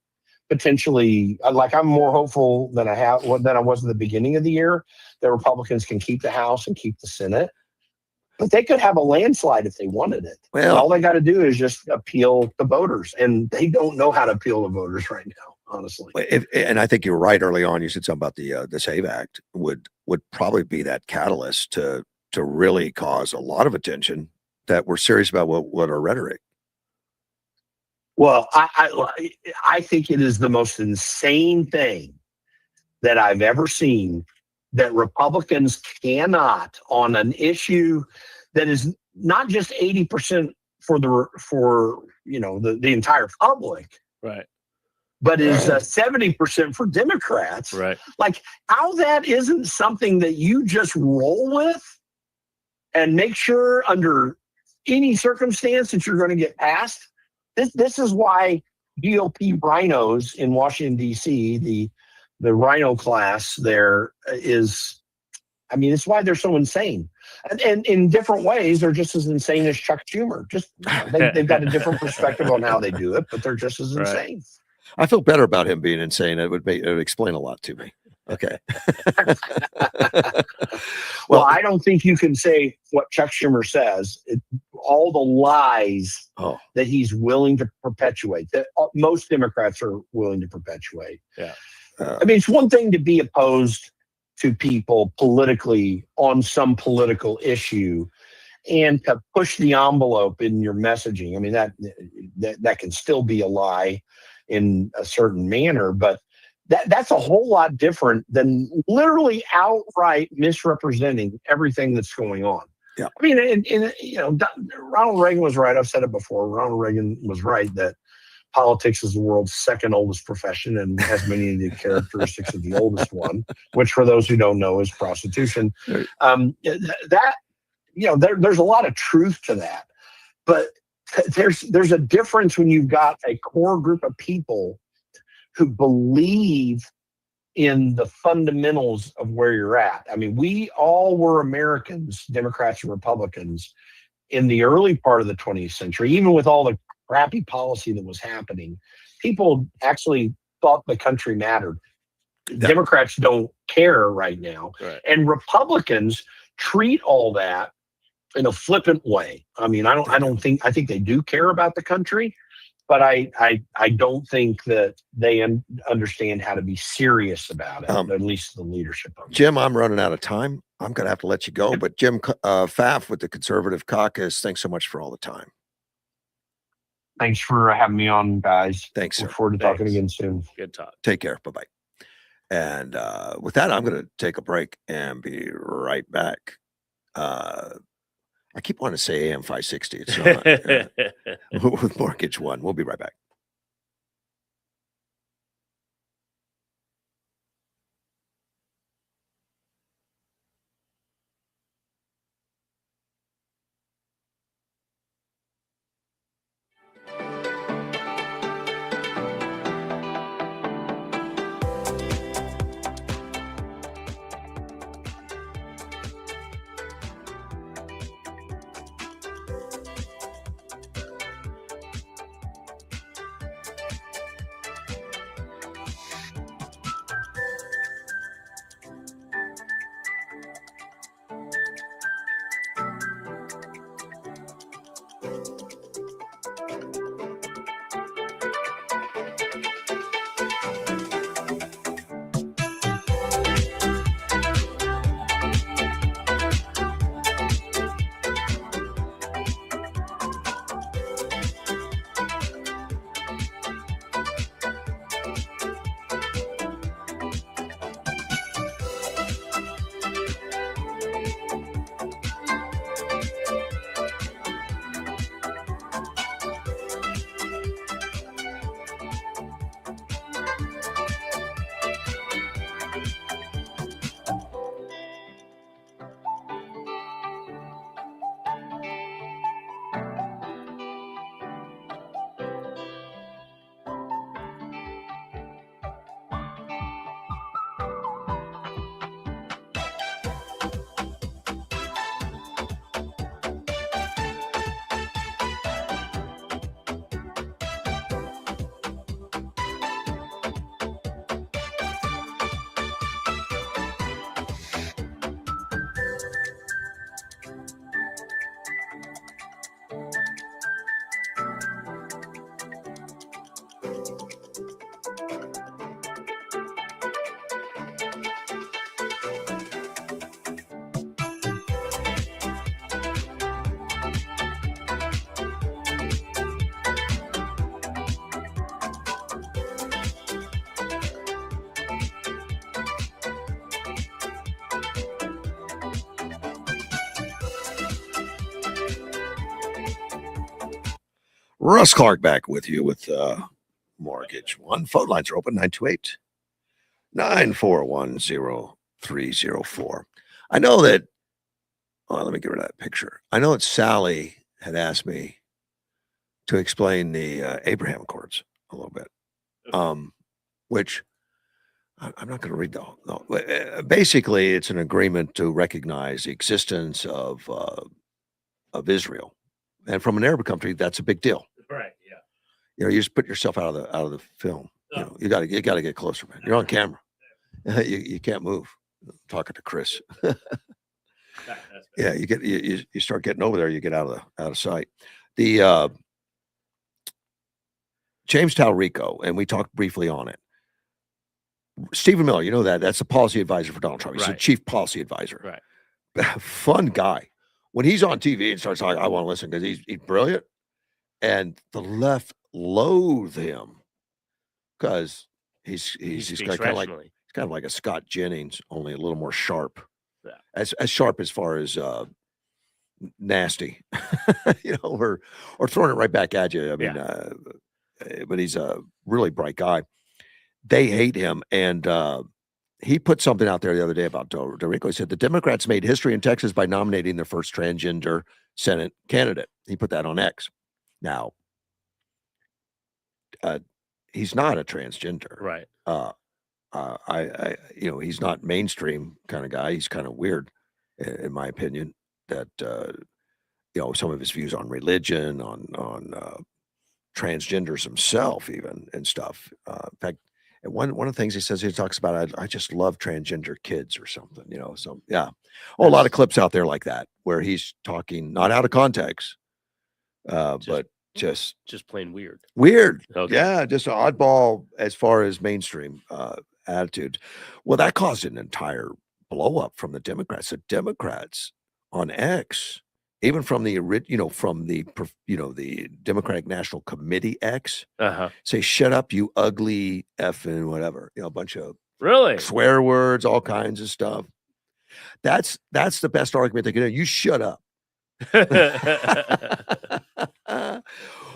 potentially. Like, I'm more hopeful than I was at the beginning of the year that Republicans can keep the House and keep the Senate. But they could have a landslide if they wanted it. Well, and all they got to do is just appeal to voters, and they don't know how to appeal to voters right now, honestly. And I think you were right early on. You said something about the SAVE Act would probably be that catalyst to really cause a lot of attention that we're serious about what our rhetoric. Well, I think it is the most insane thing that I've ever seen that Republicans cannot, on an issue that is not just 80% for the entire public, right, but is 70% for Democrats. Right. Like, how that isn't something that you just roll with and make sure under any circumstance that you're going to get passed. This is why GOP rhinos in Washington, D.C., the rhino class there is I mean, it's why they're so insane. And in different ways, they're just as insane as Chuck Schumer. Just they've got a different perspective on how they do it, but they're just as insane. I feel better about him being insane. It would explain a lot to me. Okay. Well, I don't think you can say what Chuck Schumer says. All the lies that he's willing to perpetuate, that most Democrats are willing to perpetuate. Yeah. I mean, it's one thing to be opposed to people politically on some political issue and to push the envelope in your messaging. I mean, that can still be a lie in a certain manner, but that's a whole lot different than literally outright misrepresenting everything that's going on. Yeah. I mean, and Ronald Reagan was right. I've said it before. Ronald Reagan was right that politics is the world's second oldest profession and has many of the characteristics of the oldest one, which for those who don't know is prostitution. There's a lot of truth to that, but there's a difference when you've got a core group of people who believe in the fundamentals of where you're at. I mean, we all were Americans, Democrats and Republicans, in the early part of the 20th century, even with all the crappy policy that was happening. People actually thought the country mattered. Yeah. Democrats don't care right now. Right. And Republicans treat all that in a flippant way. I mean, I think they do care about the country, but I don't think that they understand how to be serious about it, at least the leadership of it. Jim, I'm running out of time. I'm going to have to let you go. But Jim Pfaff with the Conservative Caucus, thanks so much for all the time. Thanks for having me on, guys. Thanks, sir. Look forward to talking again soon. Good talk. Take care. Bye-bye. And with that, I'm going to take a break and be right back. I keep wanting to say AM 560. It's not. With Mortgage One. We'll be right back. Russ Cark back with you with Mortgage One. Phone lines are open, 928-941-0304. I know that, let me get rid of that picture. I know that Sally had asked me to explain the Abraham Accords a little bit, which I'm not going to read the no. Basically, it's an agreement to recognize the existence of Israel, and from an Arab country, that's a big deal. Right. Yeah. You know, you just put yourself out of the film. You know, you got to get closer, man. You're on camera. You can't move. I'm talking to Chris. Yeah, you start getting over there, you get out of sight. The James Talrico, and we talked briefly on it. Stephen Miller, you know that's the policy advisor for Donald Trump. He's the chief policy advisor. Right. Fun guy. When he's on TV and starts talking, I want to listen because he's brilliant. And the left loathe him because he's kind of like a Scott Jennings, only a little more sharp. Yeah. As sharp as far as nasty, you know, or throwing it right back at you. I mean, but he's a really bright guy. They hate him, and he put something out there the other day about Talrico. He said the Democrats made history in Texas by nominating their first transgender Senate candidate. He put that on X. Now, he's not a transgender, right? You know, he's not mainstream kind of guy. He's kind of weird, in my opinion. That you know, some of his views on religion, on transgenders himself, even and stuff. In fact, and one of the things he says, he talks about, I just love transgender kids or something. You know, so yeah, a lot of clips out there like that where he's talking not out of context, but just plain weird. Okay. Yeah, just an oddball as far as mainstream attitude. Well, that caused an entire blow up from the Democrats. The Democrats on X, even from the the Democratic National Committee X, say shut up, you ugly effing whatever. You know, a bunch of swear words, all kinds of stuff. That's the best argument they can do. You shut up.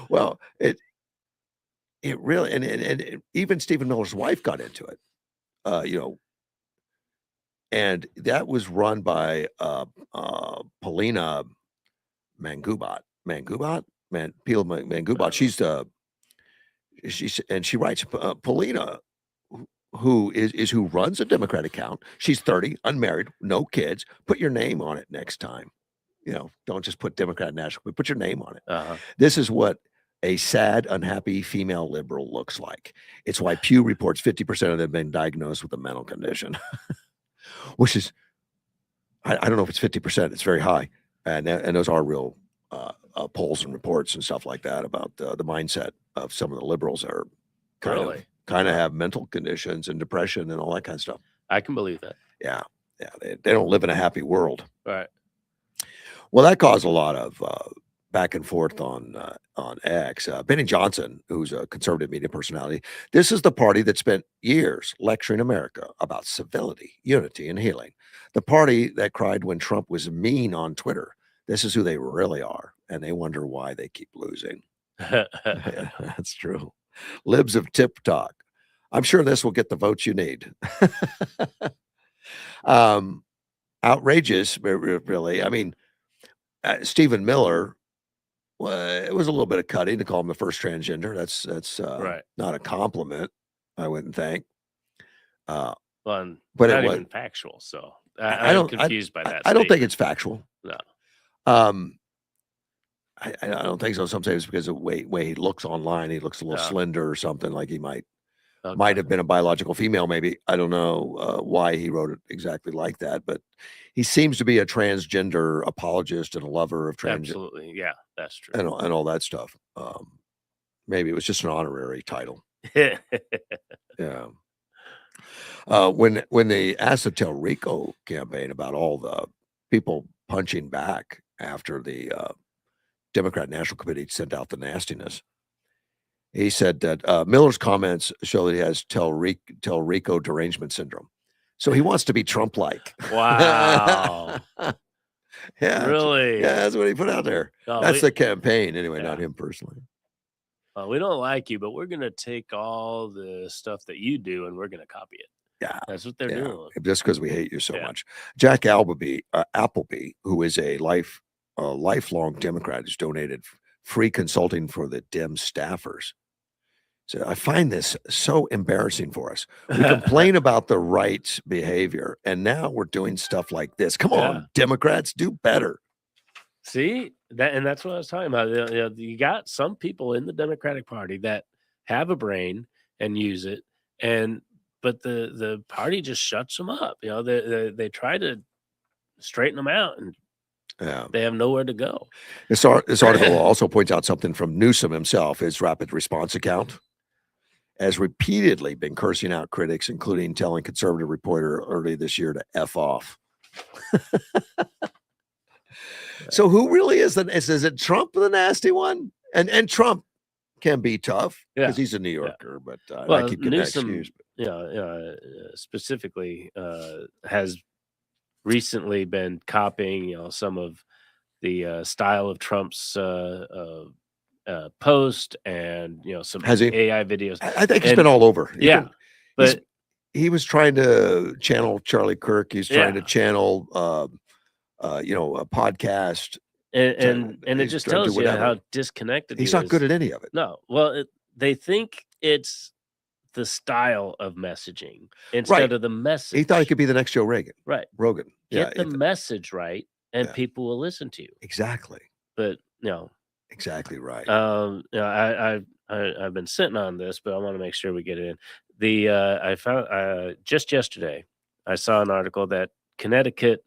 Well, it really and even Stephen Miller's wife got into it, you know, and that was run by Paulina Mangubat. She writes Paulina, who runs a Democrat account. She's 30, unmarried, no kids. Put your name on it next time. You know, don't just put Democrat National, but put your name on it. This is what a sad, unhappy female liberal looks like. It's why Pew reports 50% of them have been diagnosed with a mental condition, which is, I don't know if it's 50%. It's very high. And those are real polls and reports and stuff like that about the mindset of some of the liberals that are kind of have mental conditions and depression and all that kind of stuff. I can believe that. Yeah. They don't live in a happy world. Right. Well, that caused a lot of back and forth on X. Benny Johnson, who's a conservative media personality, this is the party that spent years lecturing America about civility, unity, and healing. The party that cried when Trump was mean on Twitter. This is who they really are, and they wonder why they keep losing. Yeah, that's true. Libs of TikTok. I'm sure this will get the votes you need. Outrageous, really. I mean, Stephen Miller, well, it was a little bit of cutting to call him the first transgender. That's not a compliment, I wouldn't think. But not even factual. So I'm confused by that. I don't think it's factual. No. I don't think so. Sometimes because of the way he looks online, he looks a little slender or something. Like he might have been a biological female. Maybe I don't know why he wrote it exactly like that, but he seems to be a transgender apologist and a lover of transgender. Absolutely, yeah, that's true, and all that stuff. Maybe it was just an honorary title. Yeah. When they asked the Talrico campaign about all the people punching back after the Democrat National Committee sent out the nastiness, he said that Miller's comments show that he has Talrico derangement syndrome. So he wants to be Trump-like. Wow. Yeah. Really? Yeah, that's what he put out there. That's the campaign anyway, not him personally. We don't like you, but we're going to take all the stuff that you do and we're going to copy it. Yeah. That's what they're doing. Just because we hate you so much. Jack Appleby, who is a lifelong Democrat, who's donated free consulting for the Dem staffers, So I find this so embarrassing for us. We complain about the right's behavior, and now we're doing stuff like this. Come Yeah. on, Democrats, do better. See that, and that's what I was talking about. You got some people in the Democratic Party that have a brain and use it, but the party just shuts them up. They try to straighten them out, and Yeah. they have nowhere to go. This article also points out something from Newsom himself. His rapid response account has repeatedly been cursing out critics, including telling conservative reporter early this year to F off. So who really is it Trump the nasty one? And Trump can be tough because he's a New Yorker, but I keep getting Newsom, that excuse. specifically has recently been copying, some of the style of Trump's post and some Has he? AI videos. I think he's been all over. But he was trying to channel Charlie Kirk. He's trying to channel a podcast. And it just tells you how disconnected he's not good at any of it. No, well, they think it's the style of messaging instead of the message. He thought he could be the next Joe Rogan. Get the message right, and people will llisten to you. Exactly. But exactly right. I've been sitting on this, but I want to make sure we get it in. I found just yesterday I saw an article that Connecticut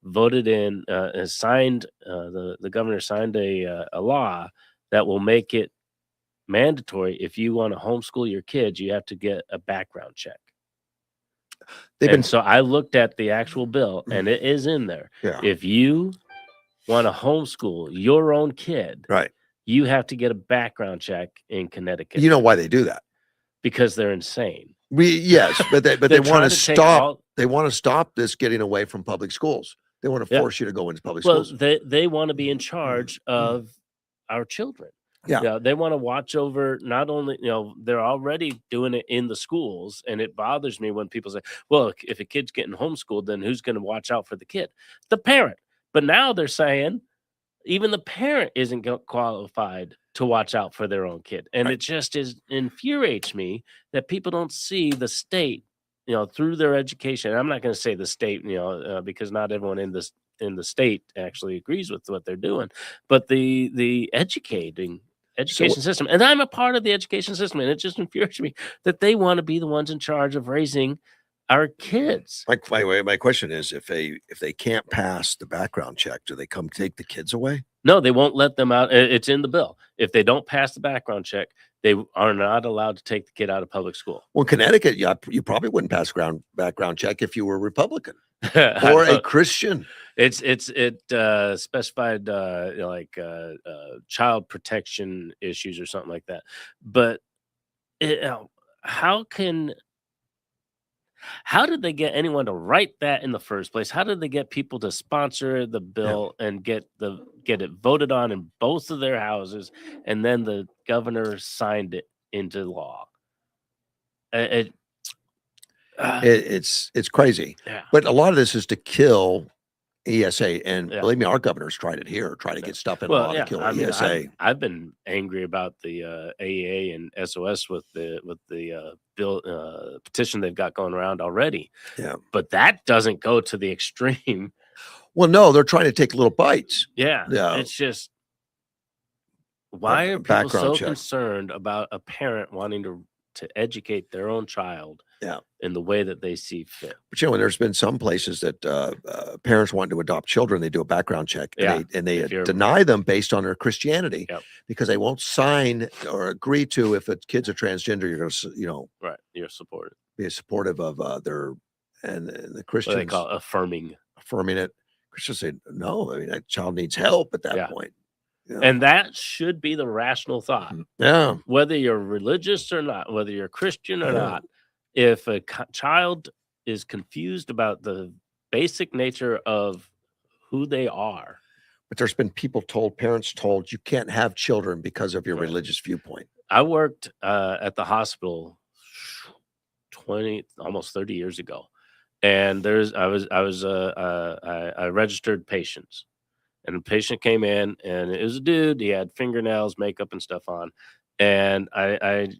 voted in signed the governor signed a law that will make it mandatory if you want to homeschool your kids, you have to get a background check. So I looked at the actual bill, and it is in there. Yeah. If you want to homeschool your own kid, right, you have to get a background check in Connecticut. You know why they do that? Because they're insane. Yes, but they want to stop. They want to stop this getting away from public schools. They want to force you to go into public schools. They want to be in charge of our children. Yeah. They want to watch over not only, they're already doing it in the schools. And it bothers me when people say, well, if a kid's getting homeschooled, then who's going to watch out for the kid? The parent. But now they're saying even the parent isn't qualified to watch out for their own kid. And it just infuriates me that people don't see the state, through their education. I'm not going to say the state, because not everyone in the state actually agrees with what they're doing, but the education system. And I'm a part of the education system, and it just infuriates me that they want to be the ones in charge of raising our kids. My question is, if they can't pass the background check, do they come take the kids away? No, they won't let them out. It's in the bill. If they don't pass the background check, they are not allowed to take the kid out of public school. Well, in Connecticut, you probably wouldn't pass background check if you were a Republican or a Christian. It specified child protection issues or something like that. But how did they get anyone to write that in the first place? How did they get people to sponsor the bill and get it voted on in both of their houses, and then the governor signed it into law? It's crazy. Yeah. But a lot of this is to kill ESA, and believe me, our governor's tried it here, trying to get stuff in law to kill ESA. I've been angry about the AEA and SOS with the bill petition they've got going around already. Yeah, but that doesn't go to the extreme. Well, no, they're trying to take little bites. Yeah. It's just, why are people so concerned about a parent wanting to educate their own child in the way that they see fit? But there's been some places that parents want to adopt children, they do a background check, and they deny them based on their Christianity because they won't sign or agree to, if a kid's a transgender, you're going to, you're supportive. Be supportive of their, and the Christians, what they call affirming it. Christians say no. I mean, that child needs help at that point. Yeah. And that should be the rational thought. Yeah. Whether you're religious or not, whether you're Christian or not, if a child is confused about the basic nature of who they are. But there's been parents told you can't have children because of your religious viewpoint. I worked at the hospital almost 30 years ago. And I registered patients. And a patient came in, and it was a dude. He had fingernails, makeup, and stuff on. And I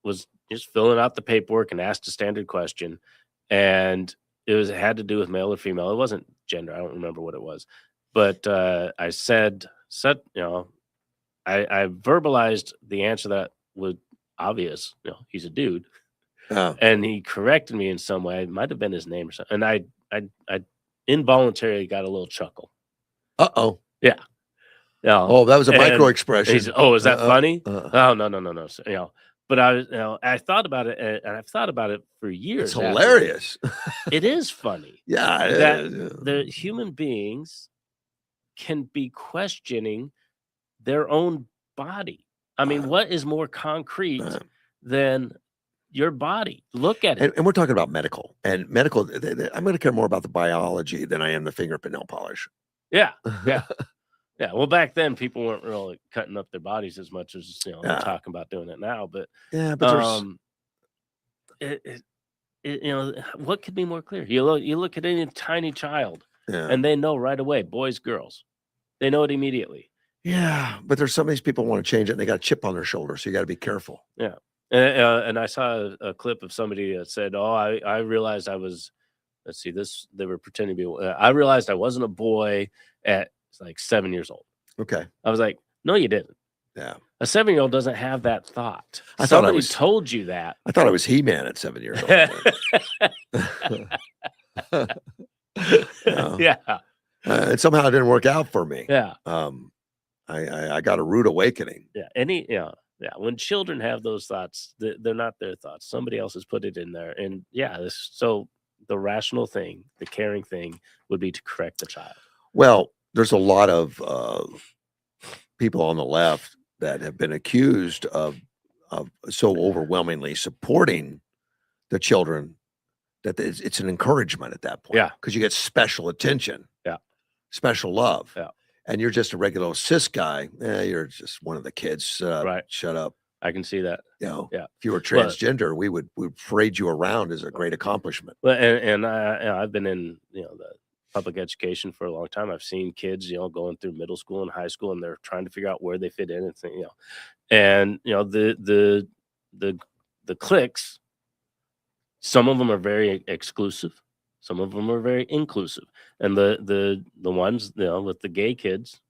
was just filling out the paperwork and asked a standard question, and it had to do with male or female. It wasn't gender. I don't remember what it was, but I said, I verbalized the answer that was obvious. He's a dude, and he corrected me in some way. It might have been his name or something, and I involuntarily got a little chuckle. Uh-oh. Yeah. Oh, that was a micro expression. Said, oh, is that funny? Oh, no. So, but I thought about it, and I've thought about it for years. It's hilarious. It is funny. Yeah. That the human beings can be questioning their own body. I mean, what is more concrete than your body? Look at it. And we're talking about medical. And medical, I'm going to care more about the biology than I am the fingerprint nail polish. Yeah. Yeah. Well, back then people weren't really cutting up their bodies as much as they're talking about doing it now. But what could be more clear? You look at any tiny child, and they know right away, boys, girls. They know it immediately. Yeah, but there's some of these people want to change it, and they got a chip on their shoulder, so you got to be careful. Yeah, and I saw a clip of somebody that said, "Oh, I realized I was." Let's see, this they were pretending to be. I realized I wasn't a boy at like 7 years old. Okay, I was like, "No, you didn't." Yeah, a 7-year-old doesn't have that thought. Somebody told you that. I thought I was He-Man at 7 years old. Yeah, and somehow it didn't work out for me. Yeah, I got a rude awakening. Yeah, when children have those thoughts, they're not their thoughts. Somebody else has put it in there, and so the rational thing, the caring thing, would be to correct the child. Well, there's a lot of people on the left that have been accused of so overwhelmingly supporting the children that it's an encouragement at that point. Yeah, because you get special attention. Yeah, special love. Yeah. And you're just a regular cis guy. You're just one of the kids. Right. Shut up. I can see that. Yeah. If you were transgender, we would parade you around as a great accomplishment. Well, and I've been in the public education for a long time. I've seen kids going through middle school and high school, and they're trying to figure out where they fit in, and the cliques. Some of them are very exclusive. Some of them are very inclusive, and the ones with the gay kids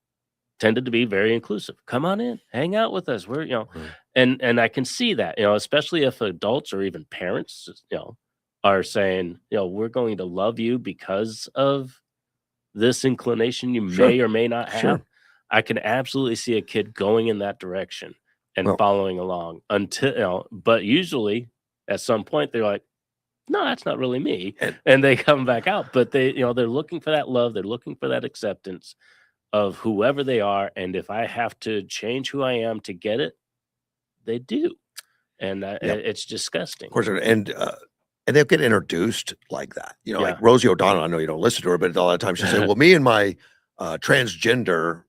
tended to be very inclusive. Come on in, hang out with us. We're and I can see that especially if adults or even parents are saying we're going to love you because of this inclination you may or may not have. Sure. I can absolutely see a kid going in that direction and following along until but usually at some point they're like, no, that's not really me. And they come back out, but they're looking for that love. They're looking for that acceptance of whoever they are. And if I have to change who I am to get it, they do. And it's disgusting. Of course, and they'll get introduced like that. Like Rosie O'Donnell, I know you don't listen to her, but a lot of times she'll say, well, me and my transgender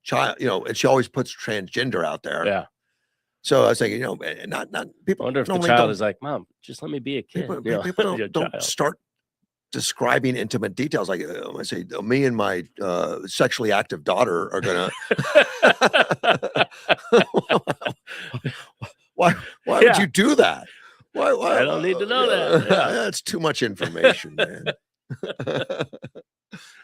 child, and she always puts transgender out there. Yeah. So I was thinking, not people. I wonder if the child is like, Mom, just let me be a kid. People don't start describing intimate details. Like I say, me and my sexually active daughter are gonna. Why would you do that? Why? I don't need to know that. That's too much information, man.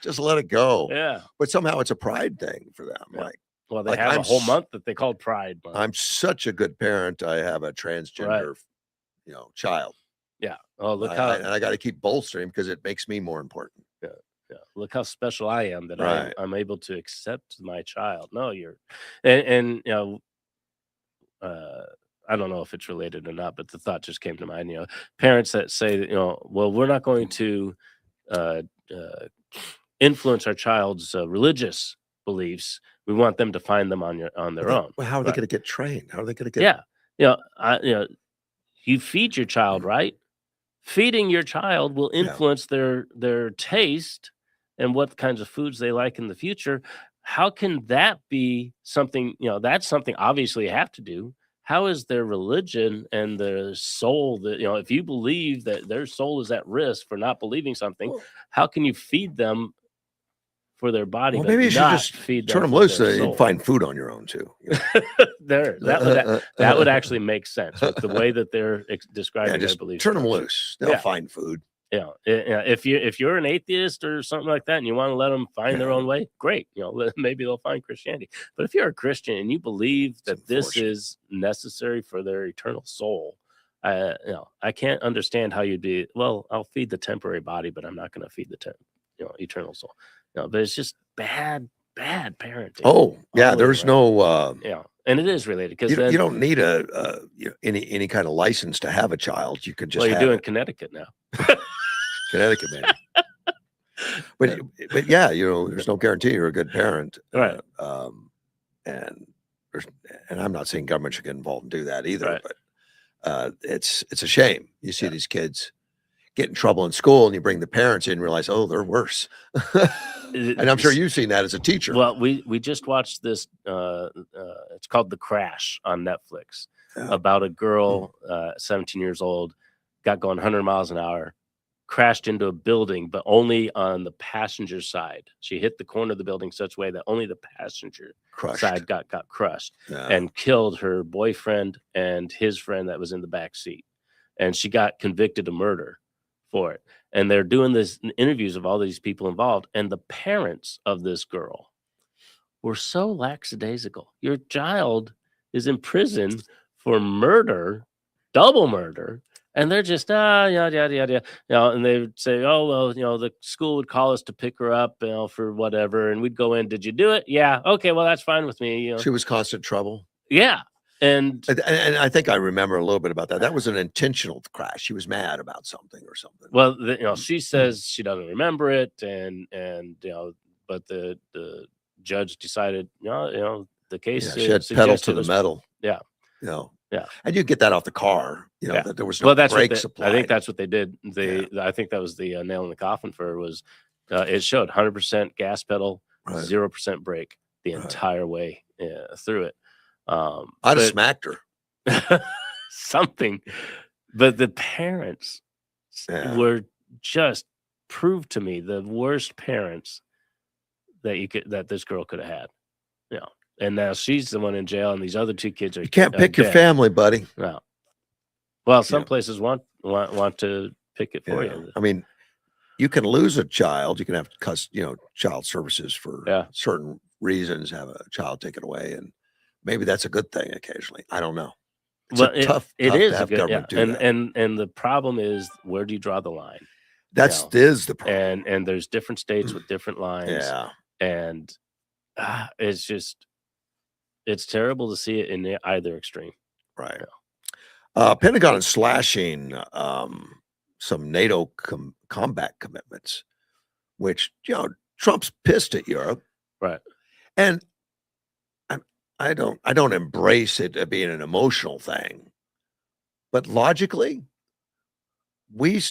Just let it go. Yeah. But somehow it's a pride thing for them. Yeah. Like. Well, they have a whole month that they call Pride Month. I'm such a good parent. I have a transgender, child. Yeah. Oh, look and I got to keep bolstering because it makes me more important. Yeah. Look how special I am that I'm able to accept my child. No, you're, and I don't know if it's related or not, but the thought just came to mind. Parents that say that well, we're not going to influence our child's religious beliefs. We want them to find them on their own. Well, how are they going to get trained? How are they going to get? Yeah, you feed your child, right? Feeding your child will influence their taste and what kinds of foods they like in the future. How can that be something? That's something obviously you have to do. How is their religion and their soul that if you believe that their soul is at risk for not believing something, how can you feed them for their body, Well, but maybe you should not just feed turn them them for loose their and soul. find food on your own too. You There, know? that would actually make sense with the way that they're Yeah, describing their just belief turn them structure. loose. They'll Yeah. find food. Yeah, if you're an atheist or something like that, and you want to let them find their Yeah. own way, great. Maybe they'll find Christianity. But if you're a Christian and you believe that this unfortunate. is necessary for their eternal soul, I can't understand how you'd be. Well, I'll feed the temporary body, but I'm not going to feed the eternal soul. But it's just bad parenting. Oh, yeah. all the way There's around. no. And it is related because You don't need any kind of license to have a child. You could just well, you're have doing it. Connecticut now. Connecticut, maybe. but yeah, there's no guarantee you're a good parent, Right. And I'm not saying government should get involved and do that either, Right. but it's a shame. You see these kids get in trouble in school, and you bring the parents in and realize, oh, they're worse. And I'm sure you've seen that as a teacher. Well, we just watched this. It's called The Crash on Netflix, about a girl, 17 years old, got going 100 miles an hour, crashed into a building, but only on the passenger side. She hit the corner of the building such a way that only the passenger side got crushed, and killed her boyfriend and his friend that was in the back seat. And she got convicted of murder for it. And they're doing this interviews of all these people involved, and the parents of this girl were so lackadaisical. Your child is in prison for murder, double murder, and they're just yada yada yada. And they would say, oh well, the school would call us to pick her up, for whatever, and we'd go in. Did you do it? Yeah. Okay. Well, that's fine with me. She was constant trouble. Yeah. And I think I remember a little bit about that. That was an intentional crash. She was mad about something or something. Well, she says she doesn't remember it, and but the judge decided, the case. She had pedal to the metal. Yeah. Yeah, and you get that off the car. That there was no well, that's brakes applied. I think that's what they did. I think that was the nail in the coffin for her. Was it showed 100% gas pedal, 0% brake the entire way through it. I'd have smacked her. Something, but the parents were just proved to me the worst parents that this girl could have had. And now she's the one in jail, and these other two kids are. You can't pick your family, buddy. No. Well, some places want to pick it for you. I mean, you can lose a child. You can have child services for certain reasons. Have a child taken away, and maybe that's a good thing occasionally. I don't know. It's tough. It is to have government do that. And the problem is, where do you draw the line? Is the problem. And there's different states with different lines. Yeah. And it's terrible to see it in either extreme. Right. Pentagon is slashing some NATO combat commitments, which Trump's pissed at Europe, right? And I don't embrace it being an emotional thing, but logically, we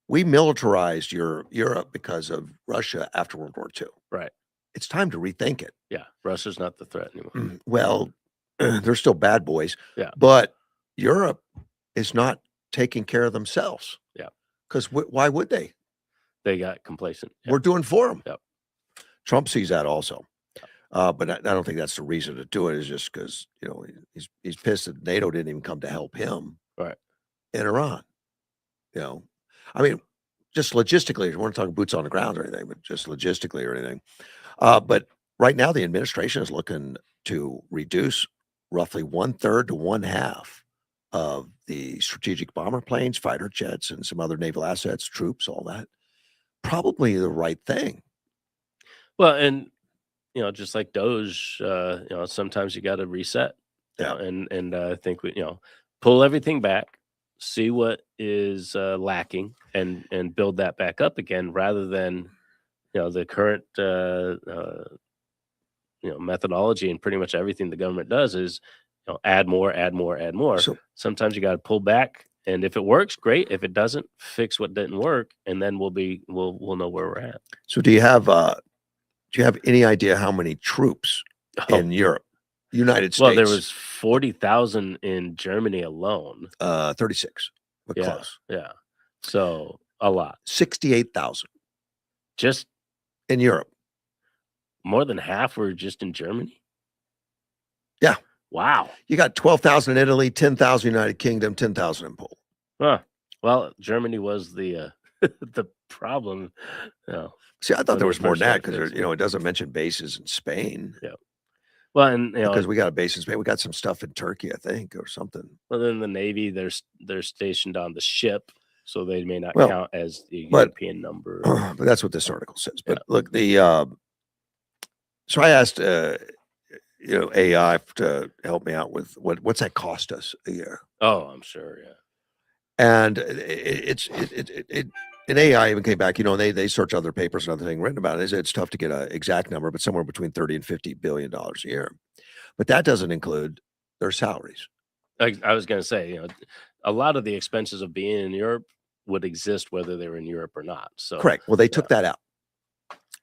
militarized Europe because of Russia after World War II. Right. It's time to rethink it. Yeah, Russia's not the threat anymore. Well, they're still bad boys. Yeah, but Europe is not taking care of themselves. Yeah, because why would they? They got complacent. Yep. We're doing for them. Yep. Trump sees that also. But I don't think that's the reason to do it. Is just because he's pissed that NATO didn't even come to help him. Right. In Iran. I mean, just logistically, we're not talking boots on the ground or anything, but just logistically or anything. But right now, the administration is looking to reduce roughly 1/3 to 1/2 of the strategic bomber planes, fighter jets, and some other naval assets, troops, all that. Probably the right thing. Well, and just like Doge, sometimes you got to reset. Yeah. And I think we, pull everything back, see what is lacking, and build that back up again, rather than the current methodology, and pretty much everything the government does is add more. So sometimes you got to pull back, and if it works, great. If it doesn't, fix what didn't work, and then we'll know where we're at. So do you have any idea how many troops in Europe, United States? Well, there was 40,000 in Germany alone. 36, but close. Yeah, so a lot. 68,000. Just in Europe. More than half were just in Germany? Yeah. Wow. You got 12,000 in Italy, 10,000 United Kingdom, 10,000 in Poland. Huh. Well, Germany was the the problem. See, I thought when there they was more first than that started because, fixing it. it doesn't mention bases in Spain. Yeah. Well, and Because we got a base in Spain. We got some stuff in Turkey, I think, or something. well, then the Navy, they're stationed on the ship, so they may not Well, count as the but- European number. But that's what this article says. But Yeah. look, so I asked, AI to help me out with what's that cost us a year? Oh, I'm sure. Yeah. And and AI even came back, and they search other papers and other things written about it. It's tough to get an exact number, but somewhere between $30 and $50 billion a year. But that doesn't include their salaries. I was going to say, a lot of the expenses of being in Europe would exist whether they were in Europe or not. So Correct. Well, they took that out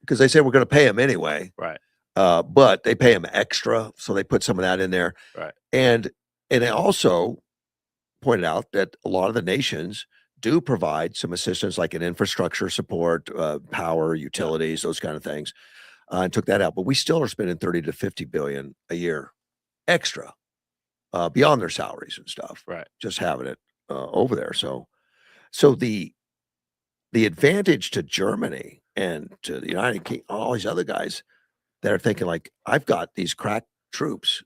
because they said we're going to pay them anyway. Right. But they pay them extra, so they put some of that in there. Right. And they also pointed out that a lot of the nations do provide some assistance, like an infrastructure support, power, utilities, those kind of things, and took that out. But we still are spending 30 to 50 billion a year extra beyond their salaries and stuff. Right. Just having it over there. So the advantage to Germany and to the United Kingdom, all these other guys that are thinking like, I've got these crack troops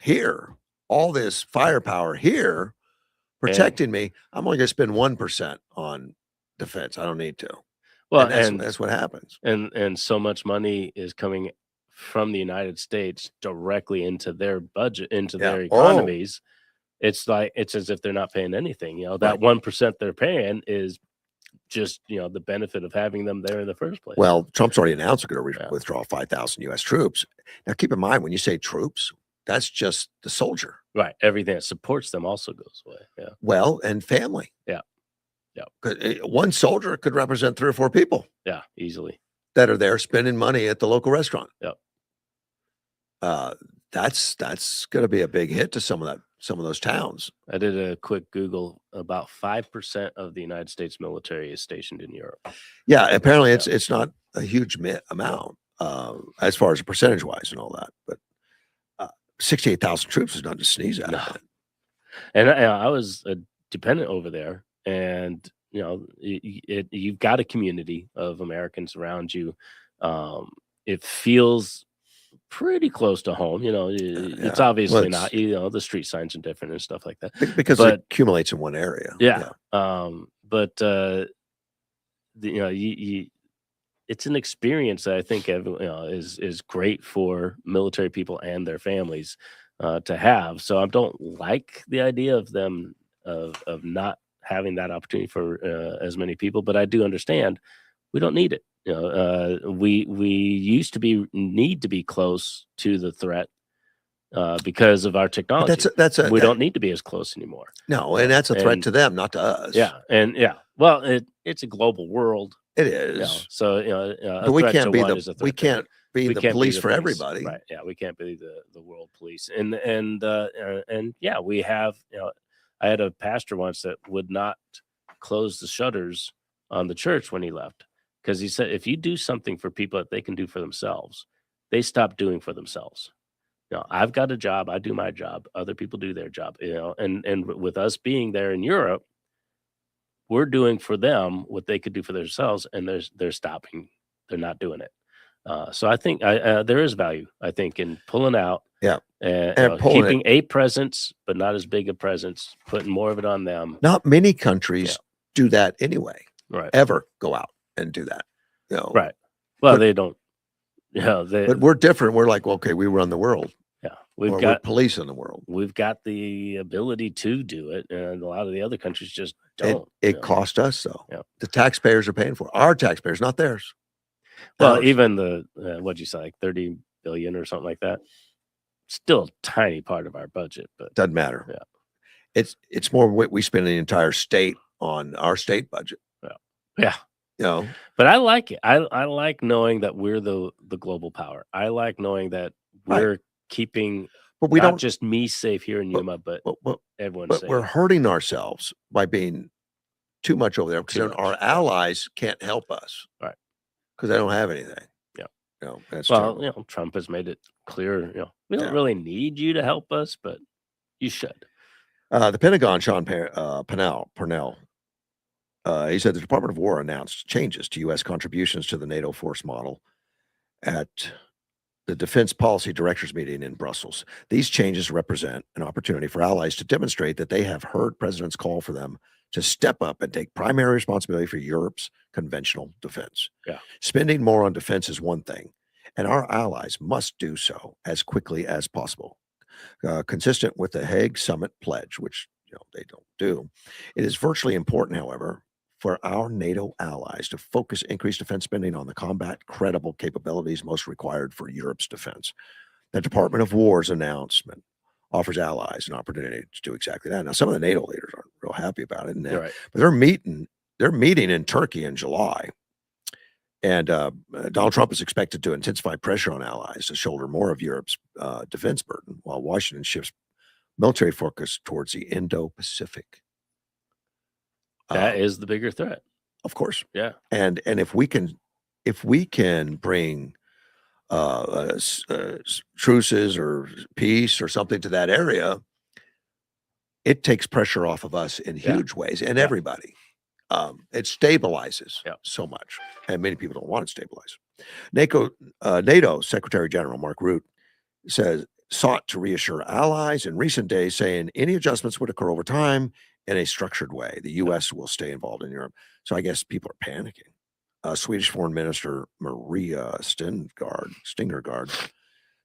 here, all this firepower here protecting me. I'm only going to spend 1% on defense. I don't need to. Well, and that's what happens. And so much money is coming from the United States directly into their budget, into their economies. It's as if they're not paying anything. That 1% they're paying is just the benefit of having them there in the first place. Well, Trump's already announced they're going to withdraw 5,000 U.S. troops. Now, keep in mind, when you say troops, that's just the soldier. Right. Everything that supports them also goes away. Yeah. Well, and family. Yeah. Yeah. One soldier could represent 3 or 4 people. Yeah, easily. That are there spending money at the local restaurant. Yep. That's going to be a big hit to some of those towns. I did a quick Google. About 5% of the United States military is stationed in Europe. Yeah, apparently it's not a huge amount as far as percentage wise and all that, but 68,000 troops is not to sneeze at. No. And I was a dependent over there, and you've got a community of Americans around you. It feels pretty close to home. It's obviously not. The street signs are different and stuff like that because it accumulates in one area. Yeah. But it's an experience that I think is great for military people and their families to have. So I don't like the idea of them of not having that opportunity for as many people, but I do understand we don't need it. We used to need to be close to the threat because of our technology. We don't need to be as close anymore. No, and that's a threat to them, not to us. Yeah, and well, it's a global world. It is. So but we can't be the police for everybody. Right? Yeah, we can't be the world police. And yeah, we have. I had a pastor once that would not close the shutters on the church when he left, because he said if you do something for people that they can do for themselves, they stop doing for themselves. I've got a job. I do my job. Other people do their job. And with us being there in Europe, we're doing for them what they could do for themselves, and they're stopping. They're not doing it. So I think there is value, I think, in pulling out. Yeah. And keeping a presence, but not as big a presence, putting more of it on them. Not many countries do that anyway. Right. Ever go out and do that. Right. Well, they don't. Yeah. But we're different. We're like, okay, we run the world. Yeah. We're police in the world. We've got the ability to do it, and a lot of the other countries just don't. It cost us, though. Yeah. The taxpayers are paying for it. Our taxpayers, not theirs. Well, even the what'd you say, like 30 billion or something like that? Still a tiny part of our budget, but doesn't matter. Yeah. It's more what we spend in the entire state on our state budget. Yeah. But I like it. I like knowing that we're the global power. I like knowing that we're keeping not just me safe here in Yuma, but everyone safe. But we're hurting ourselves by being too much over there, because then our allies can't help us. Right. Because they don't have anything. That's Well, terrible. Trump has made it clear, we don't Yeah. really need you to help us, but you should. The Pentagon, Sean Purnell, he said the Department of War announced changes to U.S. contributions to the NATO force model at the Defense Policy Directors meeting in Brussels. These changes represent an opportunity for allies to demonstrate that they have heard President's call for them to step up and take primary responsibility for Europe's conventional defense. Yeah. Spending more on defense is one thing, and our allies must do so as quickly as possible. Consistent with the Hague Summit pledge, which they don't do. It is virtually important, however, for our NATO allies to focus increased defense spending on the combat credible capabilities most required for Europe's defense. The Department of War's announcement offers allies an opportunity to do exactly that. Now, some of the NATO leaders aren't real happy about it, Right. but they're meeting in Turkey in July. And Donald Trump is expected to intensify pressure on allies to shoulder more of Europe's defense burden, while Washington shifts military focus towards the Indo-Pacific. That is the bigger threat. Of course. Yeah. And if we can bring truces or peace or something to that area, it takes pressure off of us in huge ways and everybody. It stabilizes so much, and many people don't want it stabilized. NATO Secretary General Mark Rutte sought to reassure allies in recent days, saying any adjustments would occur over time in a structured way. The U.S. will stay involved in Europe. So I guess people are panicking. Swedish Foreign Minister Maria Stingergaard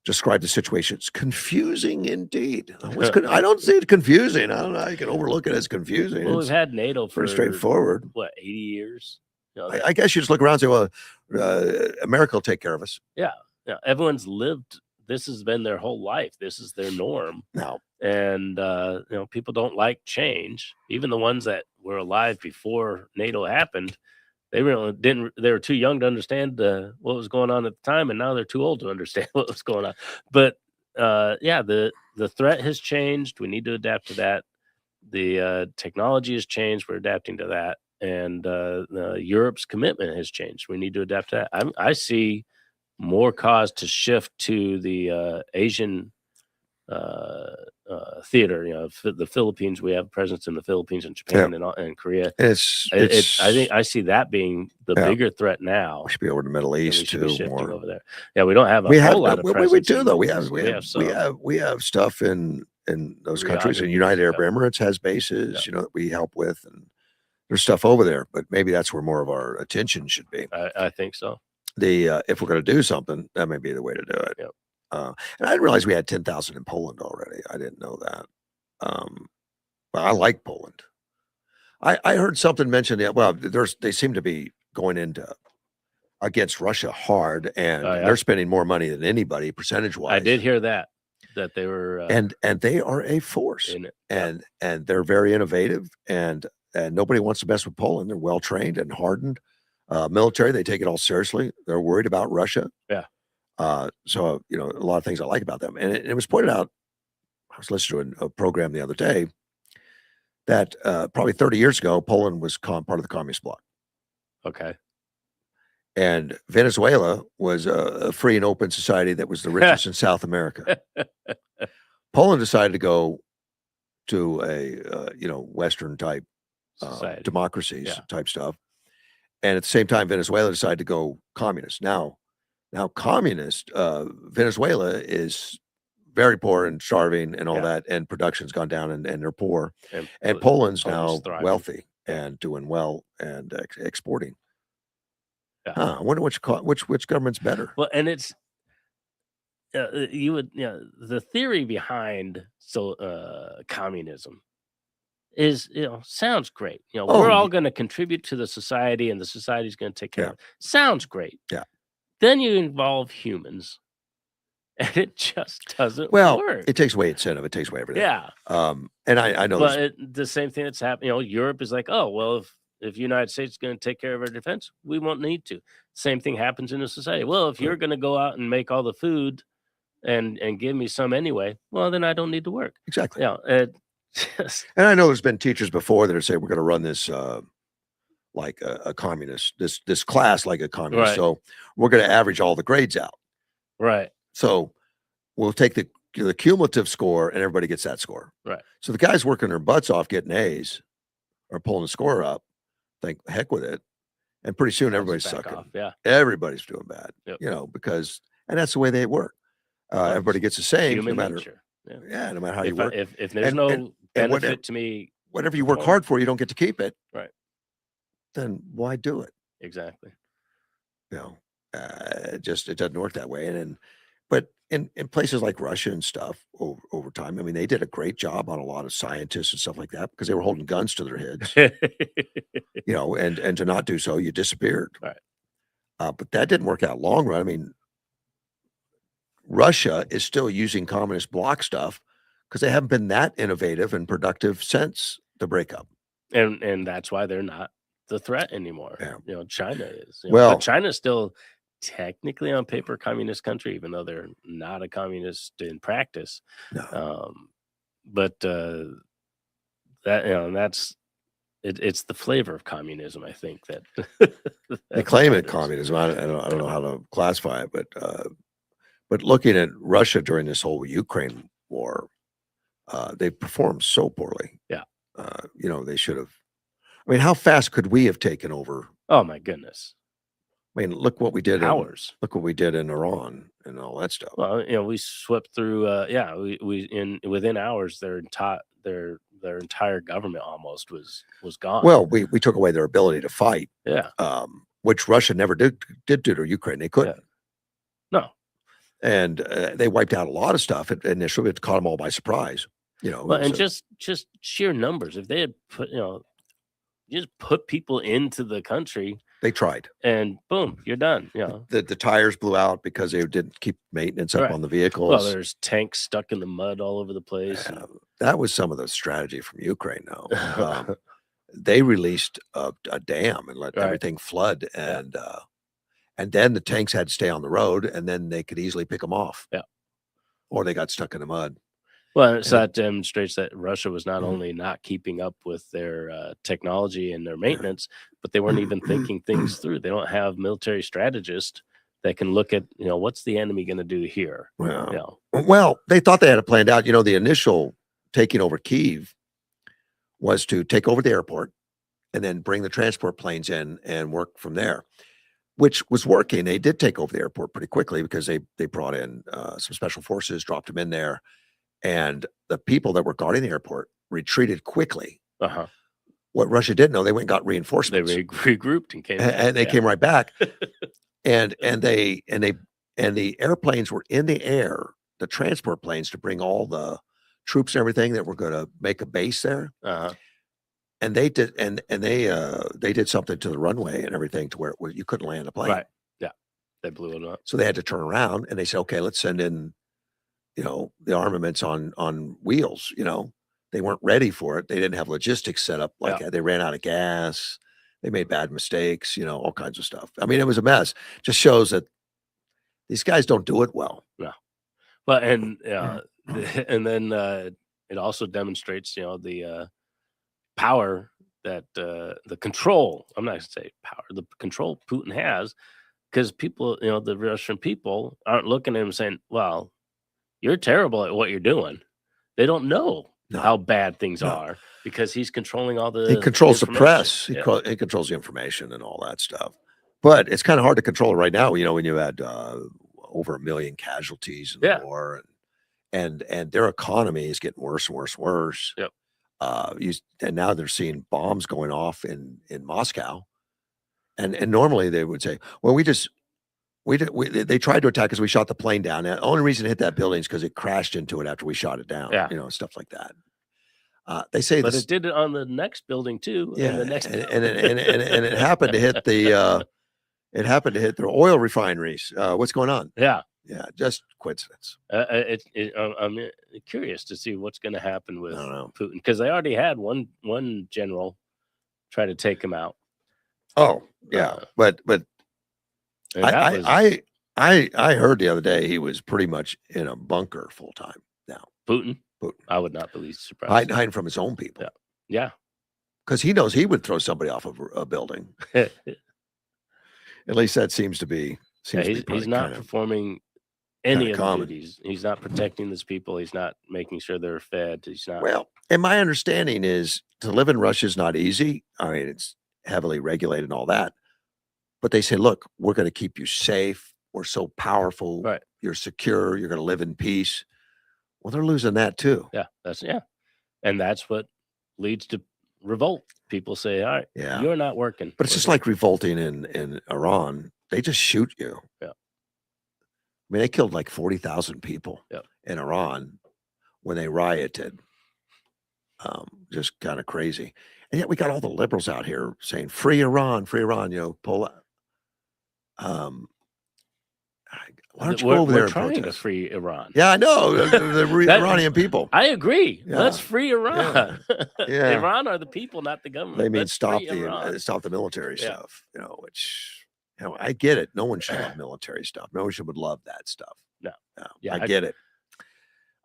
described the situation as confusing indeed. I don't see it confusing. I don't know how you can overlook it as confusing. Well, we've had NATO for pretty straightforward. 80 years? I guess you just look around and say, well, America will take care of us. Yeah. Everyone's lived. This has been their whole life. This is their norm. Now, and people don't like change. Even the ones that were alive before NATO happened, they really didn't. They were too young to understand what was going on at the time, and now they're too old to understand what was going on. But the threat has changed. We need to adapt to that. The technology has changed. We're adapting to that, and Europe's commitment has changed. We need to adapt to that. I see more cause to shift to the Asian theater. The Philippines. We have presence in the Philippines and Japan and Korea. I think I see that being the bigger threat now. We should be over the Middle East too. More over there. Yeah, we don't have a whole lot of presence. We do though. We have stuff in those countries. And United Arab Emirates has bases. That we help with, and there's stuff over there. But maybe that's where more of our attention should be. I think so. If we're going to do something, that may be the way to do it. Yep. And I didn't realize we had 10,000 in Poland already. I didn't know that. But I like Poland. I heard something mentioned. They seem to be going into against Russia hard, and they're spending more money than anybody percentage wise. I did hear that they were and they are a force in it. And they're very innovative, and nobody wants to mess with Poland. They're well trained and hardened military. They take it all seriously. They're worried about Russia. Yeah. So a lot of things I like about them, and it was pointed out. I was listening to a program the other day that probably 30 years ago, Poland was part of the communist bloc. Okay. And Venezuela was a free and open society that was the richest in South America. Poland decided to go to a Western type democracies type stuff, and at the same time, Venezuela decided to go communist. Now communist Venezuela is very poor and starving and all that, and production's gone down, and they're poor. And Poland's now thriving, wealthy and doing well and exporting. I wonder which government's better. Well, and it's the theory behind communism is sounds great. We're all going to contribute to the society, and the society's going to take care of it. Sounds great. Yeah. Then you involve humans, and it just doesn't work. It takes away incentive. It takes away everything. Yeah. And I know. But the same thing that's happening. Europe is like, oh well, if the United States is going to take care of our defense, we won't need to. Same thing happens in a society. Well, if you're going to go out and make all the food and give me some anyway, well, then I don't need to work. Exactly. And I know there's been teachers before that say we're going to run this like a communist, this class like a communist. Right. So we're going to average all the grades out. Right. So we'll take the cumulative score and everybody gets that score. Right. So the guys working their butts off getting A's or pulling the score up, think heck with it. And pretty soon everybody's Back sucking. off, yeah. Everybody's doing bad, Yep. you know, because, and that's the way they work. Everybody gets the same, Human no matter, nature. yeah, no matter how you If, work. if there's And- no and benefit whatever- to me, Whatever you work hard for, you don't get to keep it. Right. Then why do it? exactly. You know, it doesn't work that way. But in places like Russia and stuff over time, I mean, they did a great job on a lot of scientists and stuff like that because they were holding guns to their heads, you know, and to not do so, you disappeared. Right. But that didn't work out long run. I mean, Russia is still using communist bloc stuff because they haven't been that innovative and productive since the breakup. and that's why they're not the threat anymore. Yeah. You know, China is. You know, Well- but China's still technically on paper a communist country, even though they're not a communist in practice. No. But that, you know, and that's it's the flavor of communism, I think, that They that's claim what it is. communism. I don't know how to classify it, but looking at Russia during this whole Ukraine war, they performed so poorly. Yeah. You know, they should have. I mean, how fast could we have taken over? Oh my goodness. I mean, look what we did. Hours. Look what we did in Iran and all that stuff. Well, you know, we swept through. Within hours, their entire government almost was gone. Well, we took away their ability to fight, yeah, which Russia never did do to Ukraine. They couldn't. no. And they wiped out a lot of stuff initially. It caught them all by surprise. You know, Well, and so- just sheer numbers. If they had put, you know, just put people into the country they tried. and boom, you're done. You know, The tires blew out because they didn't keep maintenance up Right. on the vehicles. well, there's tanks stuck in the mud all over the place. Yeah, that was some of the strategy from Ukraine. Though they released a dam and let Right. everything flood, and then the tanks had to stay on the road, and then they could easily pick them off. Yeah. Or they got stuck in the mud. Well, so that demonstrates that Russia was not Mhm. only not keeping up with their technology and their maintenance, but they weren't even thinking things through. They don't have military strategists that can look at, you know, what's the enemy going to do here? Well, You know, Well, they thought they had it planned out. You know, the initial taking over Kyiv was to take over the airport and then bring the transport planes in and work from there, which was working. They did take over the airport pretty quickly because they brought in some special forces, dropped them in there, and the people that were guarding the airport retreated quickly. What Russia didn't know, they went and got they reinforcements, regrouped and came back. and they Yeah. came right back. and the airplanes were in the air, the transport planes, to bring all the troops and everything that were going to make a base there. And they did, and they did something to the runway and everything to where you couldn't land a plane. Right. Yeah. They blew it up. So they had to turn around and they said, okay, let's send in, you know, the armaments on wheels. You know, they weren't ready for it. They didn't have logistics set up like that. They ran out of gas. They made bad mistakes, you know, all kinds of stuff. I mean, it was a mess. Just shows that these guys don't do it well. No. But and and then it also demonstrates, you know, the power that the control. I'm not going to say power. The control Putin has, because people, you know, the Russian people aren't looking at him saying, "Well, you're terrible at what you're doing." They don't know No. how bad things No. are because he's controlling all the. He controls the information. press. He, Yeah. he controls the information and all that stuff. But it's kind of hard to control it right now. You know, when you had over 1 million casualties in Yeah. the war, and their economy is getting worse and worse and worse. Yep. And now they're seeing bombs going off in Moscow, and normally they would say, "Well, they tried to attack us. We shot the plane down. And the only reason it hit that building is because it crashed into it after we shot it down." Yeah. You know, stuff like that. They say But this, it did it on the next building too. yeah, And the next. and it happened to hit the oil refineries. What's going on? Yeah. Yeah, just coincidence. I'm curious to see what's going to happen with I don't know. Putin, because they already had one general try to take him out. Oh, yeah, Uh, but And that was- I heard the other day he was pretty much in a bunker full time now, Putin. Putin. I would not be surprised. hiding from his own people. Yeah. because he knows he would throw somebody off of a building. At least that seems to be. He's not performing any of the common. duties. He's not protecting these people. He's not making sure they're fed. He's not. Well, and my understanding is to live in Russia is not easy. I mean, it's heavily regulated and all that. But they say, look, we're going to keep you safe. We're so powerful. Right. You're secure. You're going to live in peace. Well, they're losing that too. Yeah, and that's what leads to revolt. People say, all right, you're not working. But it's just like revolting in Iran. They just shoot you. Yeah. I mean, they killed like 40,000 people in Iran when they rioted. Just kind of crazy. And yet we got all the liberals out here saying, free Iran, pull out. Why don't you go over there and trying to protest? free Iran. Yeah, I know. The Iranian people. I agree. Yeah. Let's free Iran. Yeah. Iran are the people, not the government. They mean Let's stop free the military stuff, which I get it. No one should love military stuff. No one would love that stuff. No. I get it.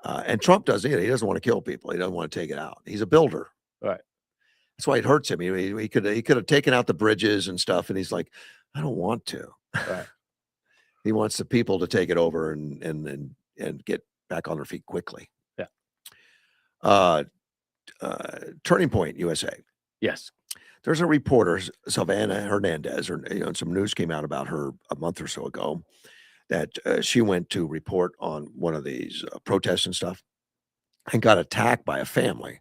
And Trump doesn't either. He doesn't want to kill people. He doesn't want to take it out. He's a builder. Right. That's why it hurts him. He could have taken out the bridges and stuff, and he's like, I don't want to. Right. He wants the people to take it over and get back on their feet quickly. Yeah. Turning Point USA. Yes. There's a reporter, Savannah Hernandez, some news came out about her a month or so ago that she went to report on one of these protests and stuff and got attacked by a family,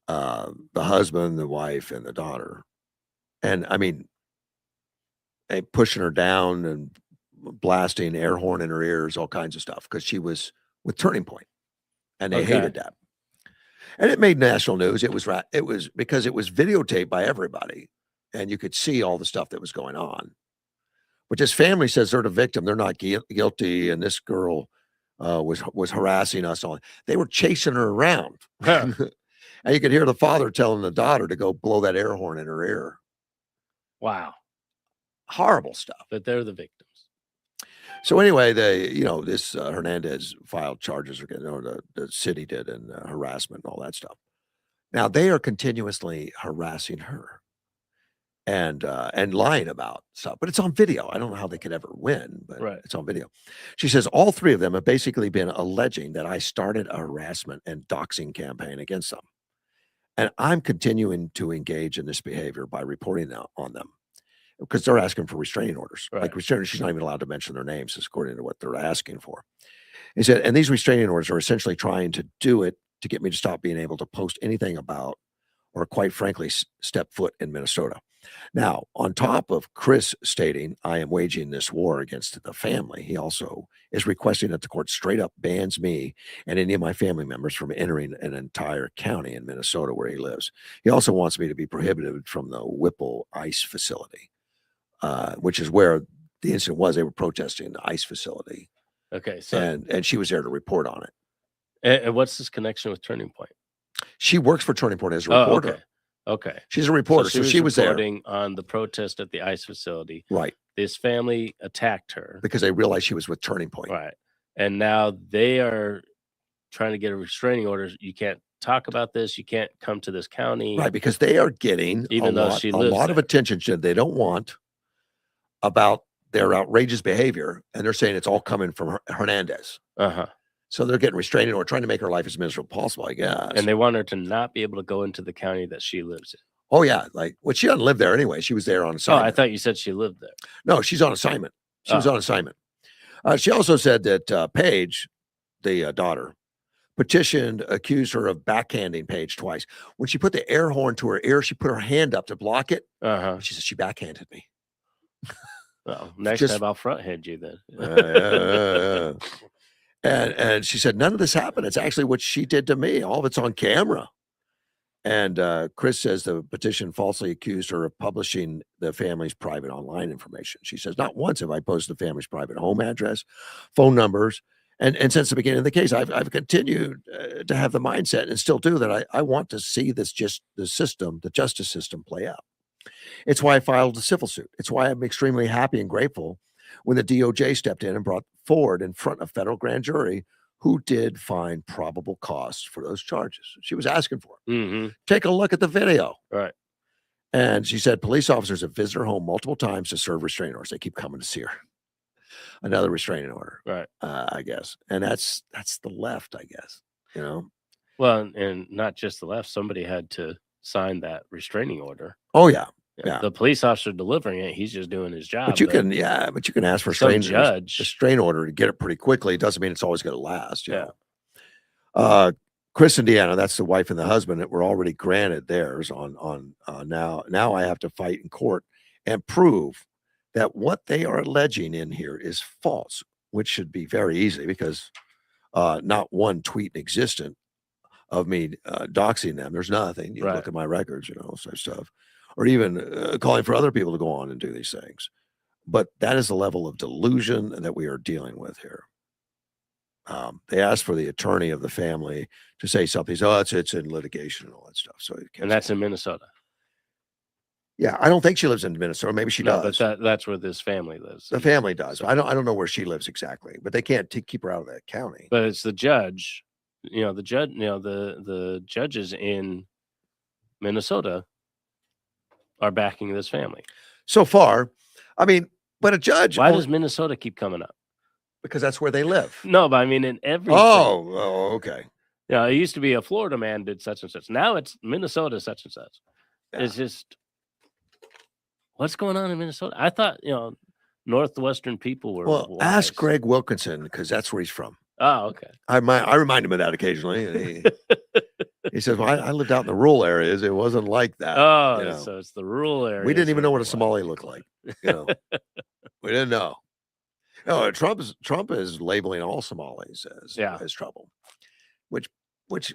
the husband, the wife, and the daughter. And I mean, they pushing her down and blasting air horn in her ears, all kinds of stuff, because she was with Turning Point, and they hated that. And it made national news. It was because it was videotaped by everybody, and you could see all the stuff that was going on. But this family says they're the victim; they're not guilty, and this girl was harassing us. All they were chasing her around, and you could hear the father telling the daughter to go blow that air horn in her ear. Wow, horrible stuff. But they're the victims. So anyway, this Hernandez filed charges, or the city did, and harassment and all that stuff. Now they are continuously harassing her and lying about stuff, but it's on video. I don't know how they could ever win, but it's on video. She says all three of them have basically been alleging that I started a harassment and doxing campaign against them, and I'm continuing to engage in this behavior by reporting on them. Because they're asking for restraining orders. Like restraining, she's not even allowed to mention their names, according to what they're asking for. He said, and these restraining orders are essentially trying to do it to get me to stop being able to post anything about, or quite frankly, step foot in Minnesota. Now, on top of Chris stating, I am waging this war against the family, he also is requesting that the court straight up bans me and any of my family members from entering an entire county in Minnesota where he lives. He also wants me to be prohibited from the Whipple ICE facility. Which is where the incident was. They were protesting the ICE facility. Okay. So and she was there to report on it. And what's this connection with Turning Point? She works for Turning Point as a reporter. Okay. She's a reporter. So she was reporting there on the protest at the ICE facility. Right. This family attacked her because they realized she was with Turning Point. Right. And now they are trying to get a restraining order. You can't talk about this. You can't come to this county. Right. Because they are getting a lot of attention they don't want about their outrageous behavior, and they're saying it's all coming from Hernandez. So they're getting restraining or trying to make her life as miserable as possible, I guess. And they want her to not be able to go into the county that she lives in. Oh yeah, she doesn't live there anyway. She was there on assignment. Oh, I thought you said she lived there. No, she's on assignment. She was on assignment. She also said that Paige, the daughter, accused her of backhanding Paige twice. When she put the air horn to her ear, she put her hand up to block it. She said she backhanded me. Well, next time I'll front head you then. And she said, none of this happened. It's actually what she did to me. All of it's on camera. And Chris says the petition falsely accused her of publishing the family's private online information. She says, not once have I posted the family's private home address, phone numbers. And since the beginning of the case, I've continued to have the mindset and still do that. I want to see the justice system play out. It's why I filed a civil suit. It's why I'm extremely happy and grateful when the DOJ stepped in and brought forward in front of federal grand jury who did find probable cause for those charges. She was asking for it. Take a look at the video. Right. And she said police officers have visited her home multiple times to serve restraining orders. They keep coming to see her. Another restraining order, Right. I guess. And that's the left, I guess. You know. Well, and not just the left. Somebody had to sign that restraining order. Oh yeah. Yeah. The police officer delivering it, he's just doing his job. But you can ask for a restraint order to get it pretty quickly. It doesn't mean it's always going to last. You know? Chris and Deanna, that's the wife and the husband that were already granted theirs on now I have to fight in court and prove that what they are alleging in here is false, which should be very easy because not one tweet existent of me doxing them. There's nothing. You look at my records, you know, such stuff, or even calling for other people to go on and do these things. But that is the level of delusion that we are dealing with here. They asked for the attorney of the family to say something. So it's in litigation and all that stuff. So and that's in Minnesota. Yeah, I don't think she lives in Minnesota. Maybe she does. But that's where this family lives. The family does. I don't know where she lives exactly, but they can't keep her out of that county. But it's the judge. You know, the judge. You know, the judges in Minnesota are backing this family. So far, I mean, but a judge. Why does Minnesota keep coming up? Because that's where they live. No, but I mean in every. Oh, okay. Yeah, it used to be a Florida man did such and such. Now it's Minnesota such and such. Yeah. It's just what's going on in Minnesota. I thought Northwestern people were. Well, ask Greg Wilkinson because that's where he's from. Oh, okay. I remind him of that occasionally. And he says, "Well, I lived out in the rural areas. It wasn't like that." Oh, so it's the rural area. We didn't even know what a Somali looked like. You know, we didn't know. No, Trump is labeling all Somalis as trouble, which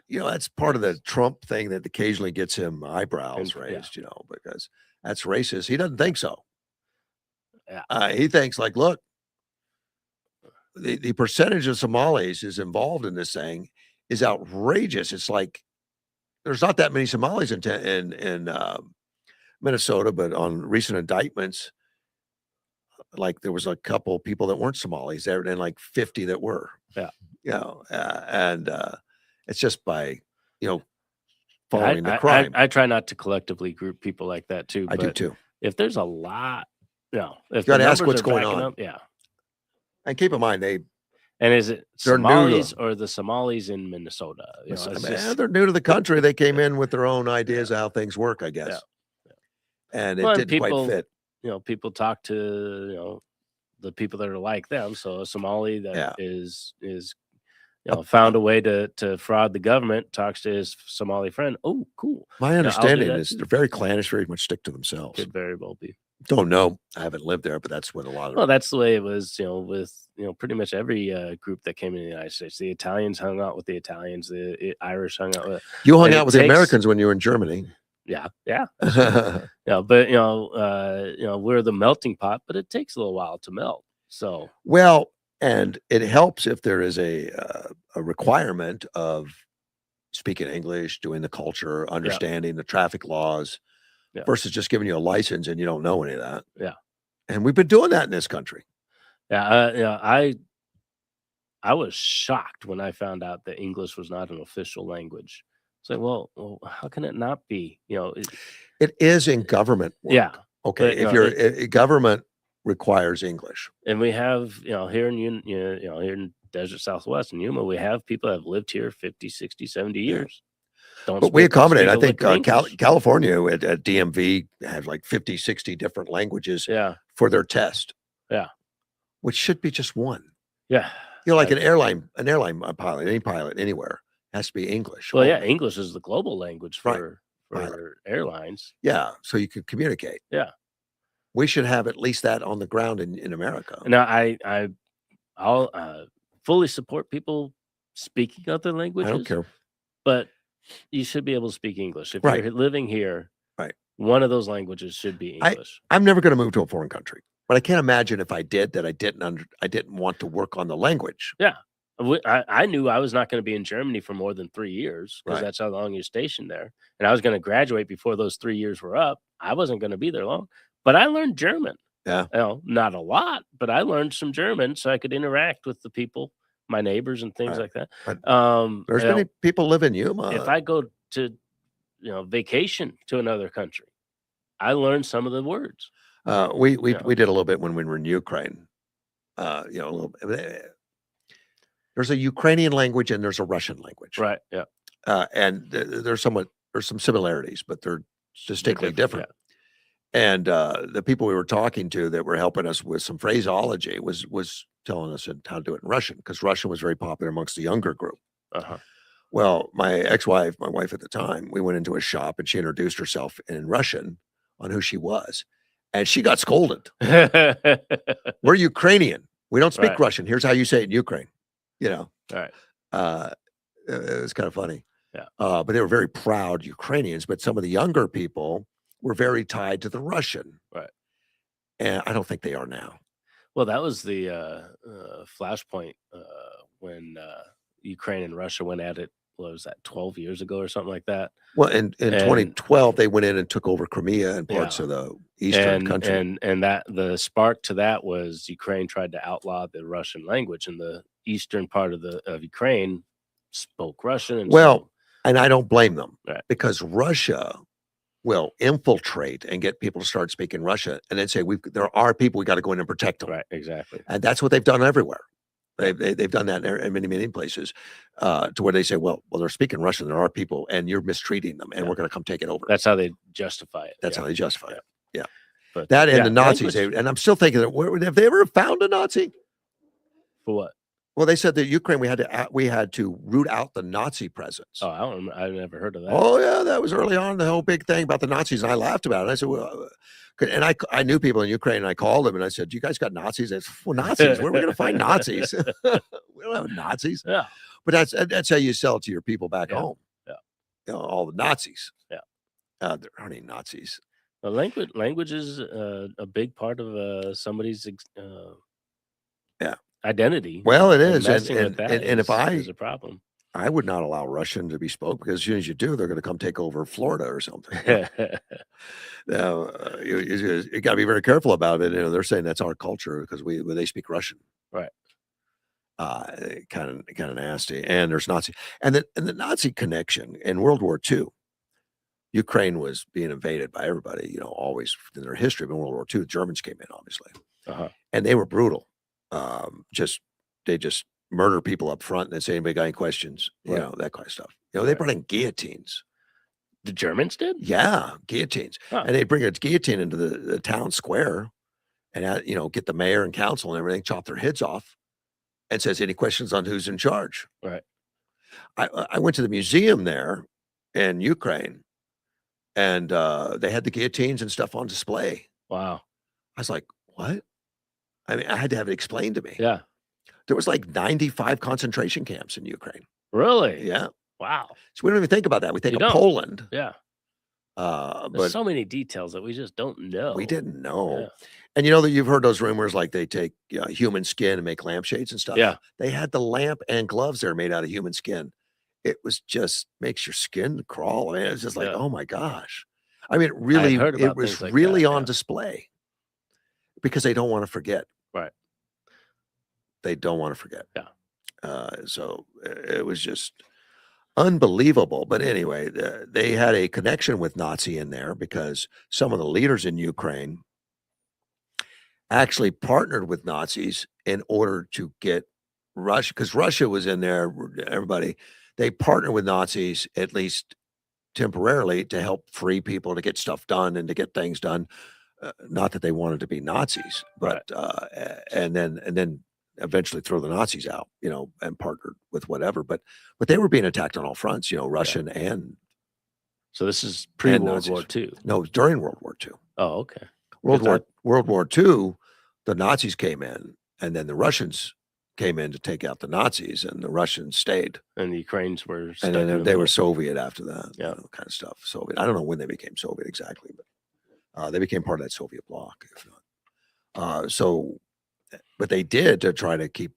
that's part of the Trump thing that occasionally gets him eyebrows raised, because that's racist. He doesn't think so. Yeah, he thinks like, look, the percentage of Somalis is involved in this thing is outrageous. It's like there's not that many Somalis in Minnesota, but on recent indictments. Like there was a couple people that weren't Somalis there, and like 50 that were. Yeah, and it's just by following the crime. I try not to collectively group people like that too. I do too. If there's a lot, if you got to ask what's going on. Up, and keep in mind and is it Somalis or the Somalis in Minnesota? They're new to the country. They came in with their own ideas of how things work, I guess. And it didn't quite fit. People talk to the people that are like them. So a Somali that is found a way to fraud the government talks to his Somali friend. Oh, cool. My understanding is they're very clannish, very much stick to themselves. Could very well be. Don't know. I haven't lived there, but that's what a lot of. Well, that's the way it was. With pretty much every group that came in the United States. The Italians hung out with the Italians. The Irish hung out with. You hung out with the Americans when you were in Germany. Yeah. But we're the melting pot, but it takes a little while to melt. So and it helps if there is a requirement of speaking English, doing the culture, understanding the traffic laws, versus just giving you a license and you don't know any of that. Yeah, and we've been doing that in this country. I was shocked when I found out that English was not an official language. It's like, well, how can it not be? It is in government work. Yeah. Okay. But, if government requires English, and we have, here in Desert Southwest in Yuma, we have people that have lived here 50, 60, 70 years. But we accommodate. I think California at DMV has like 50, 60 different languages for their test. Yeah. Which should be just one. Yeah. Like an airline pilot, any pilot anywhere. Has to be English. Well, English is the global language for airlines. Yeah, so you can communicate. Yeah, we should have at least that on the ground in America. Now, I'll fully support people speaking other languages. I don't care, but you should be able to speak English if you're living here. Right, one of those languages should be English. I'm never going to move to a foreign country, but I can't imagine if I did that I didn't want to work on the language. Yeah. I knew I was not going to be in Germany for more than 3 years because that's how long you're stationed there. And I was going to graduate before those 3 years were up. I wasn't going to be there long, but I learned German. Yeah. Not a lot, but I learned some German so I could interact with the people, my neighbors and things like that. There's many people live in Yuma. If I go to, vacation to another country, I learned some of the words. We Yeah. did a little bit when we were in Ukraine. A little bit. There's a Ukrainian language and there's a Russian language. Right. Yeah. And there's some similarities, but they're distinctly different. Yeah. And the people we were talking to that were helping us with some phraseology was telling us how to do it in Russian, because Russian was very popular amongst the younger group. Well, my ex-wife, my wife at the time, we went into a shop and she introduced herself in Russian on who she was, and she got scolded. We're Ukrainian. We don't speak Right. Russian. Here's how you say it in Ukraine. Right. It was kind of funny. Yeah. But they were very proud Ukrainians, but some of the younger people were very tied to the Russian. Right. And I don't think they are now. Well, that was the flashpoint when Ukraine and Russia went at it. What was that, 12 years ago or something like that? Well, in 2012, they went in and took over Crimea and parts of the eastern country. And that the spark to that was Ukraine tried to outlaw the Russian language, and the eastern part of Ukraine spoke Russian. And and I don't blame them, right, because Russia will infiltrate and get people to start speaking Russian, and then say there are people, we got to go in and protect them. Right, exactly. And that's what they've done everywhere. They've done that in many places, to where they say, well, they're speaking Russian. There are people, and you're mistreating them, and we're going to come take it over. That's how they justify it. That's how they justify it. Yeah. But that and the Nazis. And I'm still thinking that have they ever found a Nazi? For what? Well, they said that Ukraine, we had to root out the Nazi presence. Oh, I don't remember. I've never heard of that. Oh yeah, that was early on, the whole big thing about the Nazis, and I laughed about it. I said, well, and I knew people in Ukraine, and I called them and I said, "Do you guys got Nazis?" They said, "Well, Nazis? Where are we going to find Nazis? We don't have Nazis." Yeah, but that's how you sell it to your people back home. Yeah, all the Nazis. Yeah, there aren't any Nazis. The language is a big part of somebody's identity. Well, it is, and if is a problem. I would not allow Russian to be spoken, because as soon as you do, they're going to come take over Florida or something. Now, you got to be very careful about it. They're saying that's our culture because they speak Russian. Right. Kind of nasty. And there's Nazi, and the Nazi connection in World War II. Ukraine was being invaded by everybody, always in their history. But in World War II, the Germans came in, obviously, and they were brutal. They just murder people up front and then say, "Anybody got any questions?" Right. That kind of stuff. They brought in guillotines. The Germans did? Yeah, guillotines. And they bring a guillotine into the town square, and get the mayor and council and everything, chop their heads off, and says, "Any questions on who's in charge?" Right. I went to the museum there in Ukraine, and they had the guillotines and stuff on display. Wow. I was like, "What?" I mean, I had to have it explained to me. Yeah. There was like 95 concentration camps in Ukraine. Really? Yeah. Wow. So we don't even think about that. We think of Poland. Yeah. But there's so many details that we just don't know. We didn't know. Yeah. And that you've heard those rumors, like they take human skin and make lampshades and stuff. Yeah. They had the lamp and gloves that are made out of human skin. It was just makes your skin crawl. I mean, it's just like, oh my gosh. I mean, it was really on display, because they don't want to forget. Right. They don't want to forget. Yeah. So it was just unbelievable. But anyway, they had a connection with Nazi in there, because some of the leaders in Ukraine actually partnered with Nazis in order to get Russia, because Russia was in there. They partnered with Nazis, at least temporarily, to help free people, to get stuff done and to get things done. Not that they wanted to be Nazis, but and then eventually throw the Nazis out, and partnered with whatever. But they were being attacked on all fronts, Russian and. So this is pre-World War II. No, it was during World War II. Oh, okay. World War II, the Nazis came in, and then the Russians came in to take out the Nazis, and the Russians stayed. And the Ukrainians were. And then they were Soviet after that. Yeah, kind of stuff. Soviet. I don't know when they became Soviet exactly, but they became part of that Soviet bloc, if not. But they did, to try to keep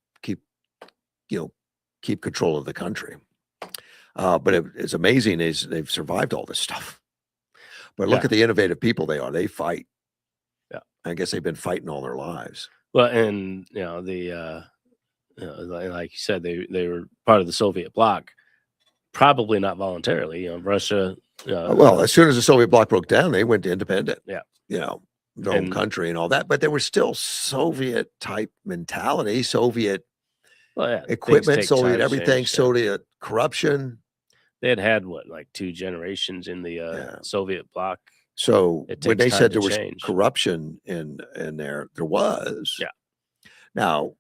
control of the country. But it's amazing is they've survived all this stuff. But look at the innovative people they are. They fight. Yeah, I guess they've been fighting all their lives. Well, and like you said, they were part of the Soviet bloc, probably not voluntarily. Russia Well, as soon as the Soviet bloc broke down, they went independent. Yeah. Their own country and all that, but there was still Soviet type mentality, Soviet equipment, Soviet everything, Soviet corruption. They had what, like 2 generations in the Soviet bloc. So when they said there was change. corruption in there was. Yeah. Now,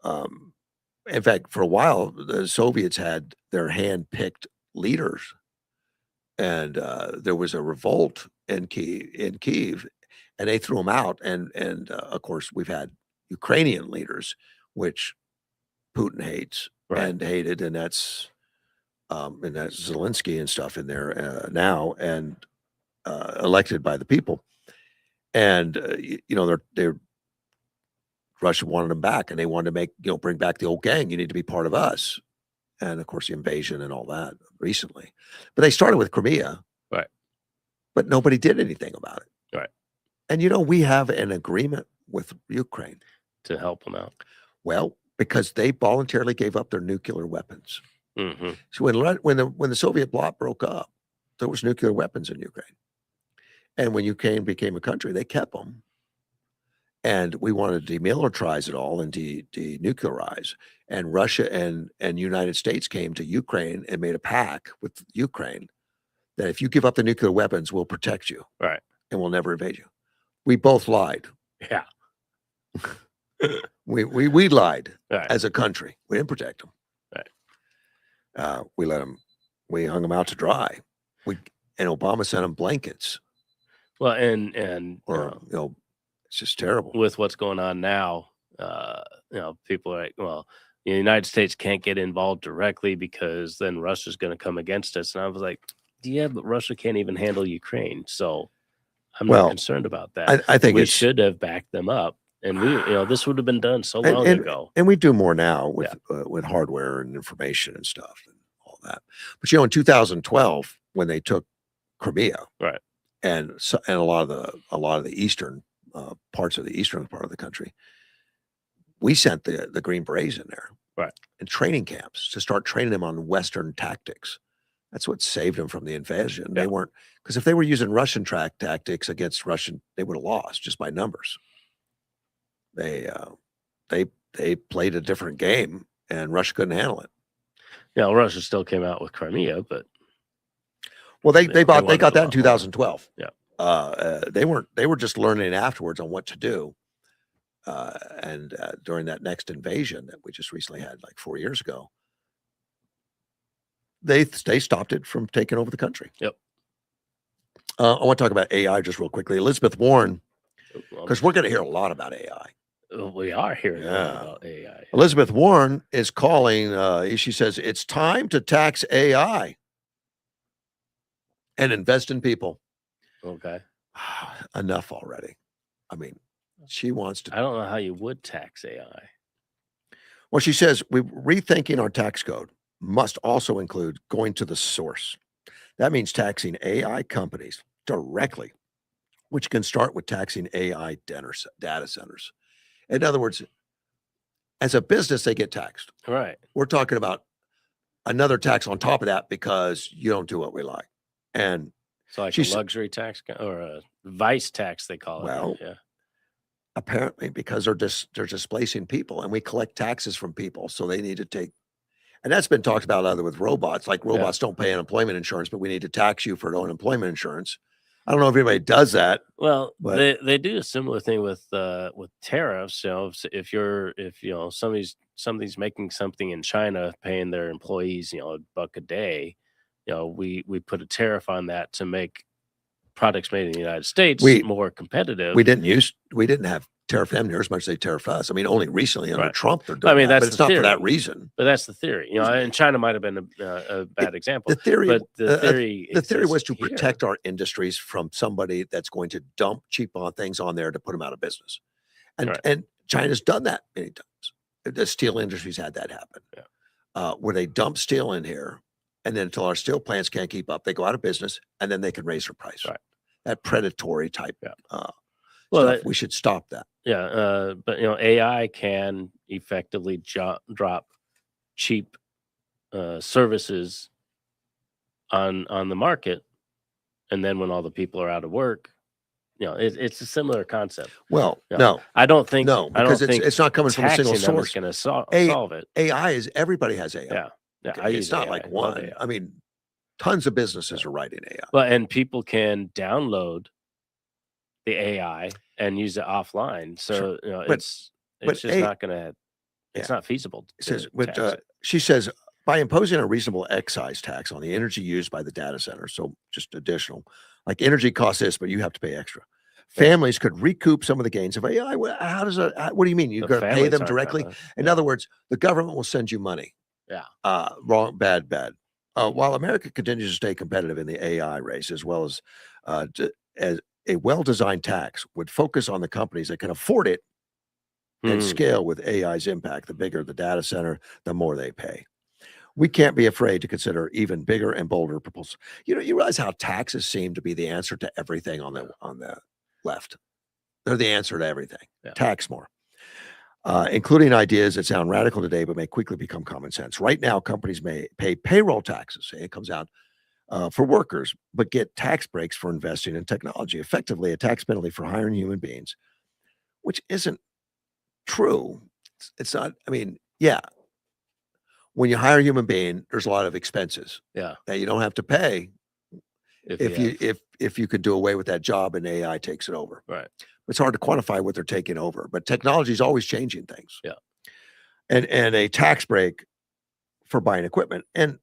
in fact, for a while, the Soviets had their hand-picked leaders, and there was a revolt in Kiev, and they threw them out. And of course, we've had Ukrainian leaders, which Putin hates and hated, and that's Zelensky and stuff in there now, and elected by the people. And they're Russia wanted them back, and they wanted to bring back the old gang. You need to be part of us. And of course, the invasion and all that recently. But they started with Crimea, right? But nobody did anything about it, right? And we have an agreement with Ukraine to help them out. Well, because they voluntarily gave up their nuclear weapons. Mm-hmm. So when the Soviet bloc broke up, there was nuclear weapons in Ukraine, and when Ukraine became a country, they kept them. And we wanted to demilitarize it all and denuclearize. And Russia and United States came to Ukraine and made a pact with Ukraine that if you give up the nuclear weapons, we'll protect you. Right. And we'll never invade you. We both lied. Yeah. we lied right. as a country. We didn't protect them. Right. We hung them out to dry. And Obama sent them blankets. Well, and it's just terrible. With what's going on now, people are like, well, the United States can't get involved directly because then Russia's going to come against us. And I was like, yeah, but Russia can't even handle Ukraine. So I'm not concerned about that. I think we should have backed them up. And this would have been done so long ago. And we do more now with hardware and information and stuff and all that. But in 2012, when they took Crimea, right, and a lot of the eastern parts of the eastern part of the country, we sent the Green Berets in there, right, in training camps to start training them on Western tactics. That's what saved them from the invasion. Yeah. They weren't, because if they were using Russian tactics against Russian, they would have lost just by numbers. They played a different game, and Russia couldn't handle it. Yeah, Russia still came out with Crimea, but they got that in 2012. Yeah. They were just learning afterwards on what to do. And during that next invasion that we just recently had like 4 years ago, they stopped it from taking over the country. Yep. I want to talk about AI just real quickly. Elizabeth Warren, because we're going to hear a lot about AI. We are hearing a lot about AI. Elizabeth Warren is calling, she says, it's time to tax AI and invest in people. Okay. Enough already. I mean, she wants to. I don't know how you would tax AI. Well, she says we're rethinking our tax code must also include going to the source. That means taxing AI companies directly, which can start with taxing AI data centers. In other words, as a business, they get taxed. Right. We're talking about another tax on top of that because you don't do what we like. And so like a luxury tax or a vice tax, they call it. Well, yeah. Apparently because they're displacing people, and we collect taxes from people. So they need to take, and that's been talked about other with robots, like robots don't pay unemployment insurance, but we need to tax you for unemployment insurance. I don't know if anybody does that. Well, but they do a similar thing with tariffs. If somebody's making something in China, paying their employees, $1 a day, we put a tariff on that to make products made in the United States more competitive. We didn't have tariff them near as much as they tariff us. I mean, only recently under Trump they're doing that, but it's not for that reason. But that's the theory. And China might have been a bad example. The theory, but the theory was to protect our industries from somebody that's going to dump cheap things on there to put them out of business. And China's done that many times. The steel industry's had that happen. Yeah. Where they dump steel in here, and then until our steel plants can't keep up, they go out of business, and then they can raise their price. Right. That predatory type well, stuff. We should stop that. Yeah, but AI can effectively drop cheap services on the market and then when all the people are out of work, it's a similar concept. Well, Yeah. no, I don't think because it's not coming from a single source. Going to solve it. AI is everybody has AI. Yeah, It's not like one. I mean, tons of businesses are writing AI. Well, and people can download the AI and use it offline. So it's just not going to. It's not feasible. She says, by imposing a reasonable excise tax on the energy used by the data center, so just additional, like energy costs this, but you have to pay extra. Families could recoup some of the gains of AI. How does that? What do you mean? You're going to pay them directly? In other words, the government will send you money. Yeah. Wrong. Bad. While America continues to stay competitive in the AI race, as well as a well-designed tax would focus on the companies that can afford it and scale with AI's impact. The bigger the data center, the more they pay. We can't be afraid to consider even bigger and bolder proposals. You realize how taxes seem to be the answer to everything on the left. They're the answer to everything. Yeah. Tax more, including ideas that sound radical today but may quickly become common sense. Right now, companies may pay payroll taxes. It comes out for workers, but get tax breaks for investing in technology. Effectively, a tax penalty for hiring human beings, which isn't true. It's not. I mean, yeah. When you hire a human being, there's a lot of expenses. Yeah. That you don't have to pay if you could do away with that job and AI takes it over. Right. It's hard to quantify what they're taking over, but technology is always changing things. Yeah. And a tax break for buying equipment. And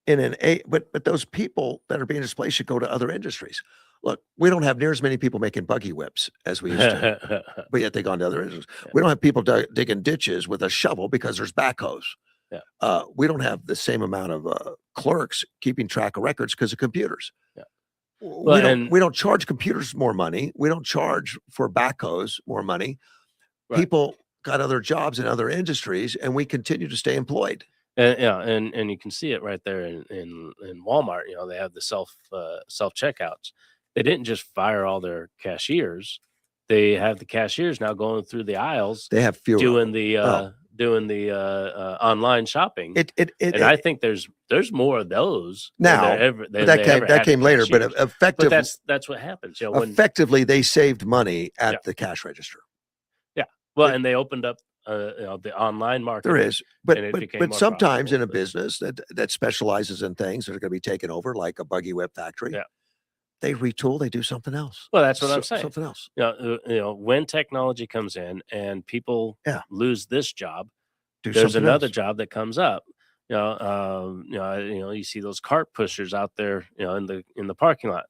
but those people that are being displaced should go to other industries. Look, we don't have near as many people making buggy whips as we used to, but yet they've gone to other industries. Yeah. We don't have people digging ditches with a shovel because there's backhoes. Yeah. We don't have the same amount of clerks keeping track of records because of computers. Yeah. We don't charge computers more money. We don't charge for backhoes more money. Right. People got other jobs in other industries, and we continue to stay employed. And you can see it right there in Walmart. They have the self checkouts. They didn't just fire all their cashiers. They have the cashiers now going through the aisles. They have fewer doing the online shopping. I think there's more of those now. That came later, but effectively, that's what happens. Effectively, they saved money at the cash register. Yeah, well, and they opened up the online market. There is, but sometimes in a business that specializes in things that are going to be taken over, like a buggy whip factory. Yeah. They retool, they do something else. Well, that's what I'm saying. Something else. When technology comes in and people lose this job, there's another job that comes up. You see those cart pushers out there, in the parking lot.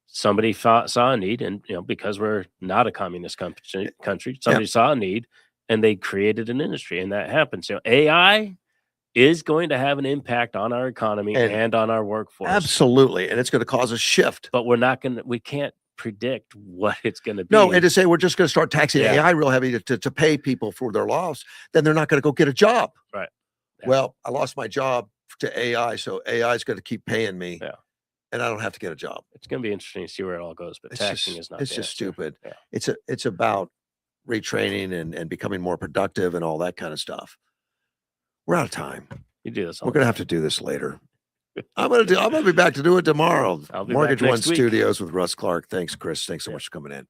Somebody saw a need, and because we're not a communist country, somebody saw a need, and they created an industry, and that happens. AI is going to have an impact on our economy and on our workforce. Absolutely. And it's going to cause a shift. But we can't predict what it's going to be. No, and to say we're just going to start taxing AI real heavy to pay people for their loss, then they're not going to go get a job. Right. Yeah. Well, I lost my job to AI, so AI is going to keep paying me. Yeah. And I don't have to get a job. It's going to be interesting to see where it all goes, but taxing is not. It's just stupid. Yeah. It's about retraining and becoming more productive and all that kind of stuff. We're out of time. You do this. We're going to have to do this later. I'm going to be back to do it tomorrow. I'll be Mortgage back One next week. Studios with Russ Cark. Thanks, Chris. Thanks so much for coming in.